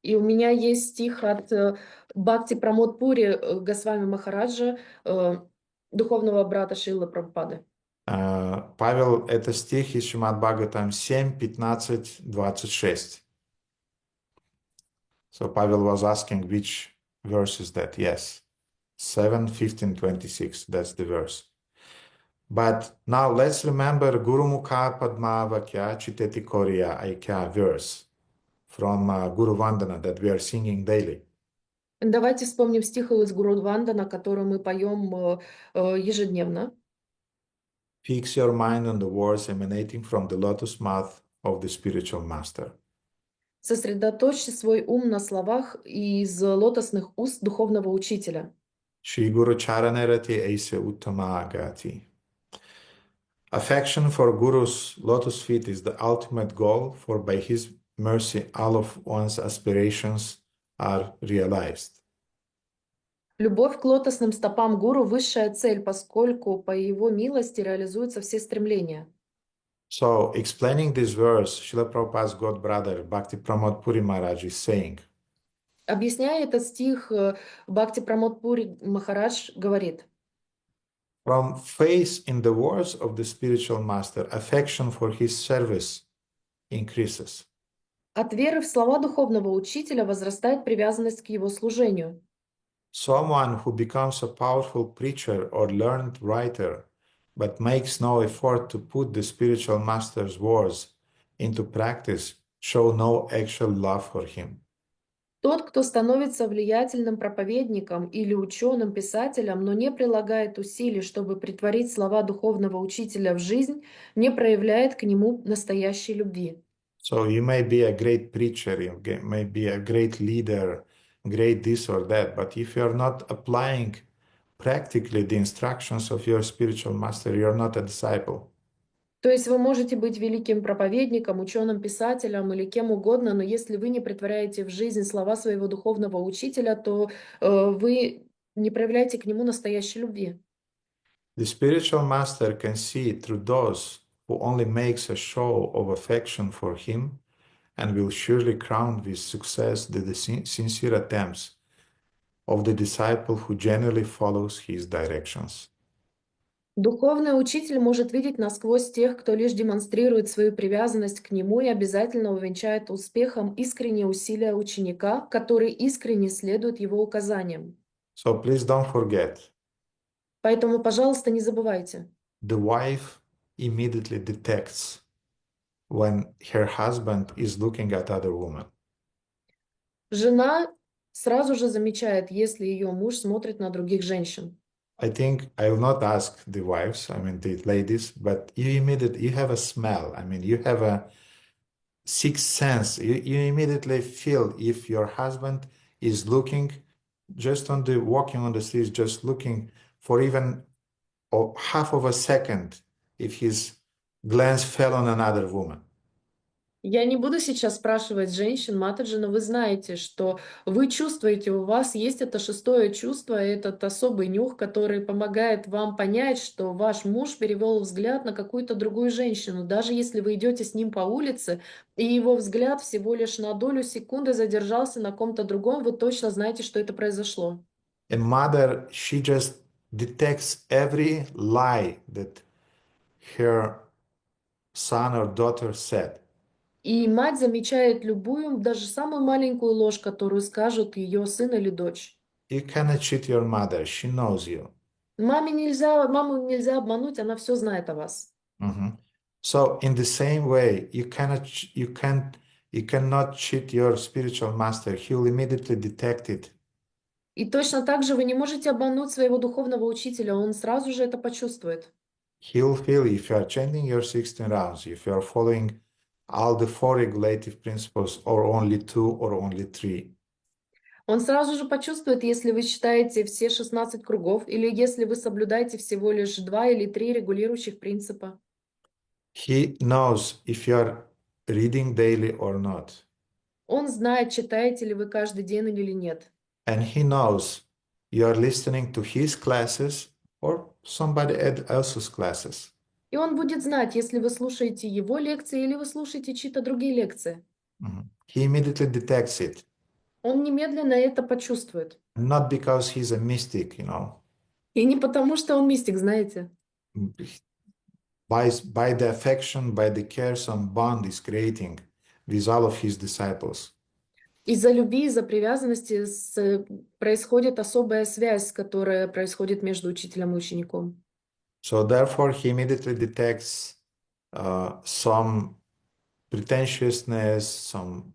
И у меня есть стих от Бхакти Прамод Пури Госвами Махараджа, духовного брата Шрилы Прабхупады. Павел, это стих из Шримад Бхагаватам 7, 15, 26. So Pavel was asking which verse is that? Yes, 7, 15, 26, that's the verse. But now let's remember Guru Mukha Padma Vakya Chiteti Koriya Aikya verse from Guru Vandana that we are singing daily. Давайте вспомним стих из Гуру Вандана, который мы поем ежедневно. Fix your mind on the words emanating from the lotus mouth of the spiritual master. Сосредоточьте свой ум на словах из лотосных уст духовного учителя. Shri Guru Charanerati Aise Uttama Agati. Affection for Guru's lotus feet is the ultimate goal, for by his mercy all of one's aspirations are realized. Любовь к лотосным стопам гуру – высшая цель, поскольку по его милости реализуются все стремления. So, explaining this verse, Srila Prabhupada's god brother, Bhakti Pramod Puri Maharaj, is saying, Объясняя этот стих, Бхакти Прамод Пури Махарадж говорит: from faith in the words of the spiritual master, affection for his service increases. от веры в слова духовного учителя возрастает привязанность к его служению. Someone who becomes a powerful preacher or learned writer, but makes no effort to put the spiritual master's words into practice, show no actual love for him. Тот, кто становится влиятельным проповедником или ученым-писателем, но не прилагает усилий, чтобы претворить слова духовного учителя в жизнь, не проявляет к нему настоящей любви. So you may be a great preacher, you may be a great leader, great this or that, but if you're not applying practically the instructions of your spiritual master, you're not a disciple. То есть вы можете быть великим проповедником, ученым-писателем или кем угодно, но если вы не претворяете в жизнь слова своего духовного учителя, то вы не проявляете к нему настоящей любви. The spiritual master can see through those who only makes a show of affection for him and will surely crown with success the sincere attempts of the disciple who genuinely follows his directions. Духовный учитель может видеть насквозь тех, кто лишь демонстрирует свою привязанность к нему и обязательно увенчает успехом искренние усилия ученика, который искренне следует его указаниям. So please don't forget, Поэтому, пожалуйста, не забывайте. the wife immediately detects when her husband is looking at other women. Жена сразу же замечает, если ее муж смотрит на других женщин. I think I will not ask the wives, I mean the ladies, but you have a smell. I mean, you have a sixth sense. You immediately feel if your husband is looking just on the walking on the streets, just looking for even half of a second, if his glance fell on another woman. Я не буду сейчас спрашивать женщин, матаджи, но вы знаете, что вы чувствуете, у вас есть это шестое чувство, этот особый нюх, который помогает вам понять, что ваш муж перевел взгляд на какую-то другую женщину. Даже если вы идете с ним по улице, и его взгляд всего лишь на долю секунды задержался на ком-то другом, вы точно знаете, что это произошло. A mother, she just detects every lie that her son or daughter said. И мать замечает любую, даже самую маленькую ложь, которую скажут ее сын или дочь. You cannot cheat your mother. She knows you. Маму нельзя обмануть, она все знает о вас. Mhm. So in the same way, you cannot cheat your spiritual master. He will immediately detect it. И точно так же вы не можете обмануть своего духовного учителя, он сразу же это почувствует. He will feel if you are chanting your 16 rounds, if you are following all the four regulative principles, or only two, or only three. Он сразу же почувствует, если вы считаете все 16 кругов, или если вы соблюдаете всего лишь 2 или 3 регулирующих принципа. He knows if you are reading daily or not. Он знает, читаете ли вы каждый день или нет. And he knows you are listening to his classes or somebody else's classes. И он будет знать, если вы слушаете его лекции или вы слушаете чьи-то другие лекции. He immediately detects it. Он немедленно это почувствует. Not because he's a mystic, И не потому, что он мистик, знаете. By the affection, by the care some bond is creating with all of his disciples. Из-за любви, из-за привязанности происходит особая связь, которая происходит между учителем и учеником. So therefore, he immediately detects some pretentiousness, some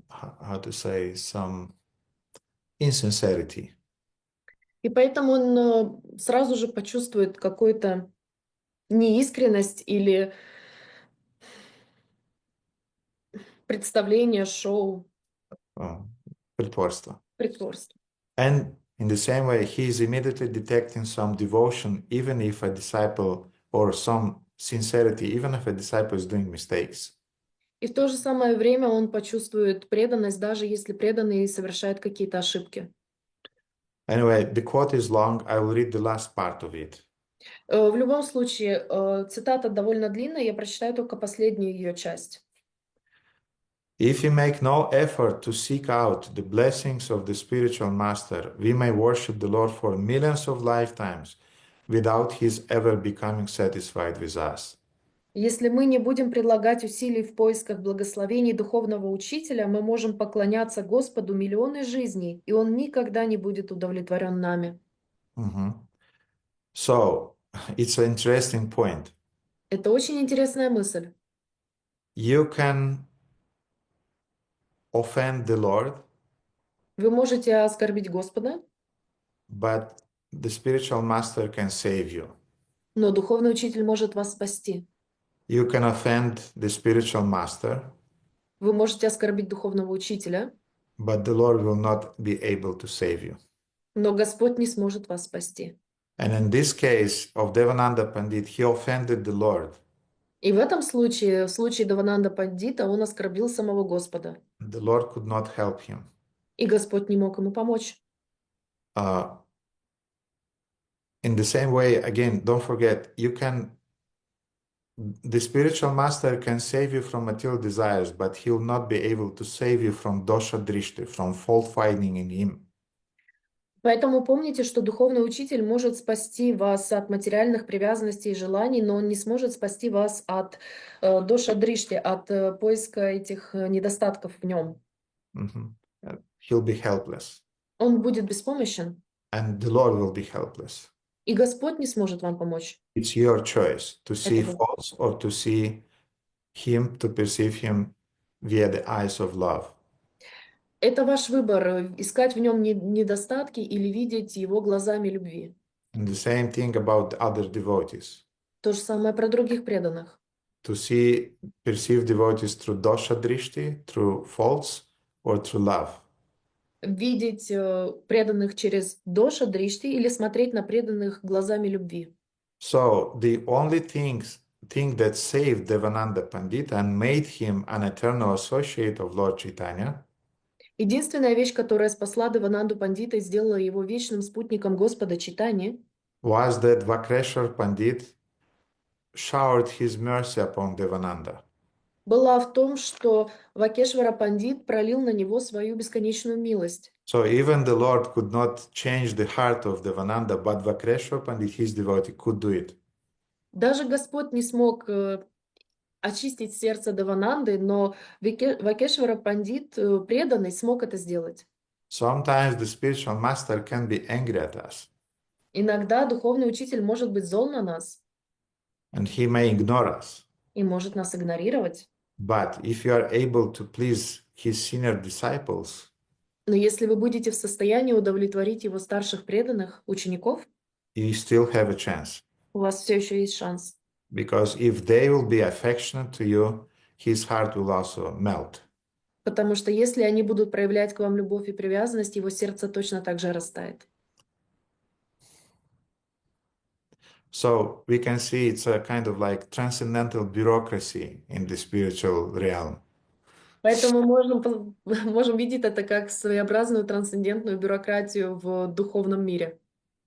how to say, some insincerity. И поэтому он сразу же почувствует какую-то неискренность или представление, шоу, Притворство. притворство. And in the same way, he is immediately detecting some devotion, even if a disciple, or some sincerity, even if a disciple is doing mistakes. И в то же самое время он почувствует преданность, даже если преданный совершает какие-то ошибки. Anyway, the quote is long. I will read the last part of it. В любом случае, цитата довольно длинная, я прочитаю только последнюю ее часть. If we make no effort to seek out the blessings of the spiritual master, we may worship the Lord for millions of lifetimes without his ever becoming satisfied with us. Если мы не будем прилагать усилий в поисках благословений духовного учителя, мы можем поклоняться Господу миллионы жизней, и Он никогда не будет удовлетворен нами. So, it's an interesting point. Это очень интересная мысль. You can offend the Lord, Вы можете оскорбить Господа, but the spiritual master can save you. но духовный учитель может вас спасти. You can offend the spiritual master, Вы можете оскорбить духовного учителя, but the Lord will not be able to save you. но Господь не сможет вас спасти. And in this case of Devananda Pandit, he offended the Lord. И в этом случае, в случае Девананда Пандита, он оскорбил самого Господа. The Lord could not help him. И Господь не мог ему помочь. In the same way, again, don't forget, the spiritual master can save you from material desires, but he will not be able to save you from dosha drishti, from fault finding in him. Поэтому помните, что духовный учитель может спасти вас от материальных привязанностей и желаний, но он не сможет спасти вас от доша дришти, от поиска этих недостатков в нем. Mhm. He'll be helpless, Он будет беспомощен, and the Lord will be helpless. и Господь не сможет вам помочь. It's your choice to see Это, faults or to see Him, to perceive Him via the eyes of love. это ваш выбор, искать в нем недостатки или видеть его глазами любви. And the same thing about the other devotees. То же самое про других преданных. To see, perceive devotees through dosha drishti, through faults, or through love. Видеть преданных через доша дришти или смотреть на преданных глазами любви. So the only thing that saved Devananda Pandita and made him an eternal associate of Lord Chaitanya Единственная вещь, которая спасла Девананду Пандита и сделала его вечным спутником Господа Чайтаньи, was that Vakreshwar Pandit showered his mercy upon Devananda. была в том, что Вакешвара Пандит пролил на него свою бесконечную милость. So even the Lord could not change the heart of Devananda, but Vakreshwar Pandit, his devotee, could do it. Даже Господь не смог очистить сердце Девананды, но Вакешвара Пандит, преданный, смог это сделать. Sometimes the spiritual master can be angry at us, Иногда духовный учитель может быть зол на нас and he may ignore us. и может нас игнорировать. But if you are able to please his senior disciples, Но если вы будете в состоянии удовлетворить его старших преданных, учеников, you still have a chance. у вас все еще есть шанс. Because if they will be affectionate to you, his heart will also melt. Потому что если они будут проявлять к вам любовь и привязанность, его сердце точно так же растает. So we can see it's a kind of like transcendental bureaucracy in the spiritual realm. Поэтому можем видеть это как своеобразную трансцендентную бюрократию в духовном мире.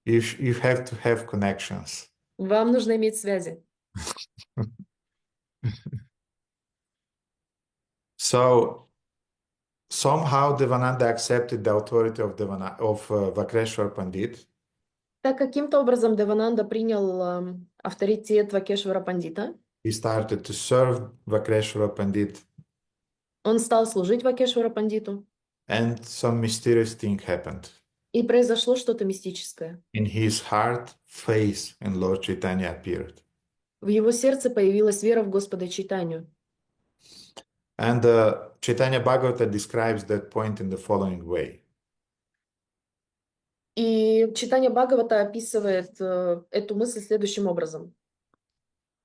You have to have connections. Вам нужно иметь связи. So somehow Devananda accepted the authority of Vakreshwar Pandit, Так каким-то образом Девананда принял авторитет Вакешвара Пандита. he started to serve Vakreshwar Pandit, Он стал служить Вакешвара Пандиту. and some mysterious thing happened. И произошло что-то мистическое. In his heart, faith in Lord Chaitanya appeared. В его сердце появилась вера в Господа Чайтанью. And Chaitanya Bhagavata describes that point in the following way. И Чайтанья Бхагавата описывает эту мысль следующим образом.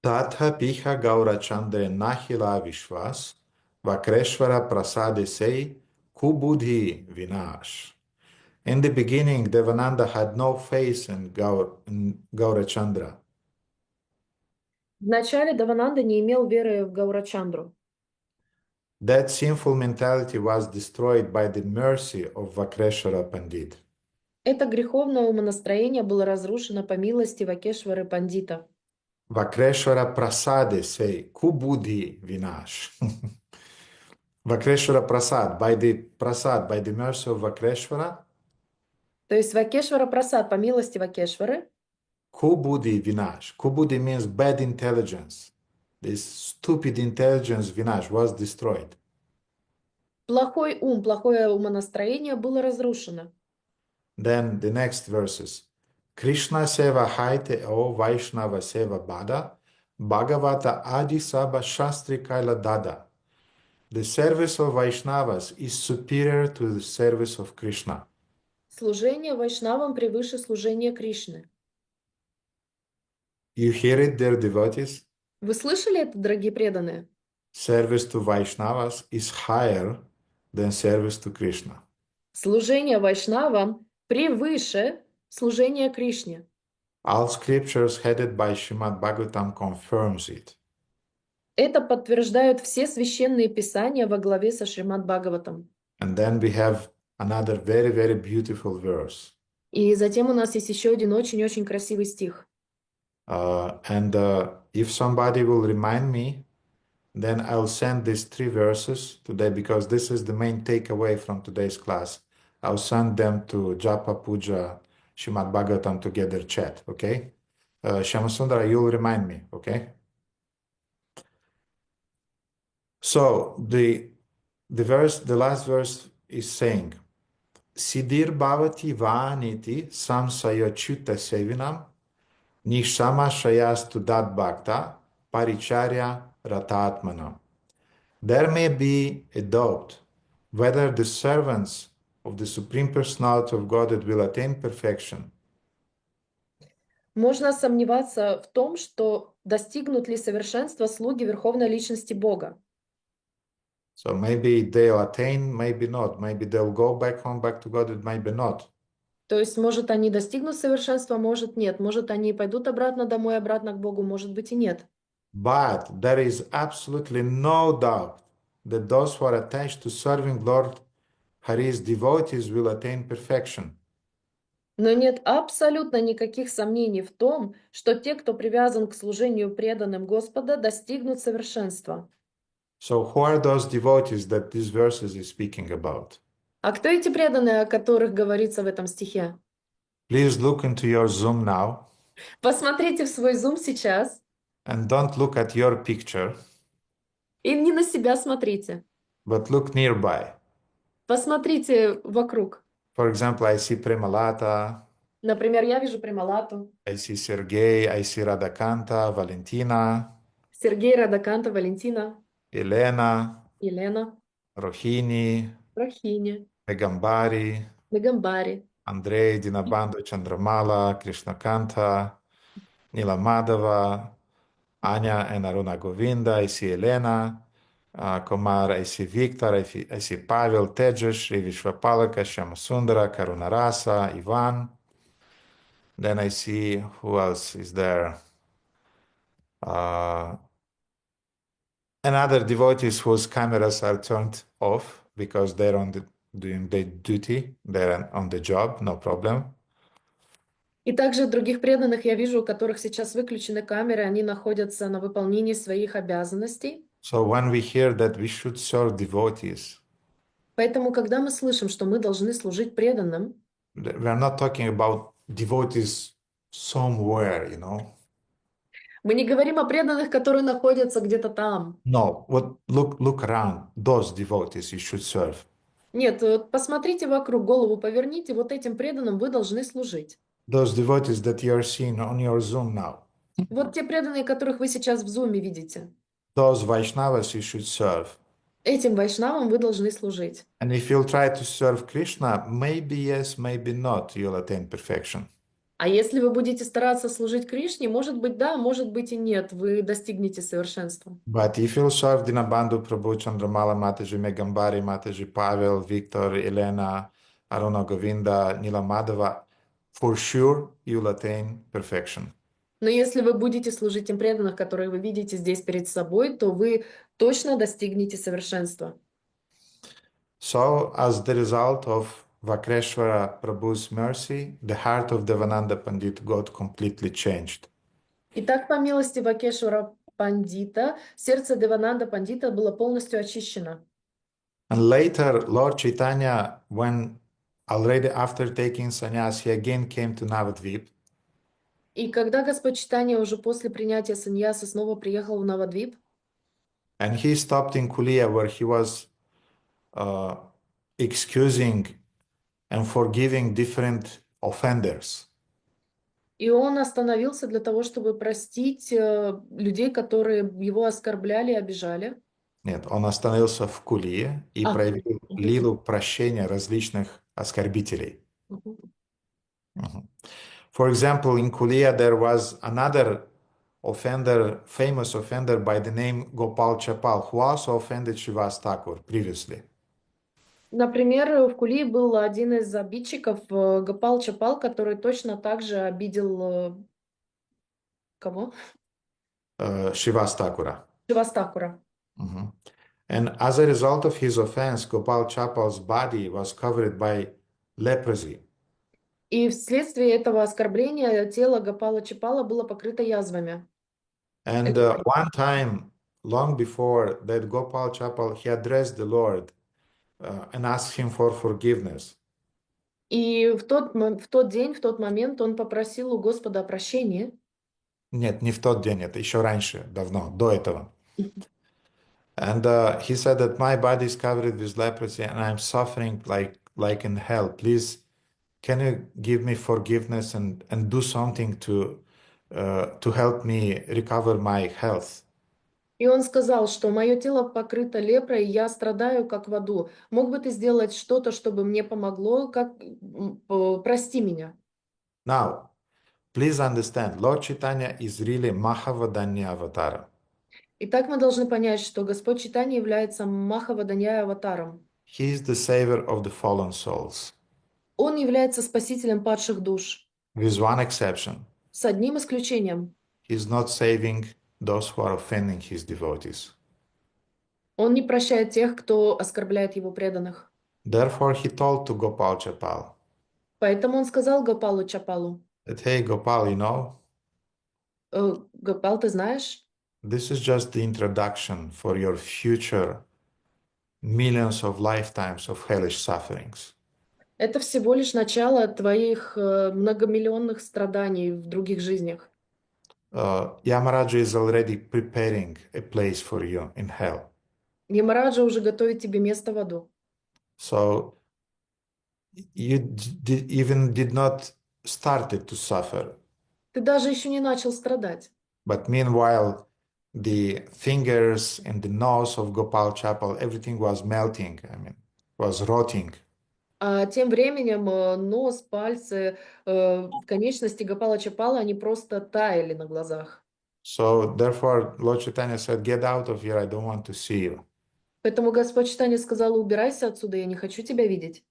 Tatha piha gaura chandre nahila vishwas, Vakreshwara prasade sei, kubudhi vinash. In the beginning, Devananda had no faith in Gaurachandra. Вначале Девананда не имел веры в Гаурачандру. That sinful mentality was destroyed by the mercy of Vakreshwara Pandit. Это греховное умонастроение было разрушено по милости Вакешвары Пандита. Vakreshwara prasade say, kubudhi vinash. Vakreshwara prasad, by the mercy of Vakreshwara, То есть Вакешвара Прасад по милости Вакешвары, kubudhi vinash. Kubudhi means bad intelligence. This stupid intelligence vinash was destroyed. плохой ум, плохое умонастроение было разрушено. Then the next verses. Krishna seva haite o Vaishnava seva bada, Bhagavata adi sabha shastri kaila dada. The service of Vaishnavas is superior to the service of Krishna. Служение Вайшнавам превыше служения Кришны. You hear it, dear devotees? Вы слышали это, дорогие преданные? Service to Vaishnavas is higher than service to Krishna. Служение Вайшнавам превыше служения Кришне. All scriptures headed by Srimad Bhagavatam confirms it. Это подтверждают все священные писания во главе со Шримад Бхагаватом. And then we have another very, very beautiful verse. И затем у нас есть еще один очень-очень красивый стих. If somebody will remind me, then I'll send these 3 verses today because this is the main takeaway from today's class. I'll send them to Japa Puja Shrimad Bhagavatam together chat, okay? Shyamasundara, you'll remind me, okay? So the last verse is saying, Siddhir bhavati vaniti samsayachyuta sevinam nishama shayastu dat bhakta paricharya ratatmanam. There may be a doubt whether the servants of the Supreme Personality of Godhead will attain perfection. Можно сомневаться в том, что достигнут ли совершенства слуги Верховной Личности Бога. So maybe they'll attain, maybe not. Maybe they'll go back home, back to Godhead, maybe not. То есть, может, они достигнут совершенства, может, нет. Может, они пойдут обратно домой, обратно к Богу, может быть, и нет. But there is absolutely no doubt that those who are attached to serving Lord Hari's devotees will attain perfection. Но нет абсолютно никаких сомнений в том, что те, кто привязан к служению преданным Господа, достигнут совершенства. So who are those devotees that these verses is speaking about? А кто эти преданные, о которых говорится в этом стихе? Please look into your Zoom now Посмотрите в свой Zoom сейчас and don't look at your picture, и не на себя смотрите. but look nearby. Посмотрите вокруг. For example, I see Premalata, Например, я вижу Прималату, I see Sergey, I see Radhakanta, Valentina, Сергея Радаканта, Валентина, Elena, Елена, Rohini, Рахини, Megambari, Мегамбари, Andrei, Dinabandhu, Chandramala, Krishnakanta, Nila Madhava, Anya and Aruna Govinda, I see Elena, Kumar, I see Victor, I see Pavel, Tejas, Shri Vishwapalaka, Shyamasundara, Karunarasa, Ivan. Then I see, who else is there? And other devotees whose cameras are turned off because they're doing their duty, they're on the job, no problem. И также других преданных я вижу, у которых сейчас выключены камеры, они находятся на выполнении своих обязанностей. So when we hear that we should serve devotees, Поэтому, когда мы слышим, что мы должны служить преданным, we are not talking about devotees somewhere, you know. мы не говорим о преданных, которые находятся где-то там. No, look around, those devotees you should serve. Нет, вот посмотрите вокруг, голову поверните, вот этим преданным вы должны служить. Those devotees that you are seeing on your Zoom now. Вот те преданные, которых вы сейчас в зуме видите. Those Vaishnavas you should serve. Этим вайшнавам вы должны служить. And if you'll try to serve Krishna, maybe yes, maybe not, you'll attain perfection. А если вы будете стараться служить Кришне, может быть, да, может быть и нет, вы достигнете совершенства. But if you'll serve Dinabandhu, Prabhu, Chandramala, Mataji, Megambari, Mataji, Pavel, Victor, Elena, Aruna Govinda, Nila Madhava, for sure you'll attain perfection. Но если вы будете служить тем преданным, которые вы видите здесь перед собой, то вы точно достигнете совершенства. So, as the result of Vakreshwara Prabhu's mercy, the heart of Devananda Pandit got completely changed. Итак, по милости Вакешвара Пандита, сердце Девананда Пандита было полностью очищено. And later, Lord Chaitanya, when already after taking sannyas, he again came to Navadvip. И когда Господь Чайтанья уже после принятия саньяса снова приехал в Навадвип, And he stopped in Kulia, where he was excusing and forgiving different offenders. и он остановился для того, чтобы простить людей, которые его оскорбляли и обижали. Нет, он остановился в Кулие и проявил лилу прощения различных оскорбителей. For example, in Kulia there was another offender, famous offender by the name Gopal Chapal, who also offended Srivas Thakur previously. Например, в Кулии был один из обидчиков, Гопал Чапал, который точно так же обидел кого? Srivas Thakura. Шивастакура. And as a result of his offense, Gopal Chapal's body was covered by leprosy. И вследствие этого оскорбления тело Гопала Чапала было покрыто язвами. And one time, long before that, Gopal Chapal, he addressed the Lord and asked him for forgiveness. И в тот день, в тот момент он попросил у Господа о прощении. Нет, не в тот день, это еще раньше, давно, до этого. And he said that my body is covered with leprosy and I'm suffering like in hell. Please, can you give me forgiveness and do something to help me recover my health? И он сказал, что мое тело покрыто лепрой, и я страдаю, как в аду. Мог бы ты сделать что-то, чтобы мне помогло? Прости меня. Now, please understand, Lord Chaitanya is really Mahavadanya Avatara. Итак, мы должны понять, что Господь Чайтанья является Махаваданья аватаром. He is the savior of the fallen souls, Он является спасителем падших душ. with one exception. С одним исключением. He is not saving those who are offending his devotees. Он не прощает тех, кто оскорбляет его преданных. Therefore, he told to Gopal Chapal Поэтому он сказал Гопалу Чапалу: that, hey, Gopal, you know, Гопал, ты знаешь, this is just the introduction for your future millions of lifetimes of hellish sufferings. это всего лишь начало твоих многомиллионных страданий в других жизнях. Yamaraja is already preparing a place for you in hell. Ямараджа уже готовит тебе место в аду. So you even did not started to suffer. Ты даже еще не начал страдать. But meanwhile, the fingers and the nose of Gopal Chapal, everything was melting. I mean, was rotting. А тем временем нос, пальцы, конечности Гопала Чапала, они просто таяли на глазах. So therefore, Lord Chaitanya said, "Get out of here. I don't want to see you." Поэтому Господь Чайтанья сказал: убирайся отсюда, я не хочу тебя видеть.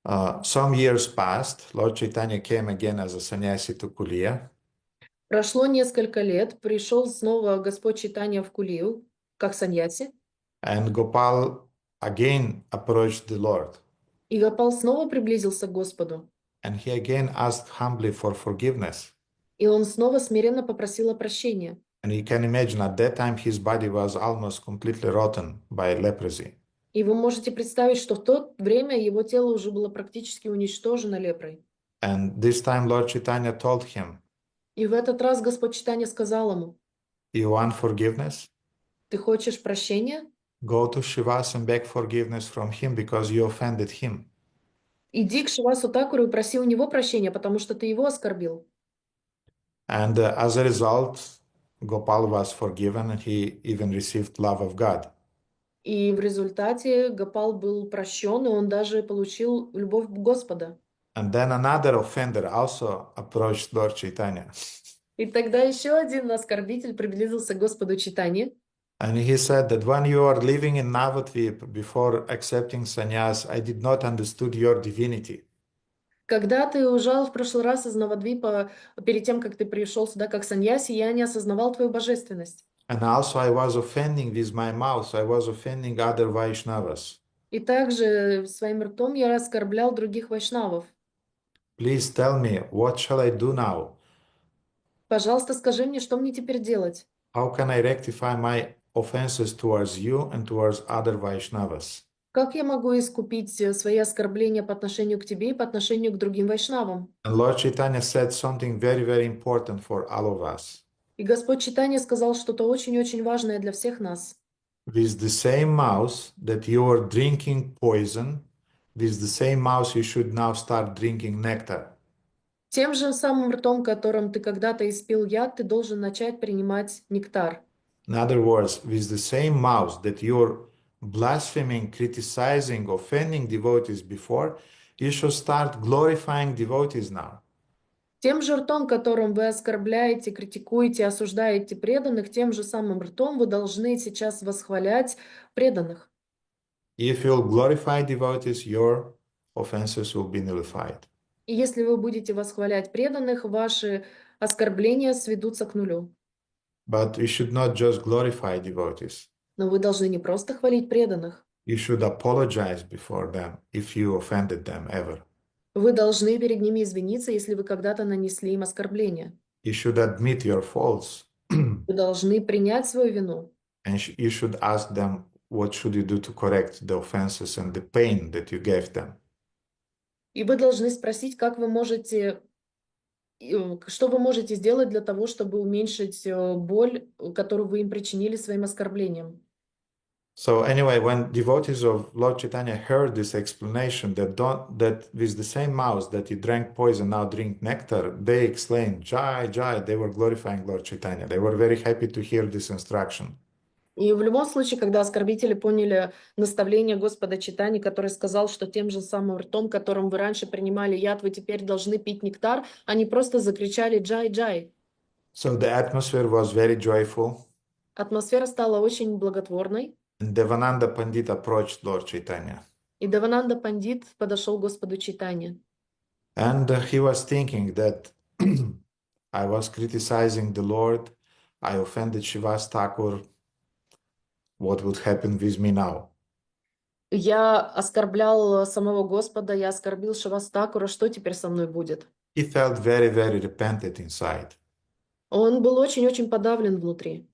Some years passed. Lord Chaitanya came again as a sannyasi to Kulia, Прошло несколько лет, пришел снова Господь Чайтанья в Кулию, как саньяси, and Gopal again approached the Lord, и Гопал снова приблизился к Господу, and he again asked humbly for forgiveness. и он снова смиренно попросил о прощении. And you can imagine at that time his body was almost completely rotten by leprosy. И вы можете представить, что в то время его тело уже было практически уничтожено лепрой. And this time Lord Chaitanya told him, И в этот раз Господь Чайтанья сказал ему: "You want forgiveness? ты хочешь прощения? Go to Shivas and beg forgiveness from him because you offended him." Иди к Шивасу Такуру и проси у него прощения, потому что ты его оскорбил. And as a result, Gopal was forgiven and he even received love of God. И в результате Гопал был прощен, и он даже получил любовь Господа. And then another offender also approached Lord Chaitanya. И тогда еще один оскорбитель приблизился к Господу Чайтанье. And he said that when you are living in Navadvip before accepting sannyas, I did not understood your divinity. Когда ты уезжал в прошлый раз из Навадвипа, перед тем, как ты пришел сюда как саньяси, я не осознавал твою божественность. And also I was offending with my mouth, I was offending other Vaishnavas. И также своим ртом я оскорблял других вайшнавов. Please tell me, what shall I do now? Пожалуйста, скажи мне, что мне теперь делать? How can I rectify my offenses towards you and towards other Vaishnavas? Как я могу искупить свои оскорбления по отношению к тебе и по отношению к другим вайшнавам? And Lord Chaitanya said something very, very important for all of us. И Господь Чайтанья сказал что-то очень-очень важное для всех нас. With the same mouth that you are drinking poison, with the same mouth you should now start drinking nectar. Тем же самым ртом, которым ты когда-то испил яд, ты должен начать принимать нектар. In other words, with the same mouth that you're blaspheming, criticizing, offending devotees before, you should start glorifying devotees now. Тем же ртом, которым вы оскорбляете, критикуете, осуждаете преданных, тем же самым ртом вы должны сейчас восхвалять преданных. If you'll glorify devotees, your offenses will be nullified. И если вы будете восхвалять преданных, ваши оскорбления сведутся к нулю. But you should not just glorify devotees. Но вы должны не просто хвалить преданных. You should apologize before them if you offended them ever. Вы должны перед ними извиниться, если вы когда-то нанесли им оскорбление. You should admit your faults. Вы должны принять свою вину. And you should ask them what should you do to correct the offenses and the pain that you gave them. И вы должны спросить, что вы можете сделать для того, чтобы уменьшить боль, которую вы им причинили своим оскорблением. So anyway, when devotees of Lord Chaitanya heard this explanation that with the same mouse that you drank poison now drink nectar, they exclaimed, Jai, Jai, they were glorifying Lord Chaitanya. They were very happy to hear this instruction. И в любом случае, когда оскорбители поняли наставление Господа Чайтаньи, который сказал, что тем же самым ртом, которым вы раньше принимали яд, вы теперь должны пить нектар, они просто закричали «Джай, Джай». So the atmosphere was very joyful, Атмосфера стала очень благотворной, and Devananda Pandit approached Lord Chaitanya. и Девананда Пандит подошел к Господу Чайтанье. And he was thinking that I was criticizing the Lord, I offended Shivas Thakur, what would happen with me now? Я оскорблял самого Господа, я оскорбил Шивастакура, что теперь со мной будет? He felt very, very repentant inside. Он был очень-очень подавлен внутри.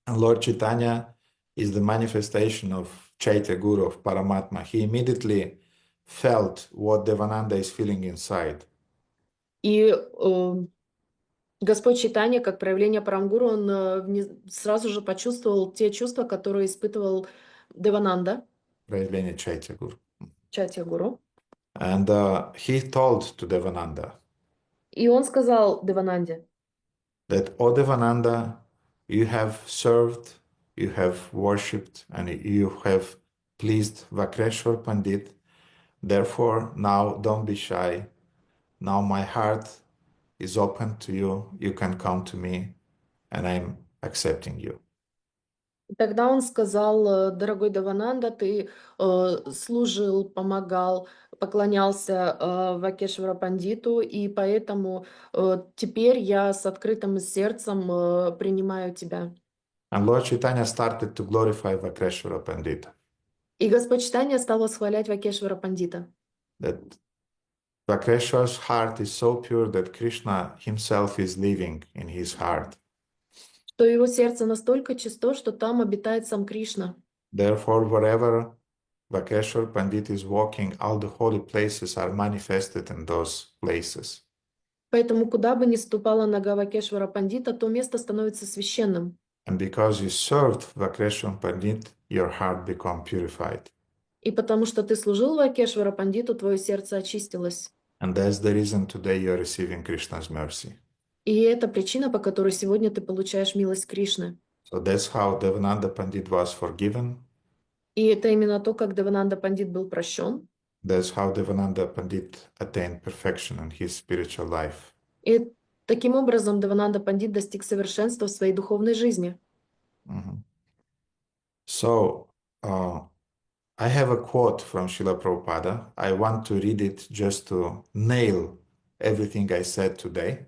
And Lord Chaitanya is the manifestation of Chaitya Guru, of Paramatma. He immediately felt what Devananda is feeling inside. И Господь Чайтанья, как проявление Парамгуру, он сразу же почувствовал те чувства, которые испытывал Девананда, Проявление Chaitya Guru. Чайтя Гуру. And he told to Devananda И он сказал Девананде, that, O Devananda, you have served, you have worshipped, and you have pleased Vakreshwar Pandit. Therefore, now don't be shy. Now my heart is open to you. You can come to me, and I'm accepting you. И тогда он сказал, дорогой Девананда, ты служил, помогал, поклонялся Вакешвара Пандиту, и поэтому теперь я с открытым сердцем принимаю тебя. And Lord Chaitanya started to glorify Vakreshwara Pandit. И Господь Чайтанья стал восхвалять Вакешвара Пандита. That Vakreshwara's heart is so pure that Krishna himself is living in his heart. Что его сердце настолько чисто, что там обитает сам Кришна. Therefore, wherever Vakreshwar Pandit is walking, all the holy places are manifested in those places. Поэтому куда бы ни ступала нога Вакешвара Пандита, то место становится священным. And because you served Vakreshwar Pandit, your heart become purified. И потому что ты служил Вакешвара Пандиту, твое сердце очистилось. And that's the reason today you're receiving Krishna's mercy. И это причина, по которой сегодня ты получаешь милость Кришны. So that's how Devananda Pandit was forgiven. И это именно то, как Девананда Пандит был прощен. That's how Devananda Pandit attained perfection in his spiritual life. И таким образом Девананда Пандит достиг совершенства в своей духовной жизни. Mhm. So, I have a quote from Srila Prabhupada. I want to read it just to nail everything I said today.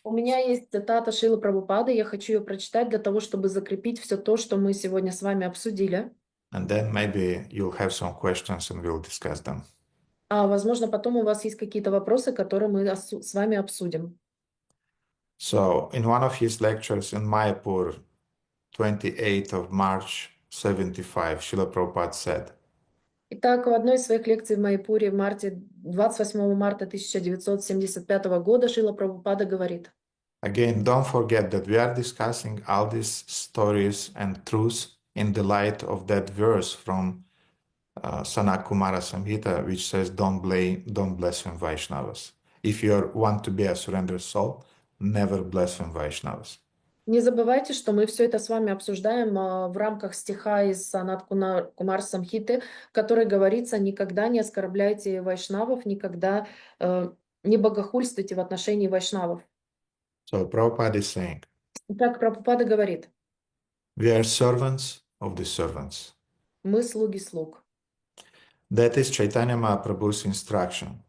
У меня есть цитата Шрилы Прабхупады, я хочу ее прочитать для того, чтобы закрепить все то, что мы сегодня с вами обсудили. And then maybe you'll have some questions and we'll discuss them. А возможно, потом у вас есть какие-то вопросы, которые мы с вами обсудим. So, in one of his lectures in Mayapur, 28th of March, 75, Srila Prabhupada said, Итак, в одной из своих лекций в Майпуре в марте, 28 марта 1975 года Шрила Прабхупада говорит: again, don't forget that we are discussing all these stories and truths in the light of that verse from Sanat Kumara Samhita, which says, don't blaspheme Vaishnavas. If you want to be a surrendered soul, never blaspheme Vaishnavas. Не забывайте, что мы все это с вами обсуждаем в рамках стиха из Санат Кумар Самхиты, в которой говорится: никогда не оскорбляйте вайшнавов, никогда не богохульствуйте в отношении вайшнавов. So Prabhupada is saying, Итак, Прабхупада говорит: we are servants of the servants. мы слуги слуг. That is Chaitanya Mahaprabhu's instruction.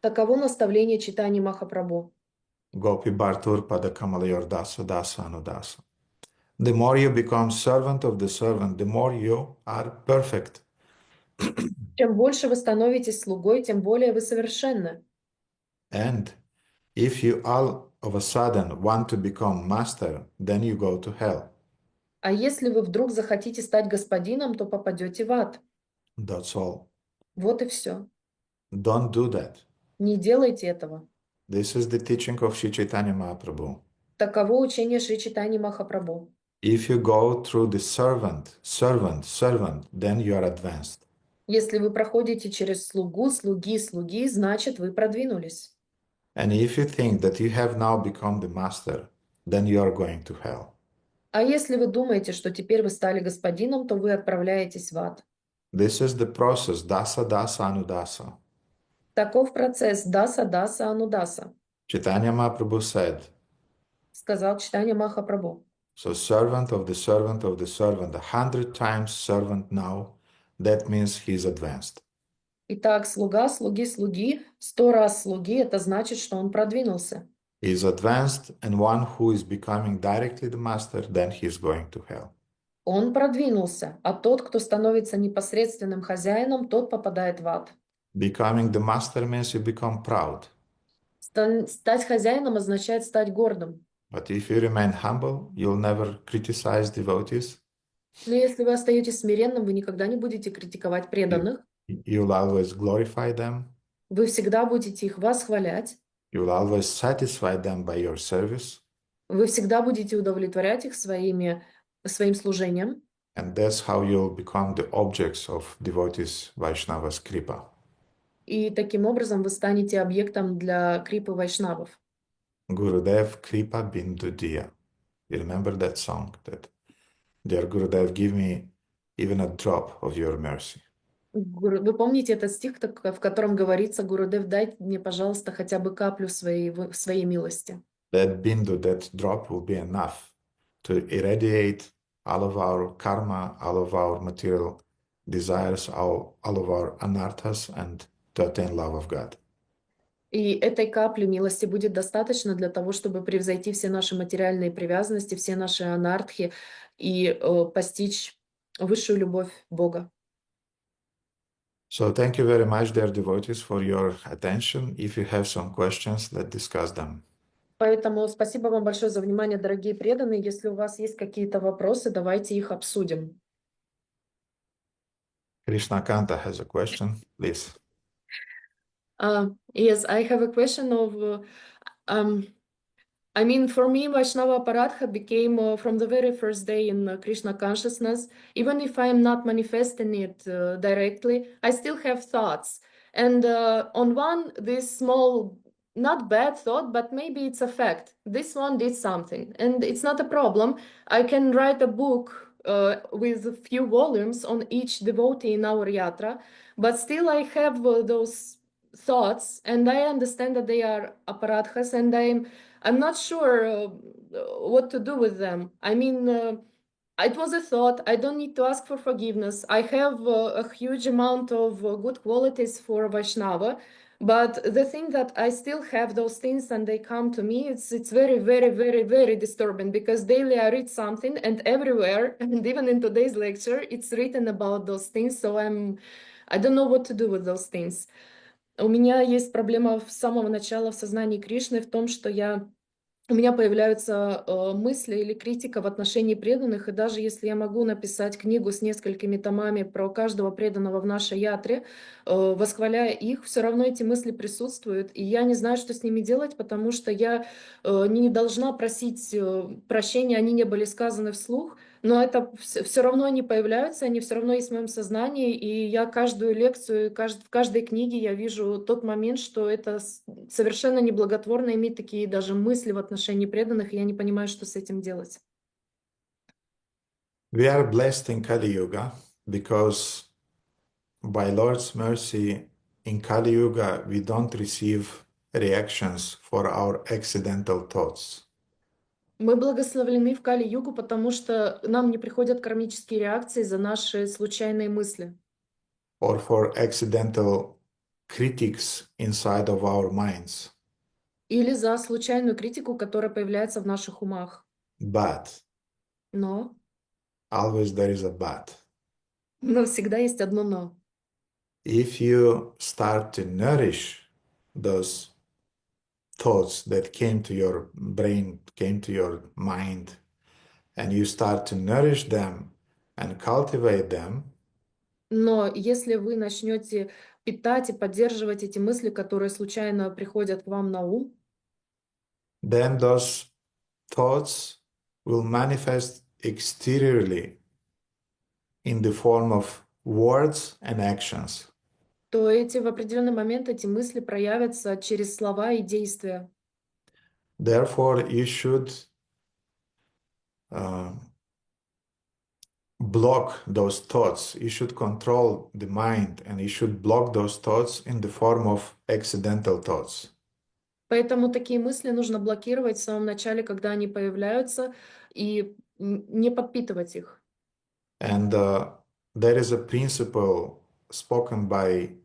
Таково наставление Чайтаньи Махапрабху. Gopi Bhartur Pada Kamalayor Dasa Dasa Anudasa. The more you become servant of the servant, the more you are perfect. Чем больше вы становитесь слугой, тем более вы совершенны. And if you all of a sudden want to become master, then you go to hell. А если вы вдруг захотите стать господином, то попадете в ад. That's all. Вот и все. Don't do that. Не делайте этого. This is the teaching of Sri Chaitanya Mahaprabhu. Таково учение Шри Чайтаньи Махапрабху. If you go through the servant, then you are advanced. Если вы проходите через слугу, слуги, значит, вы продвинулись. And if you think that you have now become the master, then you are going to hell. А если вы думаете, что теперь вы стали господином, то вы отправляетесь в ад. This is the process, dasa dasa anudasa. Таков процесс даса анудаса, Chaitanya Mahaprabhu said, сказал Чайтанья Махапрабху. so servant of the servant of the servant, 100 times servant now, that means he's advanced. Итак, слуга, слуги, 100 раз слуги, это значит, что он продвинулся. He's advanced, and one who is becoming directly the master, then he's going to hell. Он продвинулся, а тот, кто становится непосредственным хозяином, тот попадает в ад. Becoming the master means you become proud. Стать хозяином означает стать гордым. But if you remain humble, you'll never criticize devotees. Но если вы остаетесь смиренным, вы никогда не будете критиковать преданных. You'll always glorify them. Вы всегда будете их восхвалять. You'll always satisfy them by your service. Вы всегда будете удовлетворять их своим служением. And that's how you'll become the objects of devotees Vaishnava's kripa. И таким образом вы станете объектом для крипы вайшнавов. Gurudev Kripa Bindu Diya. You remember that song? That, dear Gurudev, give me even a drop of your mercy. Вы помните этот стих, в котором говорится: Гурудев, дай мне, пожалуйста, хотя бы каплю своей милости. That bindu, that drop will be enough to irradiate all of our karma, all of our material desires, all of our anarthas, and to attain love of God. И этой капли милости будет достаточно для того, чтобы превзойти все наши материальные привязанности, все наши анартхи и постичь высшую любовь Бога. So thank you very much, dear devotees, for your attention. If you have some questions, let's discuss them. Поэтому спасибо вам большое за внимание, дорогие преданные. Если у вас есть какие-то вопросы, давайте их обсудим. Krishna Kanta has a question, please. Yes, I have a question of, for me, Vaishnava Aparadha became from the very first day in Krishna consciousness. Even if I am not manifesting it directly, I still have thoughts. And on one, this small, not bad thought, but maybe it's a fact. This one did something, and it's not a problem. I can write a book with a few volumes on each devotee in our yatra, but still I have those thoughts, and I understand that they are aparadhas, and I'm not sure what to do with them. It was a thought. I don't need to ask for forgiveness. I have a huge amount of good qualities for Vaishnava, but the thing that I still have those things and they come to me, it's very, very, very, very disturbing, because daily I read something, and everywhere, and even in today's lecture, it's written about those things. So I don't know what to do with those things. У меня есть проблема с самого начала в сознании Кришны в том, что у меня появляются мысли или критика в отношении преданных, и даже если я могу написать книгу с несколькими томами про каждого преданного в нашей ятре, восхваляя их, все равно эти мысли присутствуют, и я не знаю, что с ними делать, потому что я не должна просить прощения, они не были сказаны вслух, но это все равно они появляются, они все равно есть в моем сознании, и я каждую лекцию, в каждой книге я вижу тот момент, что это совершенно неблаготворно иметь такие даже мысли в отношении преданных, и я не понимаю, что с этим делать. We are blessed in Kali Yuga because by Lord's mercy in Kali Yuga we don't receive reactions for our accidental thoughts. Мы благословлены в Кали-югу, потому что нам не приходят кармические реакции за наши случайные мысли. Or for accidental critics inside of our minds. Или за случайную критику, которая появляется в наших умах. But, Но always there is a but. Но всегда есть одно но. If you start to nourish those thoughts that came to your brain, came to your mind, and you start to nourish them and cultivate them, Но если вы начнете питать и поддерживать эти мысли, которые случайно приходят к вам на ум, then those thoughts will manifest exteriorly in the form of words and actions. то эти в определенный момент эти мысли проявятся через слова и действия. Therefore, you should block those thoughts. You should control the mind and you should block those thoughts in the form of accidental thoughts. Поэтому такие мысли нужно блокировать в самом начале, когда они появляются, и не подпитывать их. And there is a principle spoken by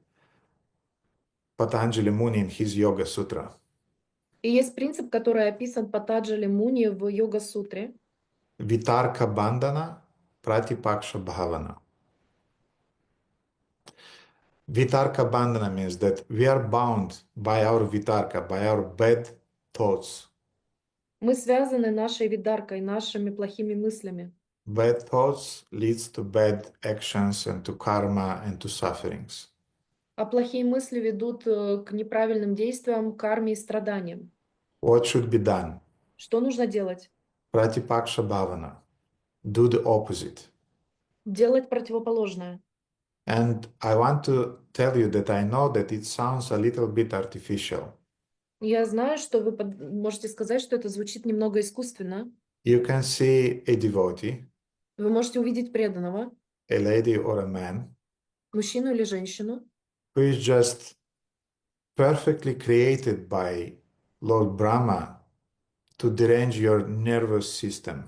Patanjali Muni in his Yoga Sutra. И есть принцип, который описан Патаджали Муни в Йога-сутре. Vitarka bandhana pratipaksha bhavana. Vitarka bandhana means that we are bound by our vitarka, by our bad thoughts. Мы связаны нашей видаркой, нашими плохими мыслями. Bad thoughts leads to bad actions and to karma and to sufferings. А плохие мысли ведут к неправильным действиям, карме и страданиям. What should be done? Что нужно делать? Pratipaksha bhavana. Do the opposite. Делать противоположное. And I want to tell you that I know that it sounds a little bit artificial. Я знаю, что вы можете сказать, что это звучит немного искусственно. You can see a devotee, Вы можете увидеть преданного, a lady or a man, мужчину или женщину, who is just perfectly created by Lord Brahma to derange your nervous system.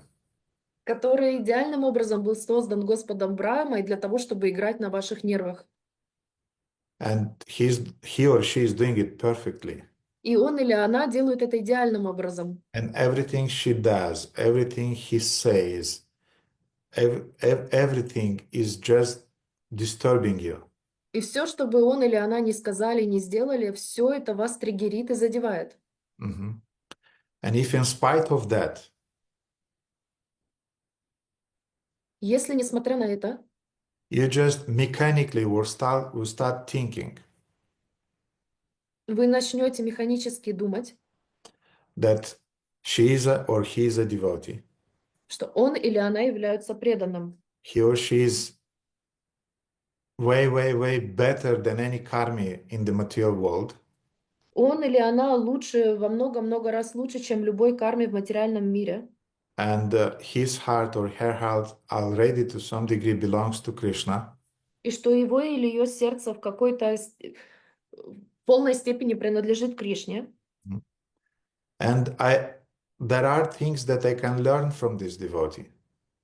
который идеальным образом был создан Господом Брахмой для того, чтобы играть на ваших нервах. And he or she is doing it perfectly. И он или она делают это идеальным образом. And everything she does, everything he says, everything is just disturbing you. И все, что бы он или она не сказали, не сделали, все это вас триггерит и задевает. Mhm. And if in spite of that, Если, несмотря на это, you just mechanically will start thinking вы начнете механически думать, that she is or he is a devotee, что он или она являются преданным, he or she is way, way, way better than any karmi in the material world, он или она лучше, во много-много раз лучше, чем любой карме в материальном мире, and his heart or her heart already to some degree belongs to Krishna, и что его или ее сердце в какой-то в полной степени принадлежит Кришне. and there are things that I can learn from this devotee.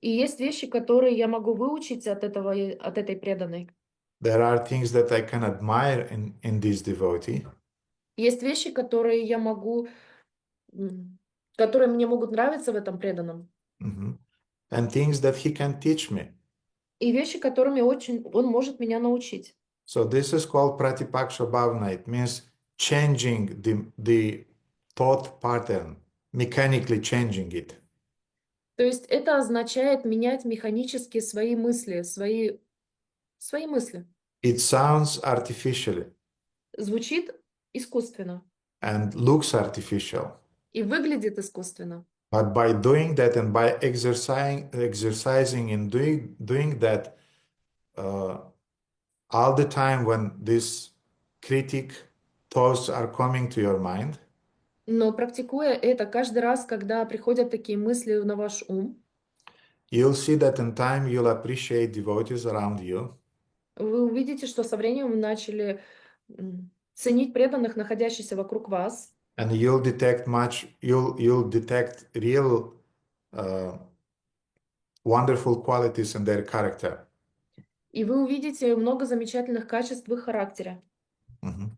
И есть вещи, которые я могу выучить от этой преданной. There are things that I can admire in this devotee. Есть вещи, которые я могу, которые мне могут нравиться в этом преданном. Mhm. And things that he can teach me. И вещи, которыми он может меня научить. So this is called pratipaksha bhavana. It means changing the thought pattern, mechanically changing it. То есть это означает менять механически свои мысли, свои мысли. It sounds artificially Звучит искусственно and looks artificial. и выглядит искусственно. But by doing that and by exercising and doing that all the time when these critic thoughts are coming to your mind, Но практикуя это каждый раз, когда приходят такие мысли на ваш ум, you'll see that in time you'll appreciate devotees around you. вы увидите, что со временем вы начали ценить преданных, находящихся вокруг вас, And you'll detect real wonderful qualities in their character. и вы увидите много замечательных качеств в их характере. Mhm.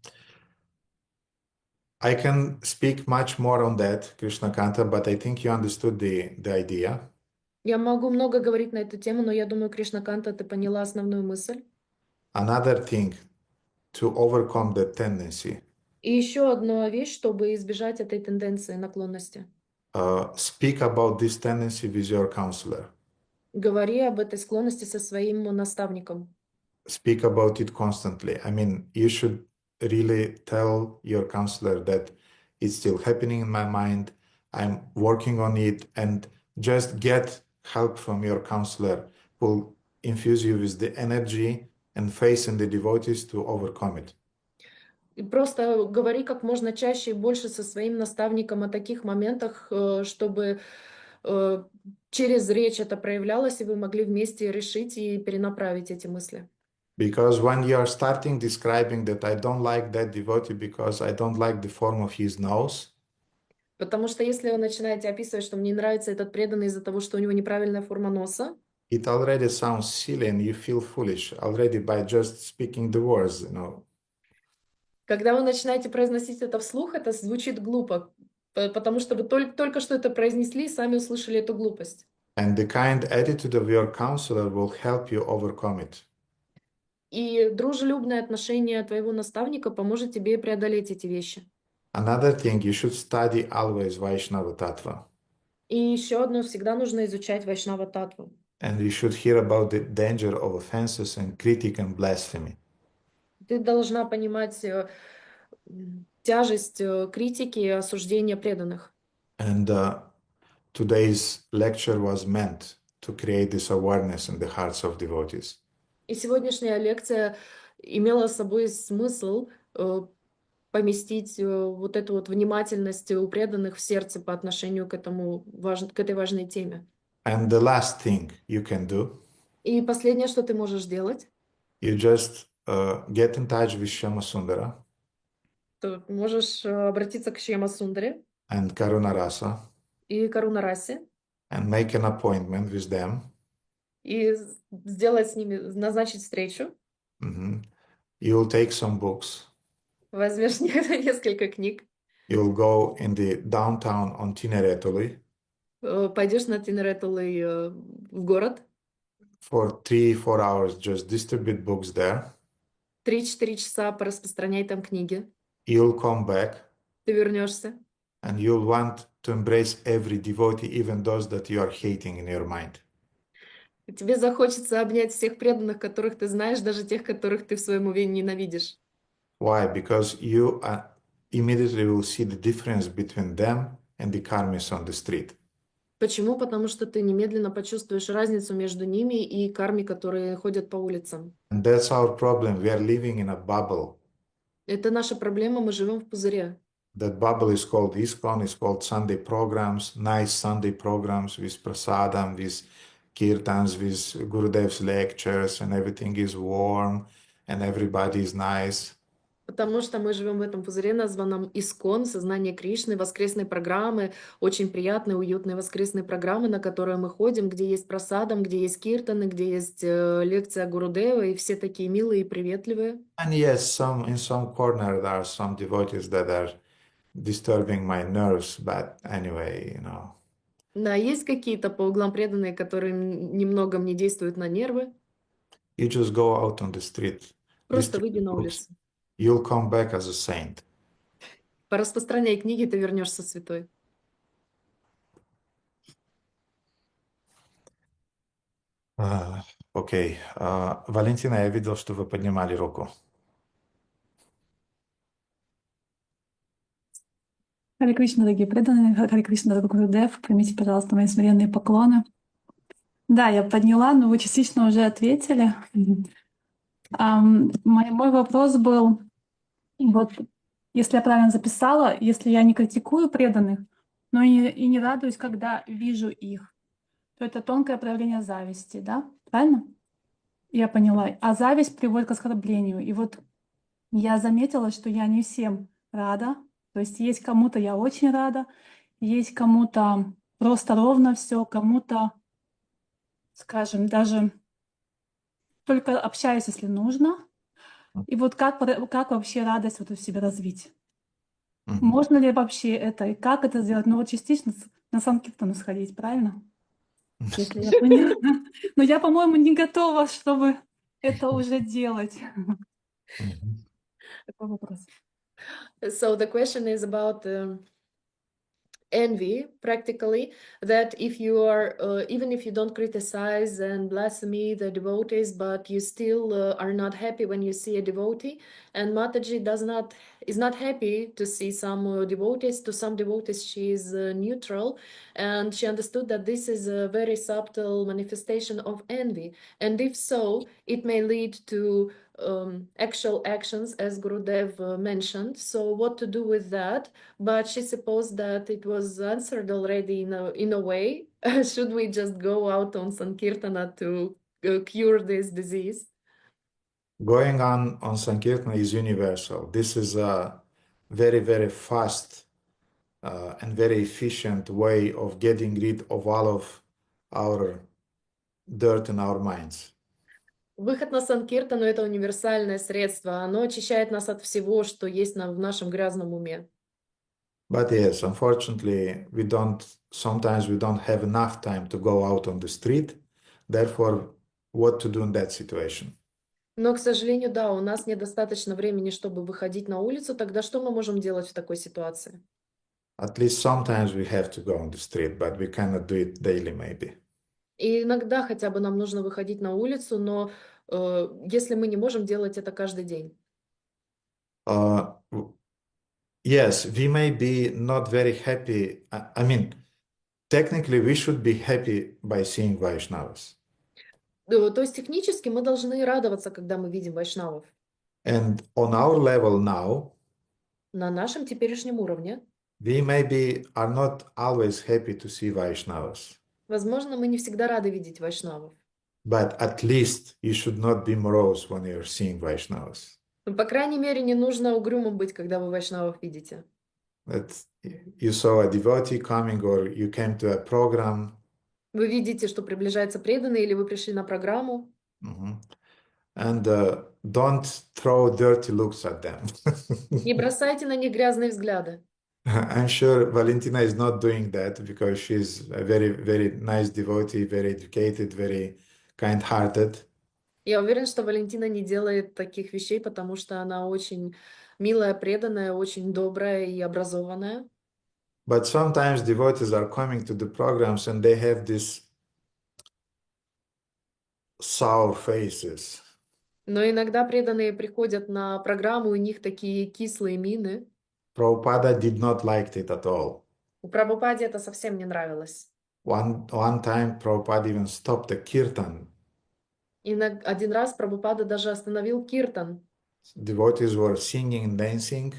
I can speak much more on that, Krishna Kanta, but I think you understood the idea. Я могу много говорить на эту тему, но я думаю, Кришнаканта, ты поняла основную мысль. Another thing to overcome that tendency, И еще одна вещь, чтобы избежать этой тенденции, наклонности. speak about this tendency with your counselor. Говори об этой склонности со своим наставником. speak about it constantly. I mean, you should really tell your counselor that it's still happening in my mind. I'm working on it, and just get help from your counselor who will infuse you with the energy and faith in the devotees to overcome it. И просто говори как можно чаще и больше со своим наставником о таких моментах, чтобы через речь это проявлялось, и вы могли вместе решить и перенаправить эти мысли. Because when you are starting describing that I don't like that devotee because I don't like the form of his nose, Потому что если вы начинаете описывать, что мне не нравится этот преданный из-за того, что у него неправильная форма носа, it already sounds silly and you feel foolish already by just speaking the words, you know. когда вы начинаете произносить это вслух, это звучит глупо, потому что вы только что это произнесли и сами услышали эту глупость. And the kind attitude of your counselor will help you overcome it. И дружелюбное отношение твоего наставника поможет тебе преодолеть эти вещи. Another thing, you should study always Vaishnava Tattva. И еще одно, всегда нужно изучать Вайшнава Татву. And you should hear about the danger of offenses and critique and blasphemy. Ты должна понимать тяжесть критики и осуждения преданных. And today's lecture was meant to create this awareness in the hearts of devotees. И сегодняшняя лекция имела с собой смысл поместить вот эту вот внимательность у преданных в сердце по отношению к этой важной теме. And the last thing you can do, И последнее, что ты можешь делать, you just get in touch with Shama Sundara то можешь обратиться к Шьяма Сундаре and Karuna Rasa и Каруна Расе and make an appointment with them. и сделать с ними, назначить встречу. Mhm. You will take some books. Возьмешь несколько книг, You will go in the downtown on Tineretuli пойдешь на Тинеретулы в город, for 3-4 hours, just distribute books there. 3-4 часа пораспространяй там книги. You'll come back Ты вернешься, and you'll want to embrace every devotee, even those that you are hating in your mind. и тебе захочется обнять всех преданных, которых ты знаешь, даже тех, которых ты в своем уме ненавидишь. Why? Because you immediately will see the difference between them and the karmis on the street. Почему? Потому что ты немедленно почувствуешь разницу между ними и карми, которые ходят по улицам. And that's our problem. We are living in a bubble. Это наша проблема, мы живем в пузыре. That bubble is called ISKCON, it's called Sunday programs, nice Sunday programs with prasadam, with kirtans, with Gurudev's lectures, and everything is warm and everybody is nice. Потому что мы живем в этом пузыре, названном Искон, сознание Кришны, воскресные программы, очень приятные, уютные воскресные программы, на которые мы ходим, где есть прасадам, где есть киртаны, где есть лекция Гурудева, и все такие милые и приветливые. And yes, in some corner there are some devotees that are disturbing my nerves, but anyway, you know. Да, есть какие-то по углам преданные, которые немного мне действуют на нервы. You just go out on the street, Просто выйди distribute на books. улицу. You'll come back as a saint. Пораспространяй книги, ты вернешься святой. Окей. Валентина, я видел, что вы поднимали руку. Харе Кришна, дорогие преданные, Харе Кришна, дорогой Гурудев, примите, пожалуйста, мои смиренные поклоны. Да, я подняла, но вы частично уже ответили. Мой вопрос был, вот, если я правильно записала, если я не критикую преданных, но и не радуюсь, когда вижу их, то это тонкое проявление зависти, да? Правильно? Я поняла. А зависть приводит к оскорблению. И вот я заметила, что я не всем рада. То есть есть кому-то я очень рада, есть кому-то просто ровно все, кому-то, скажем, даже только общаюсь, если нужно. И вот как вообще радость вот в себе развить? Мгм. Можно ли вообще это? И как это сделать? Ну вот частично на Санкиртану сходить, правильно? Если я поняла. Но я, по-моему, не готова, чтобы это уже делать. Мгм. Такой вопрос. So the question is about envy, practically, that if you are, even if you don't criticize and blaspheme the devotees, but you still are not happy when you see a devotee, and Mataji is not happy to see some devotees. To some devotees, she is neutral, and she understood that this is a very subtle manifestation of envy, and if so, it may lead to actual actions, as Gurudev mentioned. So what to do with that? But she supposed that it was answered already in a way. Should we just go out on Sankirtana to cure this disease? Going on Sankirtana is universal. This is a very, very fast and very efficient way of getting rid of all of our dirt in our minds. Выход на Санкиртану — это универсальное средство. Оно очищает нас от всего, что есть в нашем грязном уме. But yes, unfortunately, sometimes we don't have enough time to go out on the street. Therefore, what to do in that situation? Но, к сожалению, да, у нас недостаточно времени, чтобы выходить на улицу. Тогда что мы можем делать в такой ситуации? At least sometimes we have to go on the street, but we cannot do it daily, maybe. И иногда хотя бы нам нужно выходить на улицу, но если мы не можем делать это каждый день. Yes, we may be not very happy. I mean, technically, we should be happy by seeing Vaishnavas. То есть технически мы должны радоваться, когда мы видим вайшнавов. And on our level now, На нашем теперешнем уровне, we maybe are not always happy to see Vaishnavas. возможно, мы не всегда рады видеть вайшнавов. But at least you should not be morose when you're seeing Vaishnavas. Но, по крайней мере, не нужно угрюмым быть, когда вы вайшнавов видите. That you saw a devotee coming or you came to a program. Вы видите, что приближается преданный, или вы пришли на программу, And don't throw dirty looks at them. не бросайте на них грязные взгляды. I'm sure Valentina is not doing that because she's a very, very nice devotee, very educated, very kind-hearted. Я уверен, что Валентина не делает таких вещей, потому что она очень милая, преданная, очень добрая и образованная. But sometimes devotees are coming to the programs and they have these sour faces. Но иногда преданные приходят на программу, у них такие кислые мины. Prabhupada did not like it at all. У Прабхупаде это совсем не нравилось. One time Prabhupada even stopped the kirtan. И один раз Прабхупада даже остановил киртан. Devotees were singing and dancing.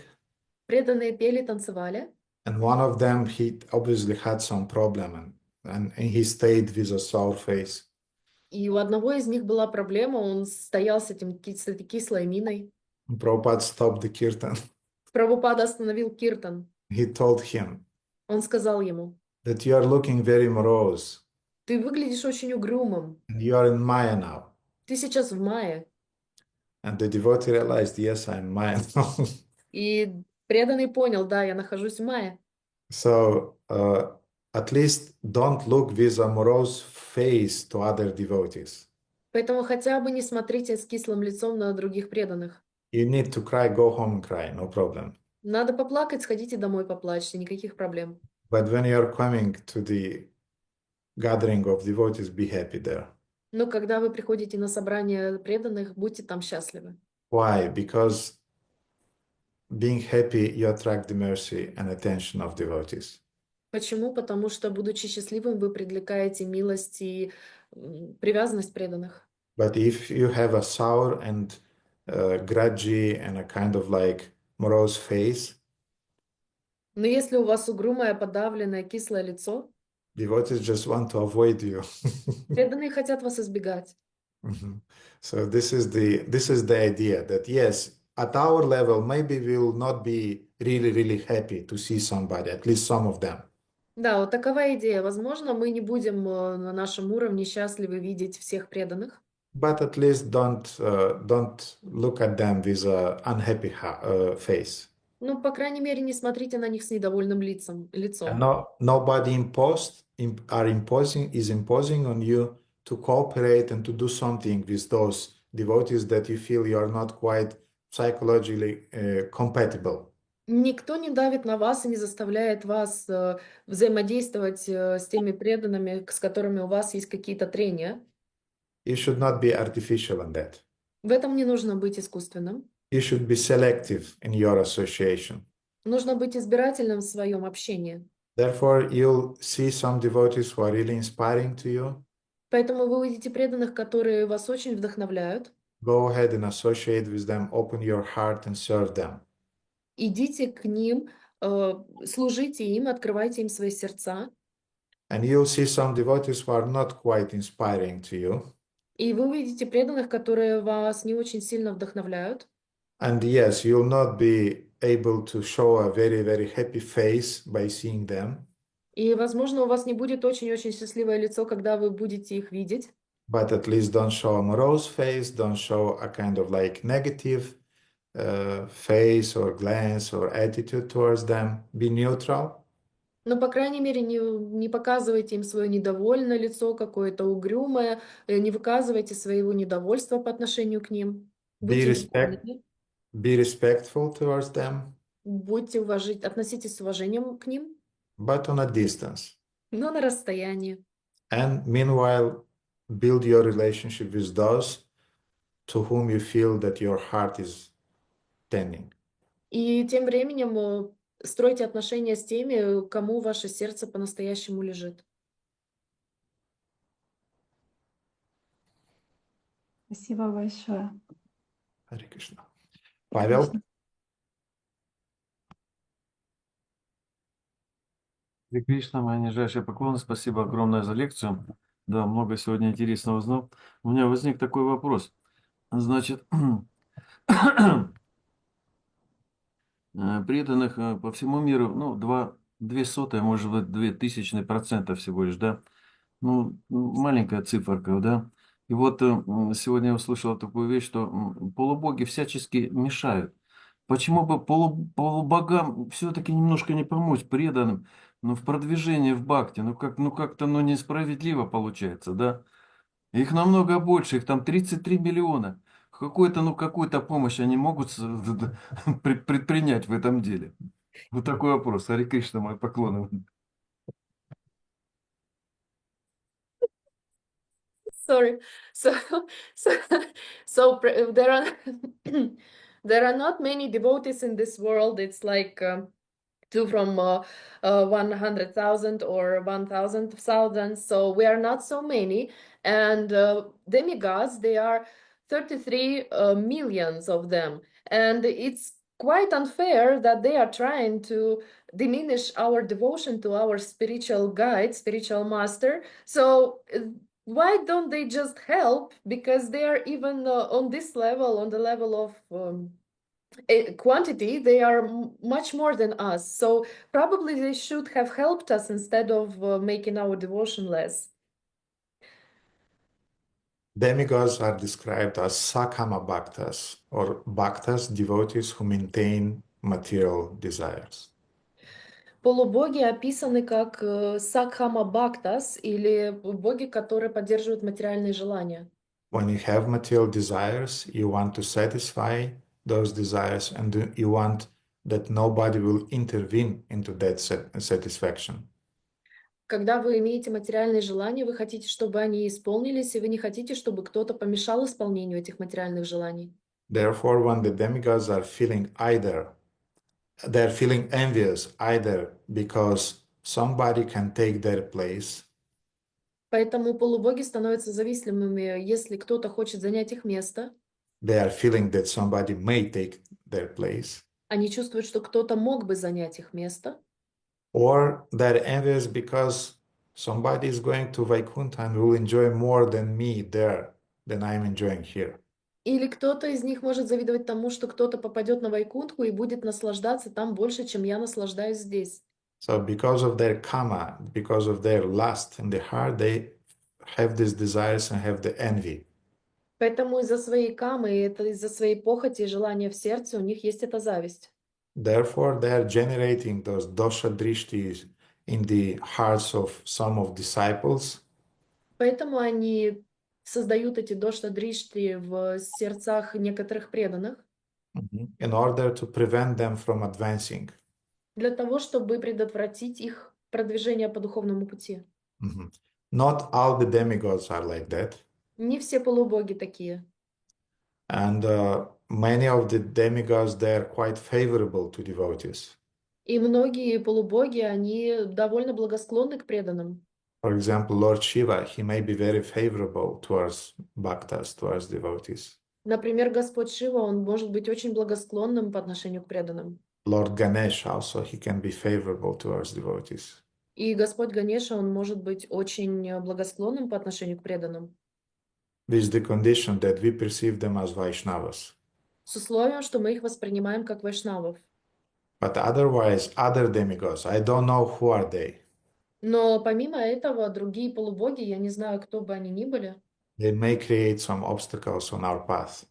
Преданные пели, танцевали. And one of them, he obviously had some problem and he stayed with a sour face. И у одного из них была проблема, он стоял с этой кислой миной. Prabhupada stopped the kirtan. Прабхупада остановил киртан. He told him Он сказал ему: that you are looking very morose ты выглядишь очень угрюмым. and you are in Maya now. Ты сейчас в мае. And the devotee realized, yes, I'm in Maya now. И преданный понял, да, я нахожусь в мае. So at least don't look with a morose face to other devotees. Поэтому хотя бы не смотрите с кислым лицом на других преданных. You need to cry, go home and cry, no problem. Надо поплакать, сходите домой, поплачьте, никаких проблем. But when you are coming to the gathering of devotees, be happy there. Но когда вы приходите на собрание преданных, будьте там счастливы. Why? Because being happy, you attract the mercy and attention of devotees. Почему? Потому что, будучи счастливым, вы привлекаете милость и привязанность преданных. But if you have a sour and grudgy and a kind of like morose face, Но если у вас угрюмое, подавленное, кислое лицо, devotees just want to avoid you. преданные хотят вас избегать. So this is the idea that yes, at our level, maybe we will not be really happy to see somebody, at least some of them. Да, вот такова идея. Возможно, мы не будем на нашем уровне счастливы видеть всех преданных. But at least don't look at them with an unhappy face. Ну, по крайней мере, не смотрите на них с недовольным лицом. And nobody is imposing on you to cooperate and to do something with those devotees that you feel you are not quite psychologically compatible. Никто не давит на вас и не заставляет вас взаимодействовать с теми преданными, с которыми у вас есть какие-то трения. You should not be artificial in that. В этом не нужно быть искусственным. You should be selective in your association. Нужно быть избирательным в своем общении. Therefore, you'll see some devotees who are really inspiring to you. Поэтому вы увидите преданных, которые вас очень вдохновляют. Go ahead and associate with them, open your heart and serve them. Идите к ним, служите им, открывайте им свои сердца. And you'll see some devotees who are not quite inspiring to you. И вы увидите преданных, которые вас не очень сильно вдохновляют. And yes, you'll not be able to show a very, very happy face by seeing them. И, возможно, у вас не будет очень-очень счастливое лицо, когда вы будете их видеть. But at least don't show a morose face, don't show a kind of like negative face or glance or attitude towards them. Be neutral. Но, по крайней мере, не показывайте им свое недовольное лицо, какое-то угрюмое, не выказывайте своего недовольства по отношению к ним. Будьте нейтральными, Be respectful towards them, относитесь с уважением к ним, but on a distance. но на расстоянии. And meanwhile, build your relationship with those to whom you feel that your heart is tending. И тем временем стройте отношения с теми, кому ваше сердце по-настоящему лежит. Спасибо большое. Hare Krishna. Павел? Харе Кришна, мои нижайшие поклоны, спасибо огромное за лекцию. Да, много сегодня интересного узнал. У меня возник такой вопрос. Значит, преданных по всему миру, ну, 0,02, может быть, 0,02% всего лишь, да? Ну, маленькая циферка, да? И вот сегодня я услышал такую вещь, что полубоги всячески мешают. Почему бы полубогам все-таки немножко не помочь преданным, но в продвижении в бхакти? Как-то, несправедливо получается, да? Их намного больше, их там 33 миллиона. Какую-то помощь они могут предпринять в этом деле? Вот такой вопрос. Харе Кришна, мои поклоны. Sorry. So, so, there are there are not many devotees in this world. It's like two from 100,000 or 1,000,000. So we are not so many. And demigods, they are 33 millions of them. And it's quite unfair that they are trying to diminish our devotion to our spiritual guide, spiritual master. So why don't they just help? Because they are even on this level, on the level of quantity, they are much more than us. So probably they should have helped us instead of making our devotion less. Demigods are described as Sakama Bhaktas, or Bhaktas, devotees who maintain material desires. Полубоги описаны как Сакхама Бхактас, или боги, которые поддерживают материальные желания. When you have material desires, you want to satisfy those desires, and you want that nobody will intervene into that satisfaction. Когда вы имеете материальные желания, вы хотите, чтобы они исполнились, и вы не хотите, чтобы кто-то помешал исполнению этих материальных желаний. Therefore, when the demigods are feeling they're feeling envious either because somebody can take their place, Поэтому полубоги становятся зависимыми, если кто-то хочет занять их место. they are feeling that somebody may take their place, Они чувствуют, что кто-то мог бы занять их место. or they're envious because somebody is going to Vaikuntha and will enjoy more than me there than I'm enjoying here. Или кто-то из них может завидовать тому, что кто-то попадет на Вайкунтху и будет наслаждаться там больше, чем я наслаждаюсь здесь. So because of their karma, because of their lust in the heart, they have these desires and have the envy. Поэтому из-за своей камы, из-за своей похоти и желания в сердце у них есть эта зависть. Therefore, they are generating those dosha drishtis in the hearts of some of disciples. Поэтому они создают эти дошта-дришти в сердцах некоторых преданных. in order to prevent them from advancing. для того, чтобы предотвратить их продвижение по духовному пути. Not all the demigods are like that. Не все полубоги такие. And many of the demigods, they're quite favorable to devotees. И многие полубоги, они довольно благосклонны к преданным. For example, Lord Shiva, he may be very favorable towards bhaktas, towards devotees. Например, Господь Шива, он может быть очень благосклонным по отношению к преданным. Lord Ganesh also, he can be favorable towards devotees. И Господь Ганеша, он может быть очень благосклонным по отношению к преданным. With the condition that we perceive them as Vaishnavas. С условием, что мы их воспринимаем как вайшнавов. But otherwise, other demigods, I don't know who are they. Но помимо этого, другие полубоги, я не знаю, кто бы они ни были, They may create some obstacles on our path.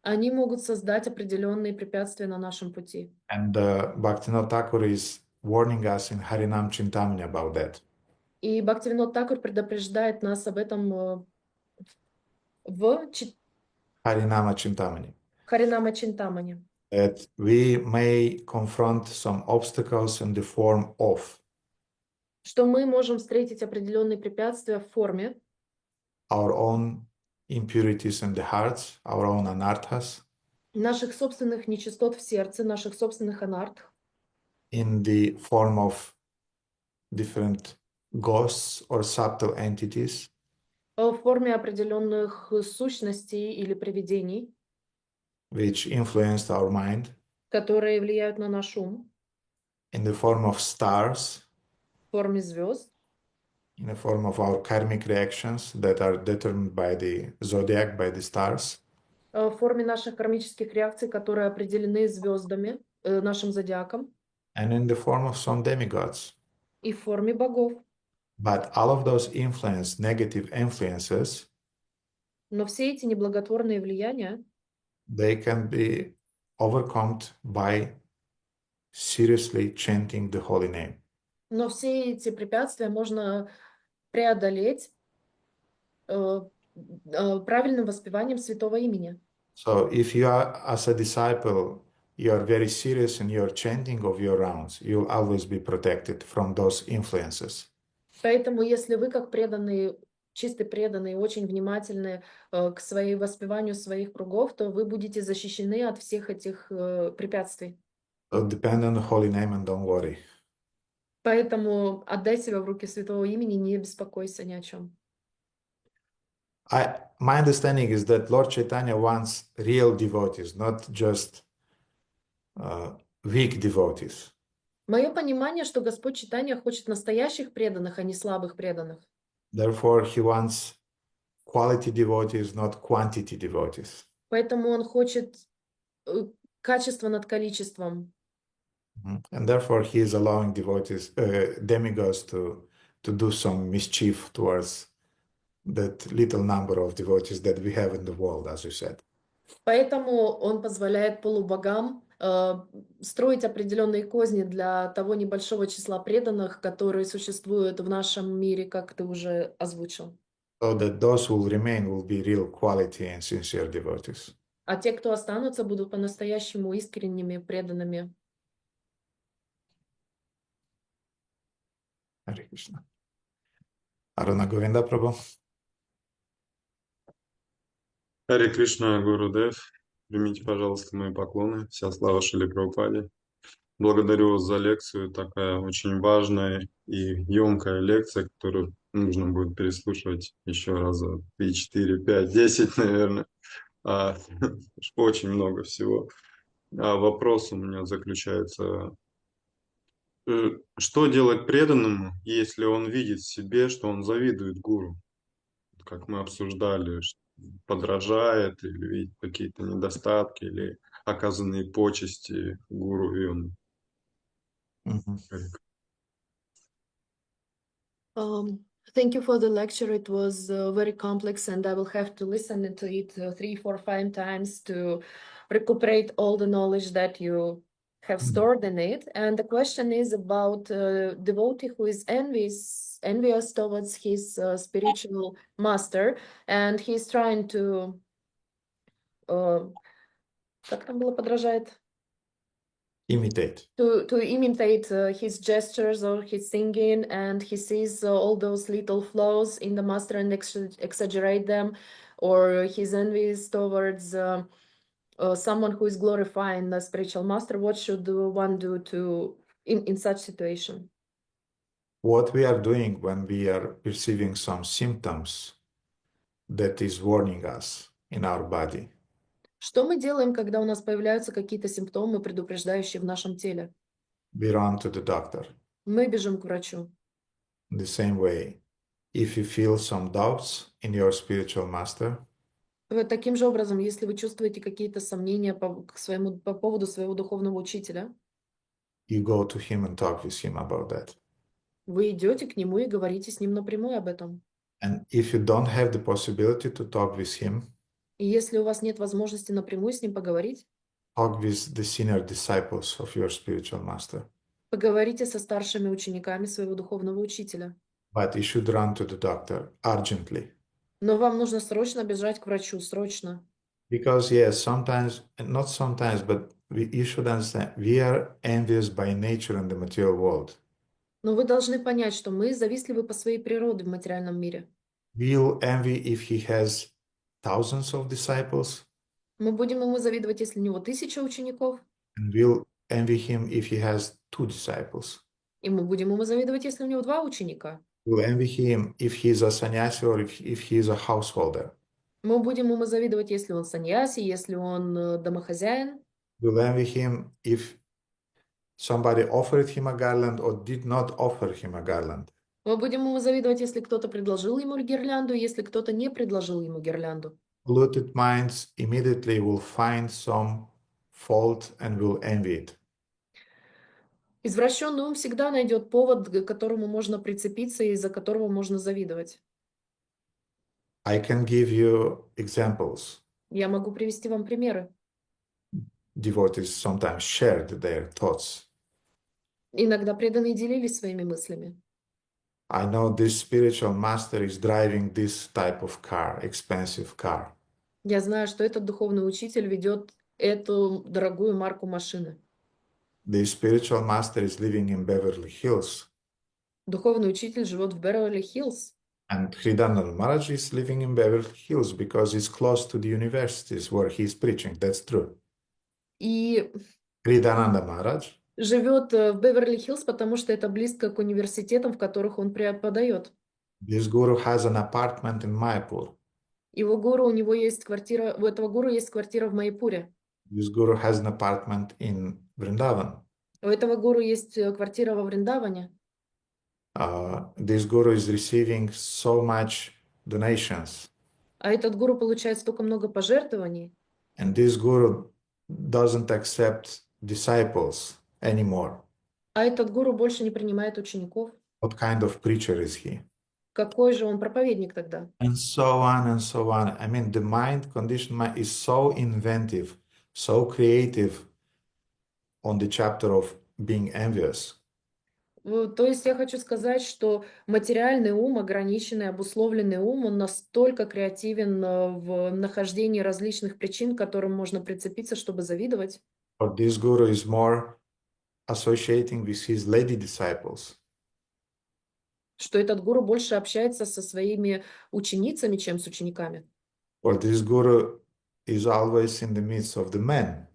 они могут создать определенные препятствия на нашем пути. And Bhaktivinoda Thakur is warning us in Harinam Chintamani about that. И Бхактивинод Такур предупреждает нас об этом в Harinama Chintamani. Харинама Чинтамани, That we may confront some obstacles in the form of что мы можем встретить определенные препятствия в форме our own impurities in the hearts, our own anarthas, наших собственных нечистот в сердце, наших собственных анартх, in the form of different ghosts or subtle entities, в форме определенных сущностей или привидений, which influenced our mind, которые влияют на наш ум, in the form of stars, в форме звезд, in the form of our karmic reactions that are determined by the zodiac, by the stars, в форме наших кармических реакций, которые определены звездами, нашим зодиаком, and in the form of some demigods. и в форме богов. But all of those negative influences, Но все эти неблаготворные влияния, they can be overcome by seriously chanting the holy name. но все эти препятствия можно преодолеть правильным воспеванием святого имени. So if you are, as a disciple, you are very serious in your chanting of your rounds, you'll always be protected from those influences. Поэтому, если вы, как преданные, чистый преданные, очень внимательны к своему воспеванию своих кругов, то вы будете защищены от всех этих препятствий. So depend on the holy name and don't worry. Поэтому отдай себя в руки святого имени, не беспокойся ни о чем. My understanding is that Lord Chaitanya wants real devotees, not just weak devotees. Мое понимание, что Господь Чайтанья хочет настоящих преданных, а не слабых преданных. Therefore, he wants quality devotees, not quantity devotees. Поэтому он хочет качество над количеством. And therefore, he is allowing devotees, demigods, to do some mischief towards that little number of devotees that we have in the world, as you said. Поэтому он позволяет полубогам строить определенные козни для того небольшого числа преданных, которые существуют в нашем мире, как ты уже озвучил. So that those who will remain will be real quality and sincere devotees. А те, кто останутся, будут по-настоящему искренними, преданными. Hare Krishna. Aruna Govinda Prabhu. Харе Кришна, Гурудев, примите, пожалуйста, мои поклоны. Вся слава Шриле Прабхупаде. Благодарю вас за лекцию. Такая очень важная и емкая лекция, которую нужно будет переслушивать еще раза 3, 4, 5, 10, наверное. Очень много всего. Вопрос у меня заключается: что делать преданному, если он видит в себе, что он завидует гуру? Как мы обсуждали, подражает или видит какие-то недостатки или оказанные почести гуру, и он... Thank you for the lecture. It was very complex, and I will have to listen to it 3, 4, 5 times to recuperate all the knowledge that you have stored in it. And the question is about devotee who is envious towards his spiritual master, and he's trying to Как там было подражает? Imitate. To imitate his gestures or his singing, and he sees all those little flaws in the master and exaggerate them, or his envies towards someone who is glorifying the spiritual master. What should one do in such situation? What we are doing when we are perceiving some symptoms that is warning us in our body, Что мы делаем, когда у нас появляются какие-то симптомы, предупреждающие в нашем теле? we run to the doctor. Мы бежим к врачу. In the same way, if you feel some doubts in your spiritual master, Таким же образом, если вы чувствуете какие-то сомнения по поводу своего духовного учителя, you go to him and talk with him about that. вы идете к нему и говорите с ним напрямую об этом. And if you don't have the possibility to talk with him, И если у вас нет возможности напрямую с ним поговорить, talk with the senior disciples of your spiritual master. поговорите со старшими учениками своего духовного учителя. But you should run to the doctor urgently. Но вам нужно срочно бежать к врачу, срочно. Because yes, sometimes, not sometimes, but you should understand, we are envious by nature in the material world. Но вы должны понять, что мы завистливы по своей природе в материальном мире. We'll envy if he has thousands of disciples, Мы будем ему завидовать, если у него 1000 учеников, and we'll envy him if he has 2 disciples. и мы будем ему завидовать, если у него 2 ученика. We'll envy him if he's a sannyasi or if he's a householder. Мы будем ему завидовать, если он саньяси, если он домохозяин. We'll envy him if somebody offered him a garland or did not offer him a garland. Мы будем ему завидовать, если кто-то предложил ему гирлянду, если кто-то не предложил ему гирлянду. Polluted minds immediately will find some fault and will envy it. Извращенный ум всегда найдет повод, к которому можно прицепиться и из-за которого можно завидовать. I can give you examples. Я могу привести вам примеры. Devotees sometimes shared their thoughts. Иногда преданные делились своими мыслями. I know this spiritual master is driving this type of car, expensive car. Я знаю, что этот духовный учитель ведет эту дорогую марку машины. The spiritual master is living in Beverly Hills, Духовный учитель живет в Беверли-Хиллз. and Hridananda Maharaj is living in Beverly Hills because it's close to the universities where he's preaching. That's true. И Hridananda Maharaj живет в Беверли-Хиллз, потому что это близко к университетам, в которых он преподает. This guru has an apartment in Mayapur. Его гуру, у него есть квартира, у этого гуру есть квартира в Майпуре. This guru has an apartment in Vrindavan. У этого гуру есть квартира во Вриндаване. This guru is receiving so much donations, А этот гуру получает столько много пожертвований. and this guru doesn't accept disciples anymore. А этот гуру больше не принимает учеников. What kind of preacher is he? Какой же он проповедник тогда? And so on and so on. I mean, the mind, conditioned mind, is so inventive, so creative on the chapter of being envious. То есть я хочу сказать, что материальный ум, ограниченный, обусловленный ум, он настолько креативен в нахождении различных причин, к которым можно прицепиться, чтобы завидовать. But this guru is more associating with his lady disciples. Что этот гуру больше общается со своими ученицами, чем с учениками. Or this guru is always in the midst of the men.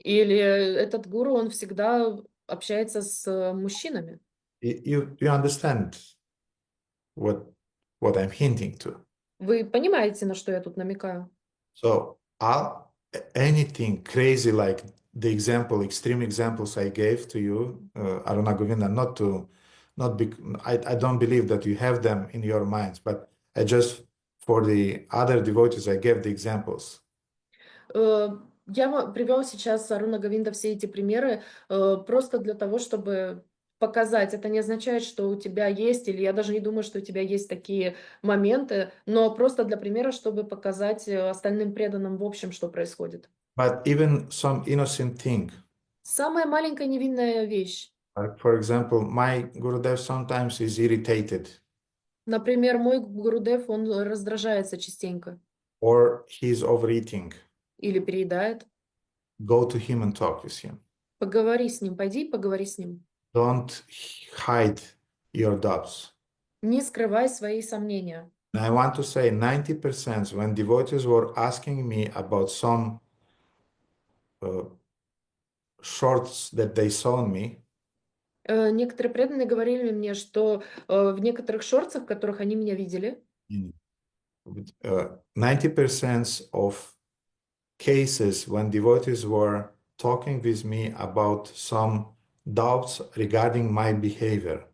Или этот гуру, он всегда общается с мужчинами. You understand what I'm hinting to. Вы понимаете, на что я тут намекаю? So anything crazy like the extreme examples I gave to you, Aruna Govinda, I don't believe that you have them in your minds, but I just, for the other devotees, I gave the examples. Я привел сейчас, Аруна Говинда, все эти примеры просто для того, чтобы показать. Это не означает, что у тебя есть, или я даже не думаю, что у тебя есть такие моменты, но просто для примера, чтобы показать остальным преданным в общем, что происходит. But even some innocent thing. Самая маленькая невинная вещь. Like, for example, my Gurudev sometimes is irritated. Например, мой Гурудев, он раздражается частенько. Or he's overeating. или переедает, go to him and talk with him. поговори с ним, пойди и поговори с ним. Don't hide your doubts. Не скрывай свои сомнения. And I want to say 90% when devotees were asking me about some shorts that they saw on me, Некоторые преданные говорили мне, что в некоторых шорцах, в которых они меня видели, 90% of cases when devotees were talking with me about some doubts regarding my behavior,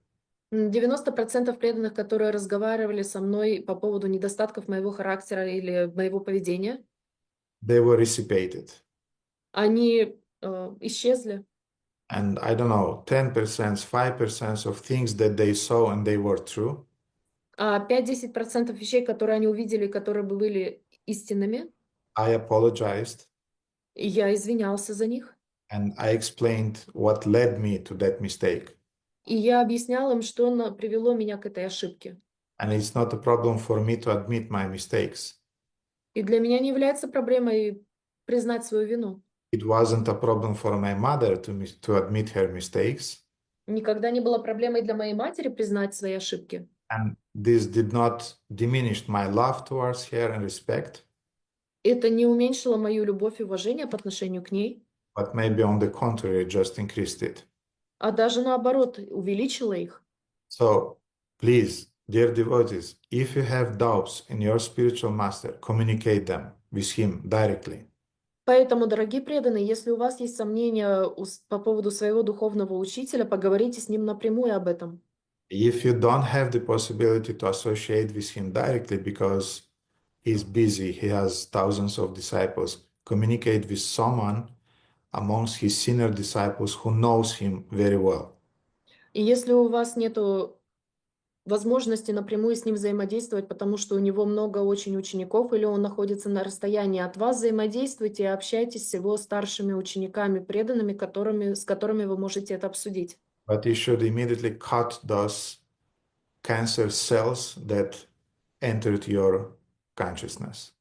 90% преданных, которые разговаривали со мной по поводу недостатков моего характера или моего поведения, they were dissipated. они исчезли. And I don't know, 10%, 5% of things that they saw and they were true, А 5-10% вещей, которые они увидели, которые бы были истинными, I apologized я извинялся за них. and I explained what led me to that mistake. И я объяснял им, что привело меня к этой ошибке. And it's not a problem for me to admit my mistakes. И для меня не является проблемой признать свою вину. It wasn't a problem for my mother to admit her mistakes. Никогда не было проблемой для моей матери признать свои ошибки. And this did not diminish my love towards her and respect, Это не уменьшило мою любовь и уважение по отношению к ней, but maybe on the contrary, just increased it. а даже наоборот, увеличило их. So please, dear devotees, if you have doubts in your spiritual master, communicate them with him directly. Поэтому, дорогие преданные, если у вас есть сомнения по поводу своего духовного учителя, поговорите с ним напрямую об этом. If you don't have the possibility to associate with him directly because he's busy, he has thousands of disciples, communicate with someone amongst his senior disciples who knows him very well. И если у вас нету возможности напрямую с ним взаимодействовать, потому что у него много очень учеников, или он находится на расстоянии от вас, взаимодействуйте и общайтесь с его старшими учениками, преданными, с которыми вы можете это обсудить. But you should immediately cut those cancer cells that entered your consciousness.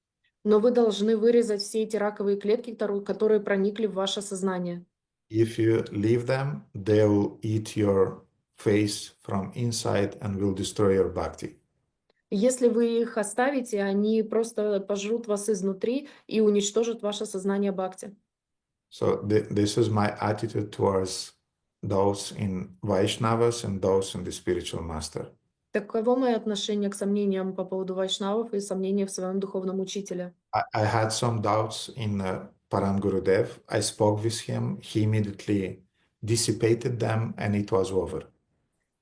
Но вы должны вырезать все эти раковые клетки, которые проникли в ваше сознание. If you leave them, they will eat your face from inside and will destroy your bhakti. Если вы их оставите, они просто пожрут вас изнутри и уничтожат ваше сознание бхакти. So this is my attitude towards those in Vaishnavas and those in the spiritual master. Таково мое отношение к сомнениям по поводу вайшнавов и сомнениям в своем духовном учителе. I had some doubts in Param Gurudev. I spoke with him. He immediately dissipated them and it was over.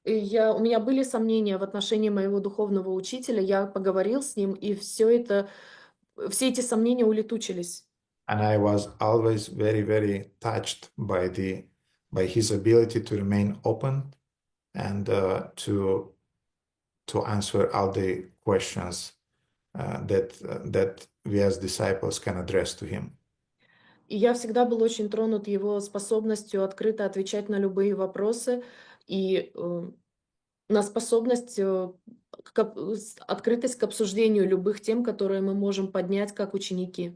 У меня были сомнения в отношении моего духовного учителя. Я поговорил с ним, и все эти сомнения улетучились. And I was always very, very touched by his ability to remain open and to answer all the questions that we as disciples can address to him. И я всегда был очень тронут его способностью открыто отвечать на любые вопросы и на способность, открытость к обсуждению любых тем, которые мы можем поднять как ученики.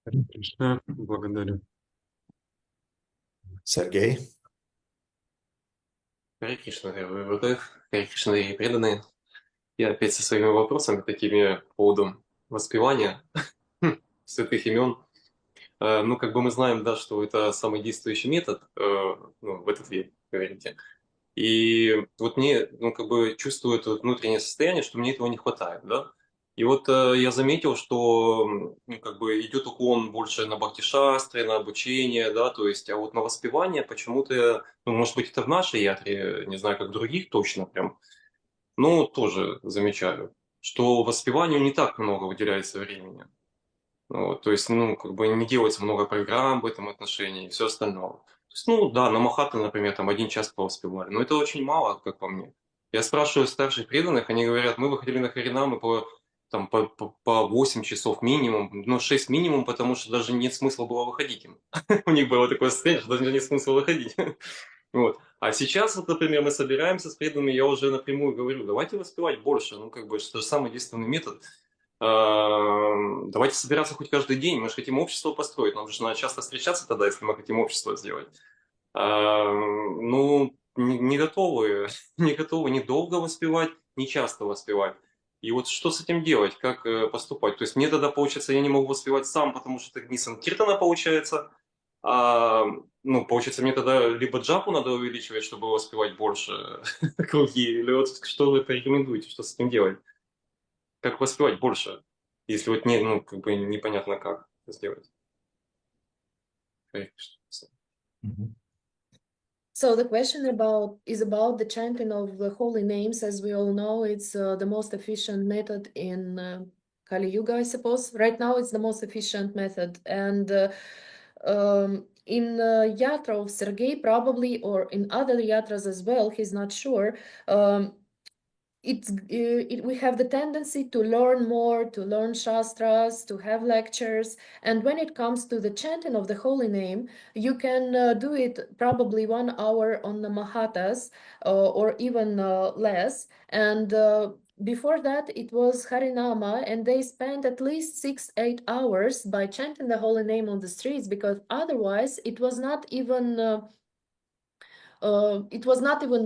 Харе Кришна, благодарю. Sergey? Харе Кришна, Харе Кришна и преданные. Я опять со своими вопросами такими по поводу воспевания святых имен. Ну, как бы мы знаем, да, что это самый действующий метод в этот век, говорите. И вот мне, ну, как бы чувствую это внутреннее состояние, что мне этого не хватает, да. И вот я заметил, что ну, как бы идет уклон больше на бхакти-шастре, на обучение, да, то есть, а вот на воспевание почему-то, ну, может быть, это в нашей ятре, не знаю, как в других точно прям, но тоже замечаю, что воспеванию не так много уделяется времени. Вот, то есть, ну, как бы не делается много программ в этом отношении и все остальное. То есть, ну, да, на Махатме, например, там 1 час повоспевали, но это очень мало, как по мне. Я спрашиваю старших преданных, они говорят, мы выходили на Харинамы по 8 часов минимум, ну, 6 минимум, потому что даже нет смысла было выходить им. У них было такое состояние, что даже нет смысла выходить. Вот. А сейчас, вот, например, мы собираемся с преданными, я уже напрямую говорю, давайте воспевать больше. Ну, как бы, это же самый действенный метод. Давайте собираться хоть каждый день. Мы же хотим общество построить. Нам же надо часто встречаться тогда, если мы хотим общество сделать. Ну, не готовы, не готовы ни долго воспевать, ни часто воспевать. И вот что с этим делать, как поступать? То есть мне тогда, получается, я не могу воспевать сам, потому что это не санкиртана получается. Ну, получается, мне тогда либо джапу надо увеличивать, чтобы воспевать больше круги, или вот что вы порекомендуете, что с этим делать? Как воспевать больше, если вот не, ну, как бы непонятно как это сделать? Mhm. So the question is about the chanting of the holy names. As we all know, it's the most efficient method in Kali Yuga, I suppose. Right now, it's the most efficient method. And in yatra of Sergei, probably, or in other yatras as well, he's not sure. We have the tendency to learn more, to learn shastras, to have lectures, and when it comes to the chanting of the holy name, you can do it probably 1 hour on the Mahatas or even less. And before that, it was Harinama, and they spent at least 6-8 hours by chanting the holy name on the streets, because otherwise it was not even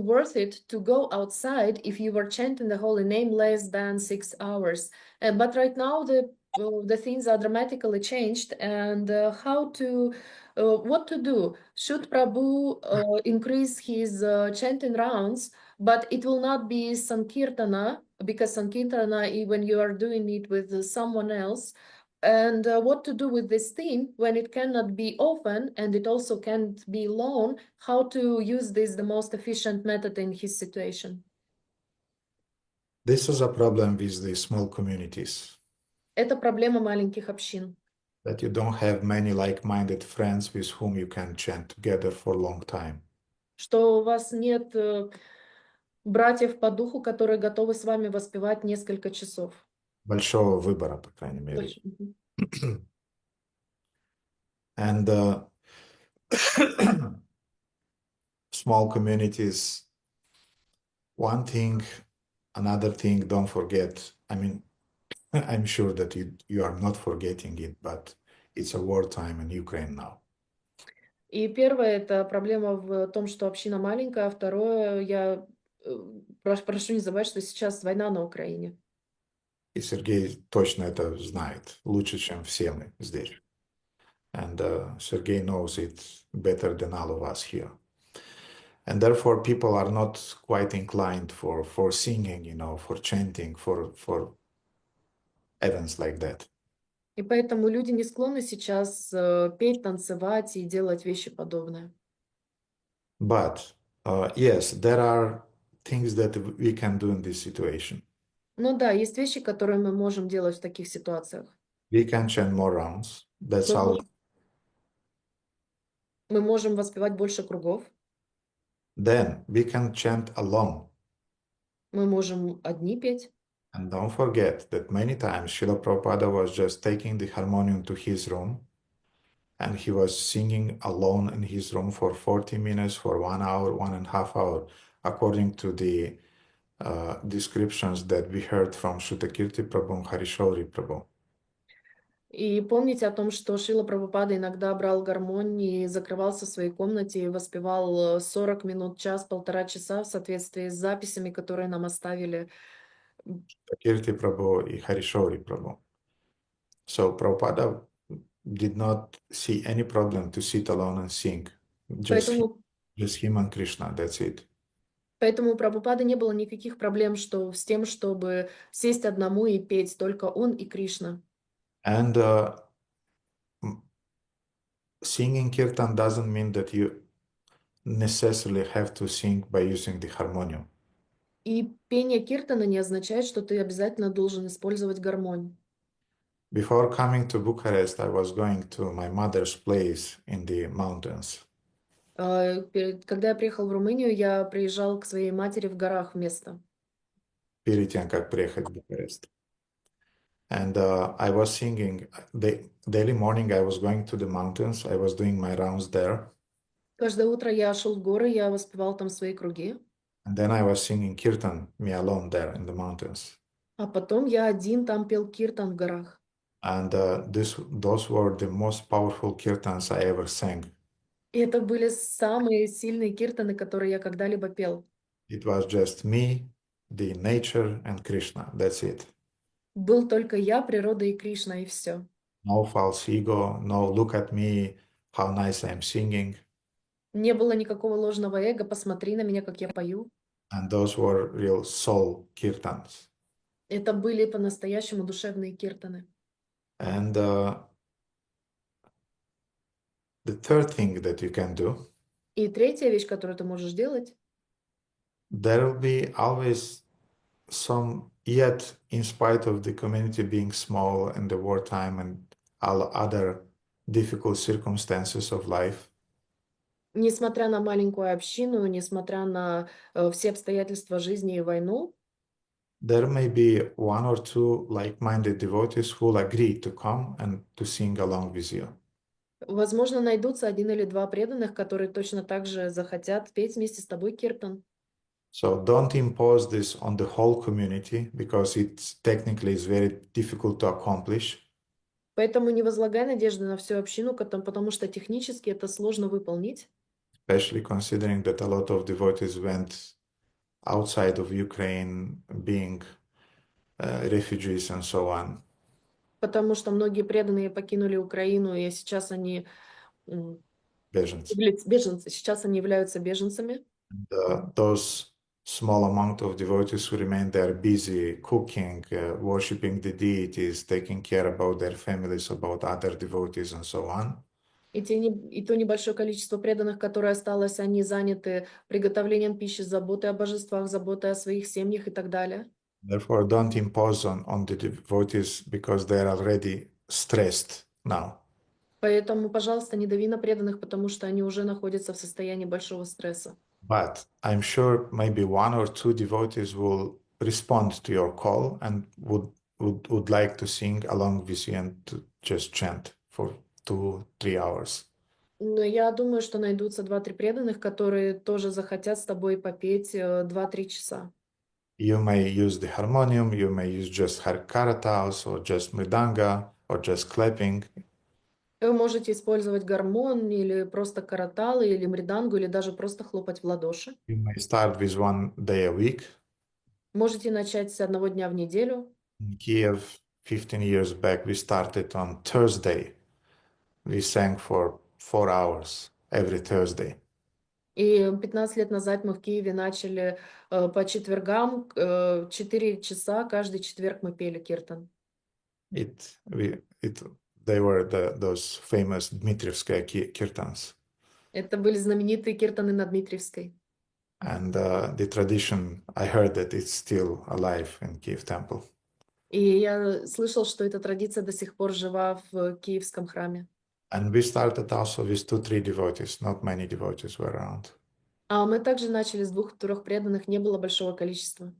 worth it to go outside if you were chanting the holy name less than 6 hours. But right now the things are dramatically changed, and what to do? Should Prabhu increase his chanting rounds, but it will not be Sankirtana, because Sankirtana, when you are doing it with someone else, and what to do with this theme when it cannot be often and it also can't be long, how to use this the most efficient method in his situation. This is a problem with the small communities, Это проблема маленьких общин, that you don't have many like-minded friends with whom you can chant together for a long time. что у вас нет братьев по духу, которые готовы с вами воспевать несколько часов. Большого выбора, по крайней мере. Мгм. And small communities, one thing, another thing, don't forget. I mean, I'm sure that you are not forgetting it, but it's a wartime in Ukraine now. И первое, это проблема в том, что община маленькая, а второе, я прошу не забывать, что сейчас война на Украине. И Сергей точно это знает, лучше, чем все мы здесь. And Sergey knows it better than all of us here. And therefore, people are not quite inclined for singing, for chanting, for events like that. И поэтому люди не склонны сейчас петь, танцевать и делать вещи подобные. But yes, there are things that we can do in this situation. Ну да, есть вещи, которые мы можем делать в таких ситуациях. We can chant more rounds. That's Мы all. можем, мы можем воспевать больше кругов, Then we can chant alone. мы можем одни петь. And don't forget that many times Srila Prabhupada was just taking the harmonium to his room and he was singing alone in his room for 40 minutes, for 1 hour, 1.5 hours, according to the descriptions that we heard from Shrutakirti Prabhu and Harishauri Prabhu. И помните о том, что Шрила Прабхупада иногда брал гармонь и закрывался в своей комнате и воспевал 40 минут, час, 1,5 часа в соответствии с записями, которые нам оставили. Shrutakirti Prabhu and Harishauri Prabhu. So Prabhupada did not see any problem to sit alone and sing. Поэтому Just him and Krishna, that's it. Поэтому у Прабхупады не было никаких проблем с тем, чтобы сесть одному и петь, только он и Кришна. And singing kirtan doesn't mean that you necessarily have to sing by using the harmonium. И пение киртана не означает, что ты обязательно должен использовать гармонь. Before coming to Bucharest, I was going to my mother's place in the mountains. Когда я приехал в Румынию, я приезжал к своей матери в горах в место. Перед тем, как приехать в Бухарест. And I was singing, daily morning I was going to the mountains, I was doing my rounds there. Каждое утро я шел в горы, я воспевал там свои круги, and then I was singing kirtan, me alone there in the mountains. а потом я один там пел киртан в горах. And those were the most powerful kirtans I ever sang. И это были самые сильные киртаны, которые я когда-либо пел. It was just me, the nature, and Krishna. That's it. Был только я, природа и Кришна, и все. No false ego, no look at me, how nice I am singing. Не было никакого ложного эго, посмотри на меня, как я пою. And those were real soul kirtans. Это были по-настоящему душевные киртаны. And the third thing that you can do, И третья вещь, которую ты можешь делать, there will be always some, yet in spite of the community being small and the wartime and all other difficult circumstances of life, несмотря на маленькую общину, несмотря на все обстоятельства жизни и войну, there may be one or two like-minded devotees who will agree to come and to sing along with you. возможно, найдутся один или два преданных, которые точно так же захотят петь вместе с тобой киртан. So don't impose this on the whole community because it technically is very difficult to accomplish. Поэтому не возлагай надежды на всю общину, потому что технически это сложно выполнить. Especially considering that a lot of devotees went outside of Ukraine, being refugees and so on. Потому что многие преданные покинули Украину, и сейчас они Беженцы. беженцы, сейчас они являются беженцами. Those small amount of devotees who remain there busy cooking, worshipping the deities, taking care about their families, about other devotees and so on. И то небольшое количество преданных, которое осталось, они заняты приготовлением пищи, заботой о божествах, заботой о своих семьях и так далее. Therefore, don't impose on the devotees because they are already stressed now. Поэтому, пожалуйста, не дави на преданных, потому что они уже находятся в состоянии большого стресса. But I'm sure maybe one or two devotees will respond to your call and would like to sing along with you and to just chant for 2-3 hours. Но я думаю, что найдутся 2-3 преданных, которые тоже захотят с тобой попеть 2-3 часа. You may use the harmonium, you may use just karatas or just mridanga or just clapping. Вы можете использовать гармон или просто караталы, или мридангу, или даже просто хлопать в ладоши. You may start with 1 day a week. Можете начать с одного дня в неделю. In Kiev, 15 years back, we started on Thursday. We sang for 4 hours every Thursday. И 15 лет назад мы в Киеве начали по четвергам 4 часа, каждый четверг мы пели киртан. They were those famous Dmitrievskaya kirtans. Это были знаменитые киртаны на Дмитриевской. And the tradition, I heard that it's still alive in Kiev temple. И я слышал, что эта традиция до сих пор жива в Киевском храме. And we started also with 2-3 devotees. Not many devotees were around. А мы также начали с 2-3 преданных, не было большого количества.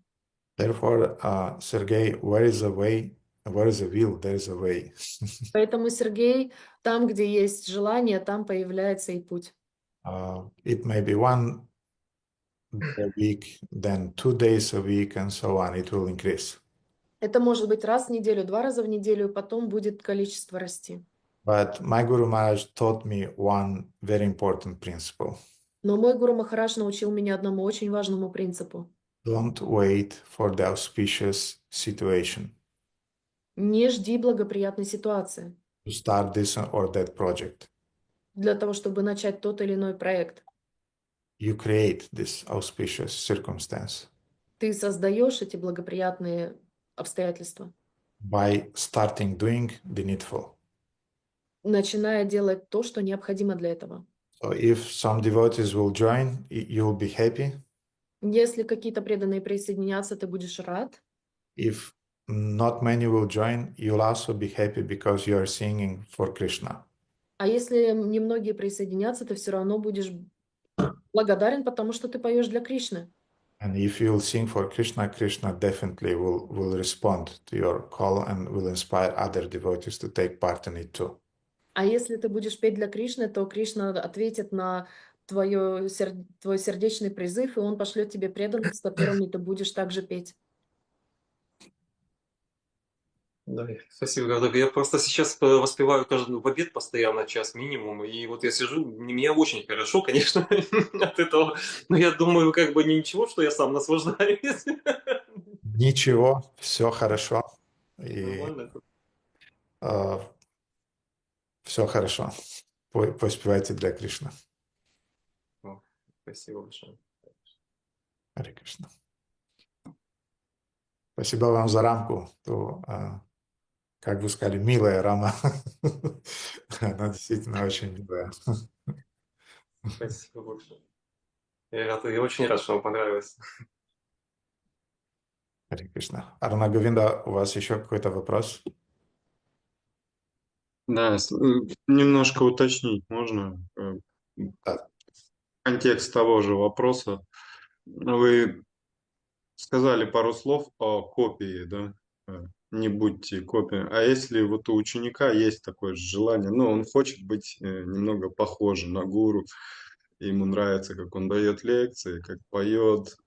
Therefore, Sergey, where is a way? Where is a will? There is a way. Поэтому, Сергей, там, где есть желание, там появляется и путь. It may be 1 day a week, then 2 days a week, and so on. It will increase. Это может быть раз в неделю, 2 раза в неделю, потом будет количество расти. But my Guru Maharaj taught me one very important principle. Но мой Гуру Махарадж научил меня одному очень важному принципу. Don't wait for the auspicious situation Не жди благоприятной ситуации to start this or that project. для того, чтобы начать тот или иной проект. You create this auspicious circumstance Ты создаешь эти благоприятные обстоятельства, by starting doing the needful. начиная делать то, что необходимо для этого. So if some devotees will join, you will be happy. Если какие-то преданные присоединятся, ты будешь рад. If not many will join, you'll also be happy because you are singing for Krishna. А если немногие присоединятся, ты все равно будешь благодарен, потому что ты поешь для Кришны. And if you'll sing for Krishna, Krishna definitely will respond to your call and will inspire other devotees to take part in it too. А если ты будешь петь для Кришны, то Кришна ответит на твой сердечный призыв, и он пошлет тебе преданных, с которыми ты будешь также петь. Да, спасибо, Гавдок. Я просто сейчас воспеваю каждый в обед постоянно час минимум, и вот я сижу, мне очень хорошо, конечно, от этого, но я думаю, как бы ничего, что я сам наслаждаюсь. Ничего, все хорошо. И Нормально. все хорошо. Поспевайте для Кришны. О, спасибо большое. Харе Кришна. Спасибо вам за рамку. Как вы сказали, милая рама. Она действительно очень милая. Спасибо большое. Я очень рад, что вам понравилось. Харе Кришна. Арна Говинда, у вас еще какой-то вопрос? Да, немножко уточнить можно Да. контекст того же вопроса. Вы сказали пару слов о копии, да? Не будьте копией. А если вот у ученика есть такое желание, ну, он хочет быть немного похожим на гуру, ему нравится, как он дает лекции, как поет,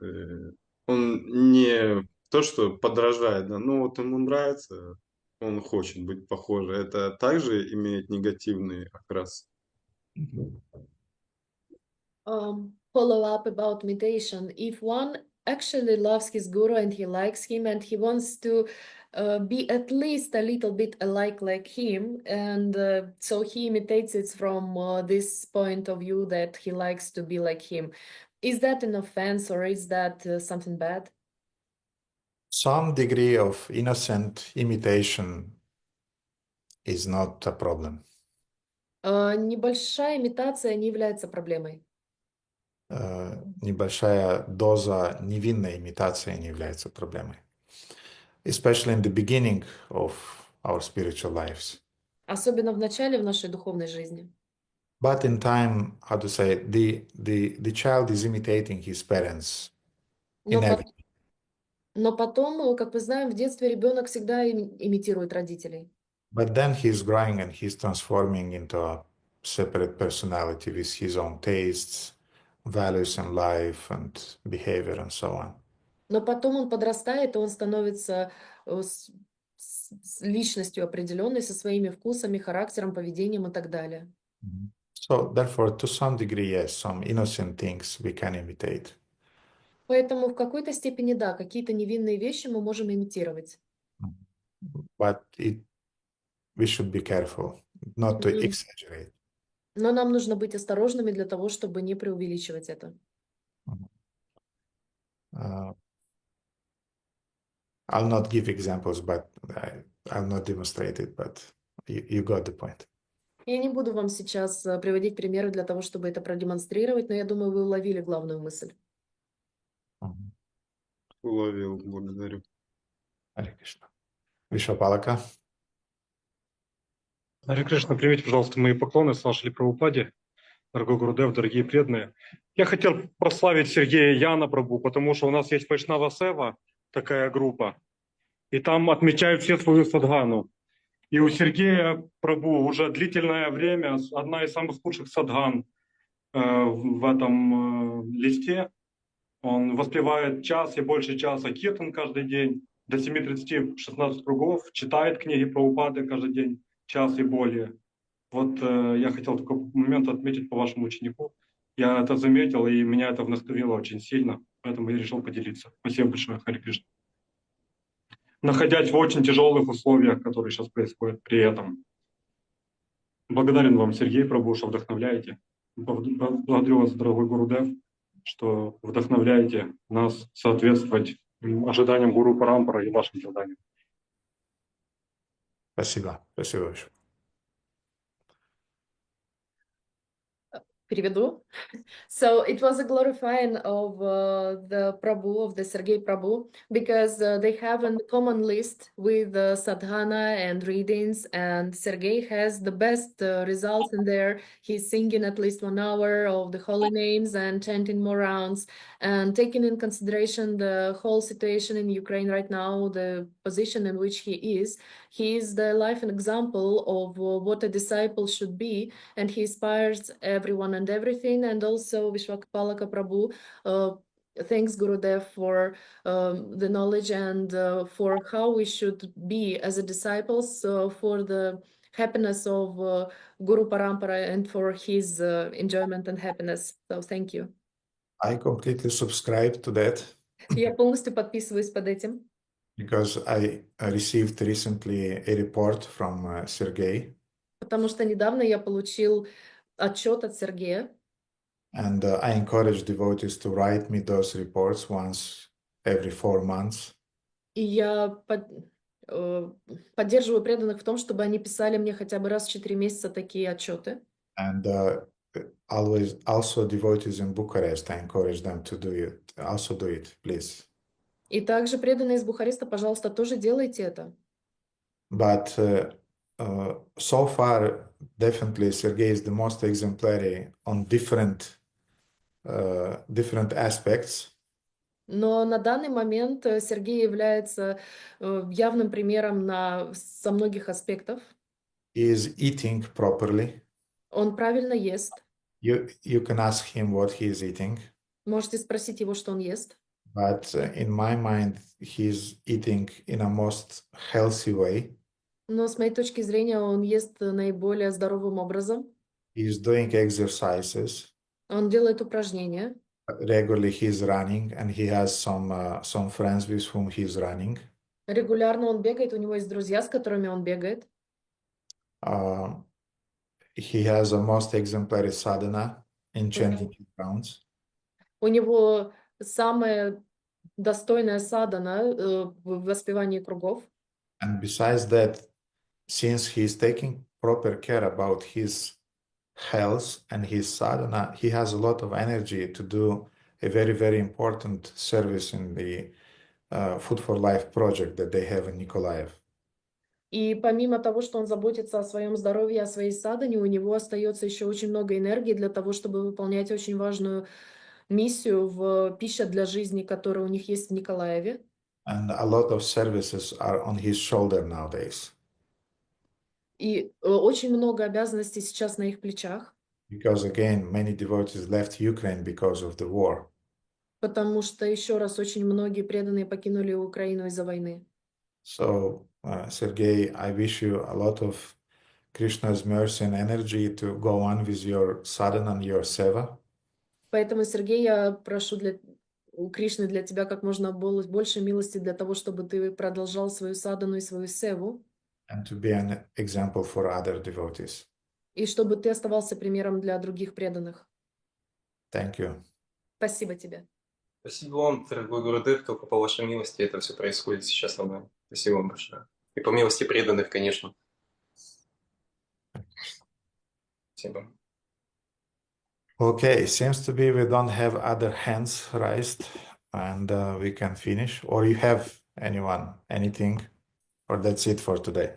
он не то, что подражает, да, ну вот ему нравится, он хочет быть похожим. Это также имеет негативный окрас. Follow up about meditation. If one actually loves his guru and he likes him and he wants to be at least a little bit alike like him, and so he imitates it from this point of view that he likes to be like him, is that an offense or is that something bad? Some degree of innocent imitation is not a problem. Небольшая имитация не является проблемой. Небольшая доза невинной имитации не является проблемой. Especially in the beginning of our spiritual lives. Особенно в начале в нашей духовной жизни. But in time, how to say, the child is imitating his parents in everything. Но потом, как мы знаем, в детстве ребенок всегда имитирует родителей. But then he's growing and he's transforming into a separate personality with his own tastes, values in life and behavior and so on. Но потом он подрастает, и он становится с личностью определенной, со своими вкусами, характером, поведением и так далее. So therefore, to some degree, yes, some innocent things we can imitate. Поэтому в какой-то степени, да, какие-то невинные вещи мы можем имитировать. But we should be careful not to exaggerate. Но нам нужно быть осторожными для того, чтобы не преувеличивать это. I'll not give examples, but I'll not demonstrate it, but you got the point. Я не буду вам сейчас приводить примеры для того, чтобы это продемонстрировать, но я думаю, вы уловили главную мысль. Уловил, благодарю. Харе Кришна. Вишвапалака. Харе Кришна, примите, пожалуйста, мои поклоны, Шри Прабхупаде, дорогой Гурудев, дорогие преданные. Я хотел прославить Сергея Яна Прабху, потому что у нас есть Вайшнава Сева, такая группа, и там отмечают все свою садхану. И у Сергея Прабху уже длительное время одна из самых лучших садхан в этом листе. Он воспевает час и больше часа киртан каждый день, до 7:30 16 кругов, читает книги Прабхупады каждый день, час и более. Вот я хотел такой момент отметить по вашему ученику. Я это заметил, и меня это вдохновило очень сильно, поэтому я решил поделиться. Спасибо большое, Харе Кришна. Находясь в очень тяжелых условиях, которые сейчас происходят при этом. Благодарен вам, Сергей Прабху, что вдохновляете. Благодарю вас, дорогой Гурудев, что вдохновляете нас соответствовать ожиданиям Гуру Парампара и вашим заданиям. Спасибо. Спасибо. Переведу. So it was a glorifying of the Prabhu, of the Sergei Prabhu, because they have a common list with sadhana and readings, and Sergei has the best results in there. He's singing at least 1 hour of the holy names and chanting more rounds, and taking in consideration the whole situation in Ukraine right now, the position in which he is the life and example of what a disciple should be, and he inspires everyone and everything. And also Vishwakapalaka Prabhu thanks Gurudev for the knowledge and for how we should be as a disciples for the happiness of Guru Parampara and for his enjoyment and happiness. So thank you. I completely subscribe to that Я полностью подписываюсь под этим, because I received recently a report from Sergey, потому что недавно я получил отчет от Сергея, and I encourage devotees to write me those reports once every 4 months. и я поддерживаю преданных в том, чтобы они писали мне хотя бы раз в 4 месяца такие отчеты. And always also devotees in Bucharest, I encourage them to do it. Also do it, please. И также преданные из Бухареста, пожалуйста, тоже делайте это. But so far, definitely Sergey is the most exemplary on different aspects. Но на данный момент Сергей является явным примером со многих аспектов. He is eating properly. Он правильно ест. You can ask him what he is eating. Можете спросить его, что он ест. But in my mind, he's eating in a most healthy way. Но с моей точки зрения, он ест наиболее здоровым образом. He's doing exercises. Он делает упражнения. Regularly he's running, and he has some friends with whom he's running. Регулярно он бегает, у него есть друзья, с которыми он бегает. He has a most exemplary sadhana in chanting his rounds. У него самая достойная садхана в воспевании кругов. And besides that, since he's taking proper care about his health and his sadhana, he has a lot of energy to do a very, very important service in the Food for Life project that they have in Nikolaev. И помимо того, что он заботится о своем здоровье, о своей садхане, у него остается еще очень много энергии для того, чтобы выполнять очень важную миссию в «Пища для жизни», которая у них есть в Николаеве. And a lot of services are on his shoulder nowadays. И очень много обязанностей сейчас на их плечах. Because again, many devotees left Ukraine because of the war. Потому что, еще раз, очень многие преданные покинули Украину из-за войны. So, Sergey, I wish you a lot of Krishna's mercy and energy to go on with your sadhana and your seva. Поэтому, Сергей, я прошу у Кришны для тебя как можно больше милости для того, чтобы ты продолжал свою садхану и свою севу. And to be an example for other devotees. И чтобы ты оставался примером для других преданных. Thank you. Спасибо тебе. Спасибо вам, дорогой Гурудев, только по вашей милости это все происходит сейчас со мной. Спасибо вам большое. И по милости преданных, конечно. Спасибо. Okay, seems to be we don't have other hands raised, and we can finish. Or you have anything, or that's it for today.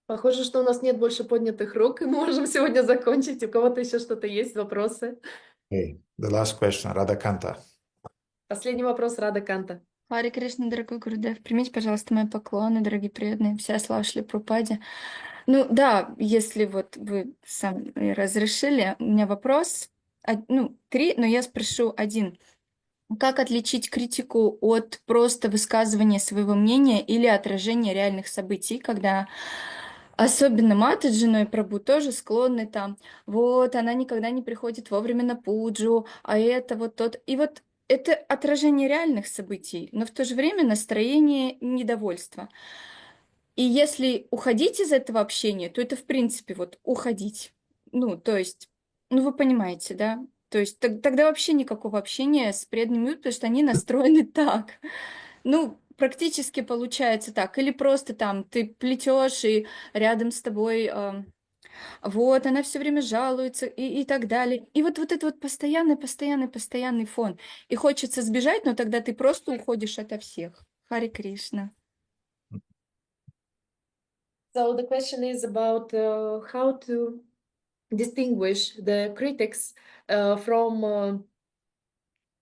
Похоже, что у нас нет больше поднятых рук, и мы можем сегодня закончить. У кого-то еще что-то есть, вопросы? Okay, the last question, Radhakanta. Последний вопрос, Рада Канта. Харе Кришна, дорогой Гурудев, примите, пожалуйста, мои поклоны, дорогие преданные, вся слава Шри Прабхупаде. Ну да, если вот вы сами разрешили, у меня вопрос, 3, но я спрошу один. Как отличить критику от просто высказывания своего мнения или отражения реальных событий, когда особенно Матаджи, но и Прабху тоже склонны там, вот, она никогда не приходит вовремя на пуджу, а это вот тот, и вот это отражение реальных событий, но в то же время настроение недовольства. И если уходить из этого общения, то это в принципе вот уходить. То есть, вы понимаете, да? То есть тогда вообще никакого общения с преданными, потому что они настроены так. Практически получается так. Или просто там ты плетешь, и рядом с тобой вот, она все время жалуется и так далее. И вот это вот постоянный фон. И хочется сбежать, но тогда ты просто уходишь ото всех. Харе Кришна. So the question is about how to distinguish the critics from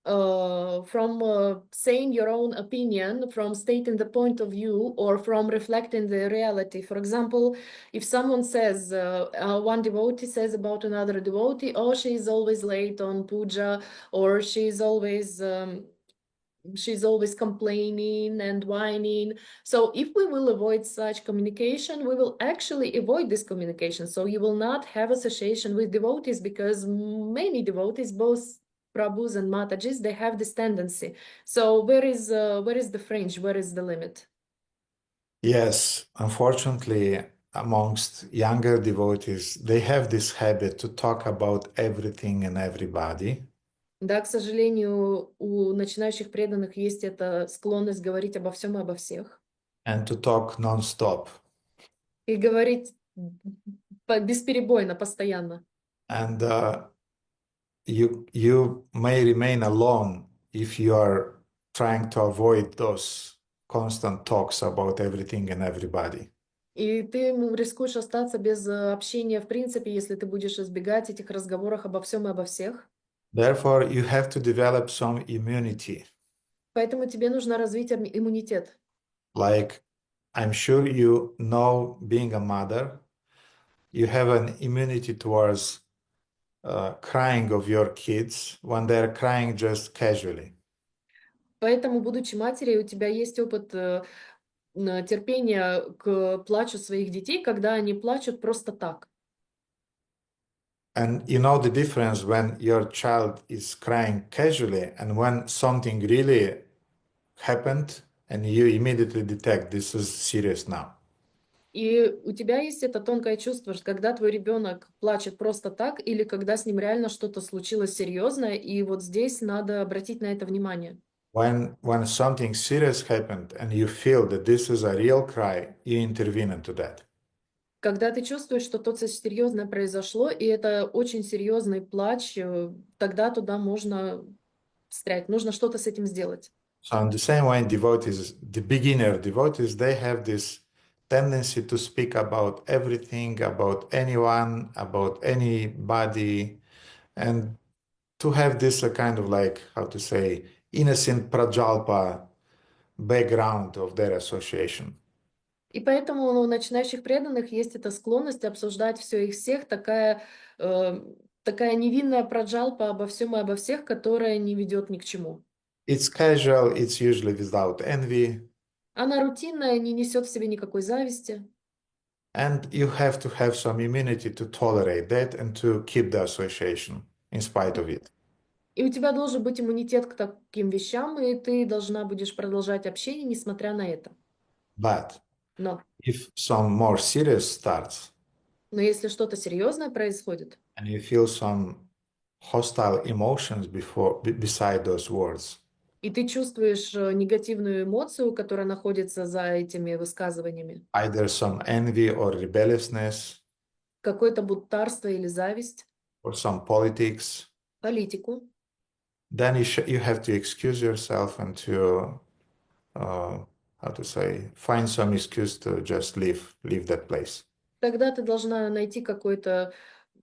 from saying your own opinion, from stating the point of view, or from reflecting the reality. For example, if someone says, one devotee says about another devotee, oh, she is always late on puja, or she's always complaining and whining. So if we will avoid such communication, we will actually avoid this communication. So you will not have association with devotees, because many devotees, both Prabhus and Matajis, they have this tendency. So where is the fringe? Where is the limit? Yes, unfortunately, amongst younger devotees, they have this habit to talk about everything and everybody. Да, к сожалению, у начинающих преданных есть эта склонность говорить обо всем и обо всех. And to talk non-stop. И говорить бесперебойно, постоянно. And you may remain alone if you are trying to avoid those constant talks about everything and everybody. И ты рискуешь остаться без общения в принципе, если ты будешь избегать этих разговоров обо всем и обо всех. Therefore, you have to develop some immunity. Поэтому тебе нужно развить иммунитет. Like, I'm sure you know, being a mother, you have an immunity towards crying of your kids when they're crying just casually. Поэтому, будучи матерью, у тебя есть опыт терпения к плачу своих детей, когда они плачут просто так. And you know the difference when your child is crying casually and when something really happened and you immediately detect this is serious now. И у тебя есть это тонкое чувство, что когда твой ребенок плачет просто так, или когда с ним реально что-то случилось серьезное, и вот здесь надо обратить на это внимание. When something serious happened and you feel that this is a real cry, you intervene into that. Когда ты чувствуешь, что то-то серьезное произошло, и это очень серьезный плач, тогда туда можно встрять, нужно что-то с этим сделать. So in the same way, devotees, the beginner devotees, they have this tendency to speak about everything, about anyone, about anybody, and to have this a kind of like, how to say, innocent prajalpa background of their association. И поэтому у начинающих преданных есть эта склонность обсуждать все и всех, такая невинная праджалпа обо всем и обо всех, которая не ведет ни к чему. It's casual, it's usually without envy, Она рутинная, не несет в себе никакой зависти. and you have to have some immunity to tolerate that and to keep the association in spite of it. И у тебя должен быть иммунитет к таким вещам, и ты должна будешь продолжать общение, несмотря на это. But Но if some more serious starts, если что-то серьезное происходит, and you feel some hostile emotions beside those words, и ты чувствуешь негативную эмоцию, которая находится за этими высказываниями, either some envy or rebelliousness какое-то бунтарство или зависть, or some politics, политику, then you have to excuse yourself and to, how to say, find some excuse to just leave that place. тогда ты должна найти какой-то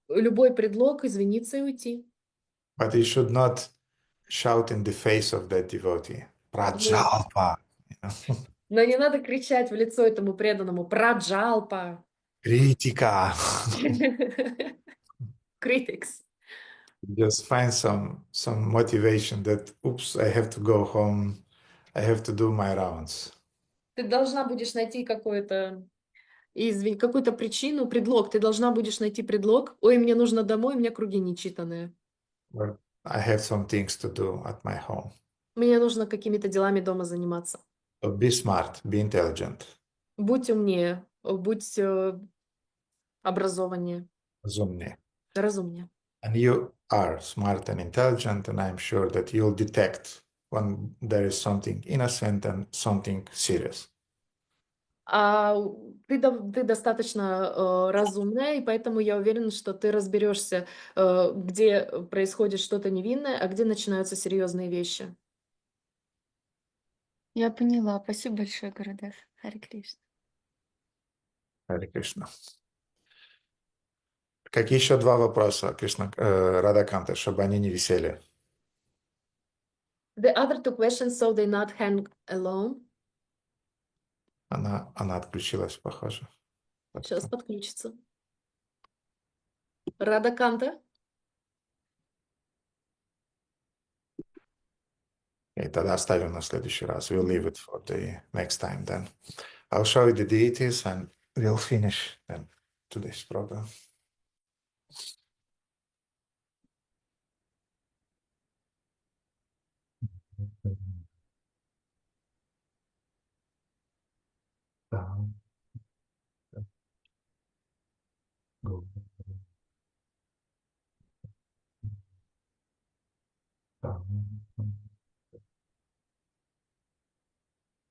любой предлог, извиниться и уйти. But you should not shout in the face of that devotee. Prajalpa. You know? Но не надо кричать в лицо этому преданному «Праджалпа!» Kritika. Critics. Just find some motivation that, oops, I have to go home. I have to do my rounds. Ты должна будешь найти какую-то причину, предлог. Ты должна будешь найти предлог. Ой, мне нужно домой, у меня круги нечитанные. Or I have some things to do at my home. Мне нужно какими-то делами дома заниматься. So be smart, be intelligent. Будь умнее, будь образованнее, Разумнее. разумнее. And you are smart and intelligent, and I'm sure that you'll detect when there is something innocent and something serious. А ты достаточно разумная, и поэтому я уверена, что ты разберешься, где происходит что-то невинное, а где начинаются серьезные вещи. Я поняла. Спасибо большое, Гурудев. Харе Кришна. Харе Кришна. Какие еще два вопроса, Кришна, Радаканта, чтобы они не висели? The other two questions, so they not hang alone. Она отключилась, похоже. Сейчас подключится. Рада Канта. И тогда оставим на следующий раз. We'll leave it for the next time then. I'll show you the deities and we'll finish then today's program. Down. Go. Down.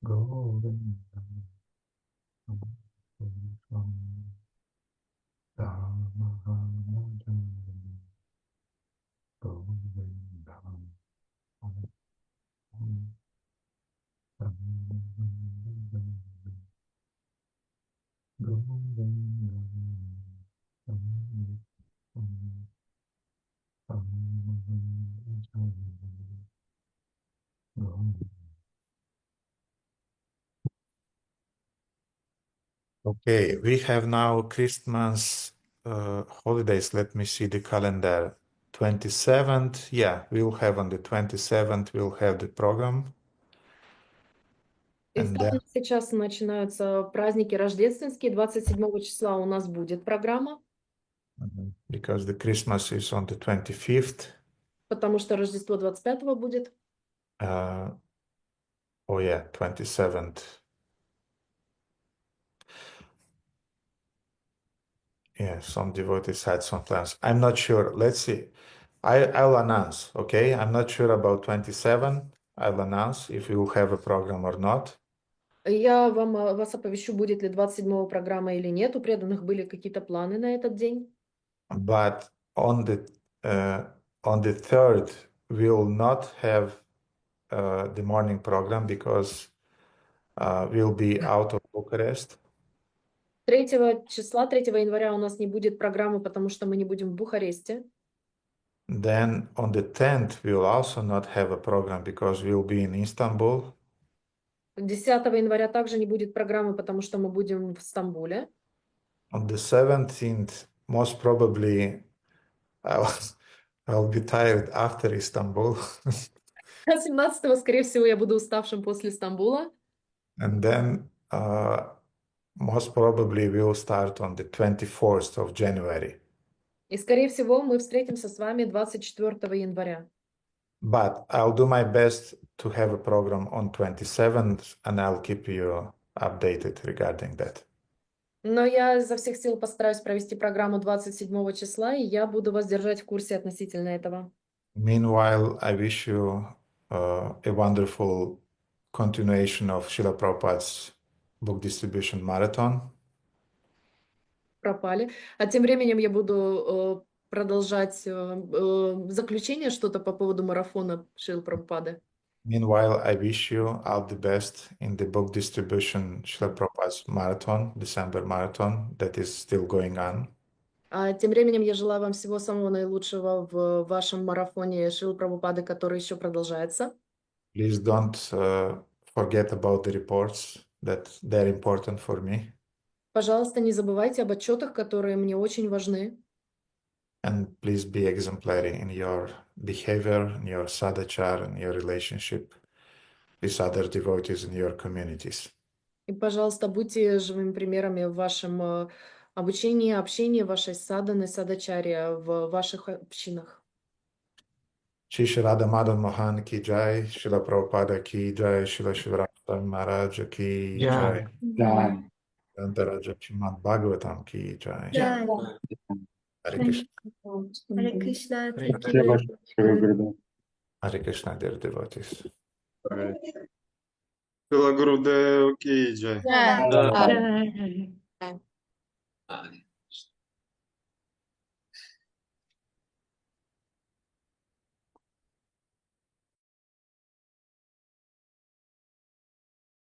Golden. Okay, we have now Christmas holidays. Let me see the calendar. 27th, yeah, we'll have on the 27th, we'll have the program. And then, Сейчас начинаются праздники рождественские. 27 числа у нас будет программа, because the Christmas is on the 25th. потому что Рождество 25 будет. Oh yeah, 27th. Yeah, some devotees had some plans. I'm not sure. Let's see. I'll announce, okay? I'm not sure about 27. I'll announce if we will have a program or not. Я вас оповещу, будет ли 27-го программа или нет. У преданных были какие-то планы на этот день. But on the 3rd, we'll not have the morning program because we'll be out of Bucharest. 3 числа, 3 января у нас не будет программы, потому что мы не будем в Бухаресте. Then on the 10th, we'll also not have a program because we'll be in Istanbul. 10 января также не будет программы, потому что мы будем в Стамбуле. On the 17th, most probably I'll be tired after Istanbul. 17-го, скорее всего, я буду уставшим после Стамбула. And then most probably we'll start on the 24th of January. И, скорее всего, мы встретимся с вами 24 января. But I'll do my best to have a program on 27th, and I'll keep you updated regarding that. Но я изо всех сил постараюсь провести программу 27 числа, и я буду вас держать в курсе относительно этого. Meanwhile, I wish you a wonderful continuation of Srila Prabhupada's book distribution marathon. Пропали. А тем временем я буду продолжать заключение, что-то по поводу марафона Шрилы Прабхупады. Meanwhile, I wish you all the best in the book distribution Srila Prabhupada's marathon, December marathon, that is still going on. А тем временем я желаю вам всего самого наилучшего в вашем марафоне Шрилы Прабхупады, который еще продолжается. Please don't forget about the reports that they're important for me. Пожалуйста, не забывайте об отчетах, которые мне очень важны. And please be exemplary in your behavior, in your sadachar, in your relationship with other devotees in your communities. И, пожалуйста, будьте живыми примерами в вашем обучении, общении, вашей садханы, садачаре, в ваших общинах. Shri Shri Radha Madan Mohan ki jai, Srila Prabhupada ki jai, Srila Shivaratma Maharaj ki jai, Dantaraja Srimad Bhagavatam ki jai. Hare Krishna. Hare Krishna. Hare Krishna, dear devotees. Шрила Гурудев ки джай. Да. Да.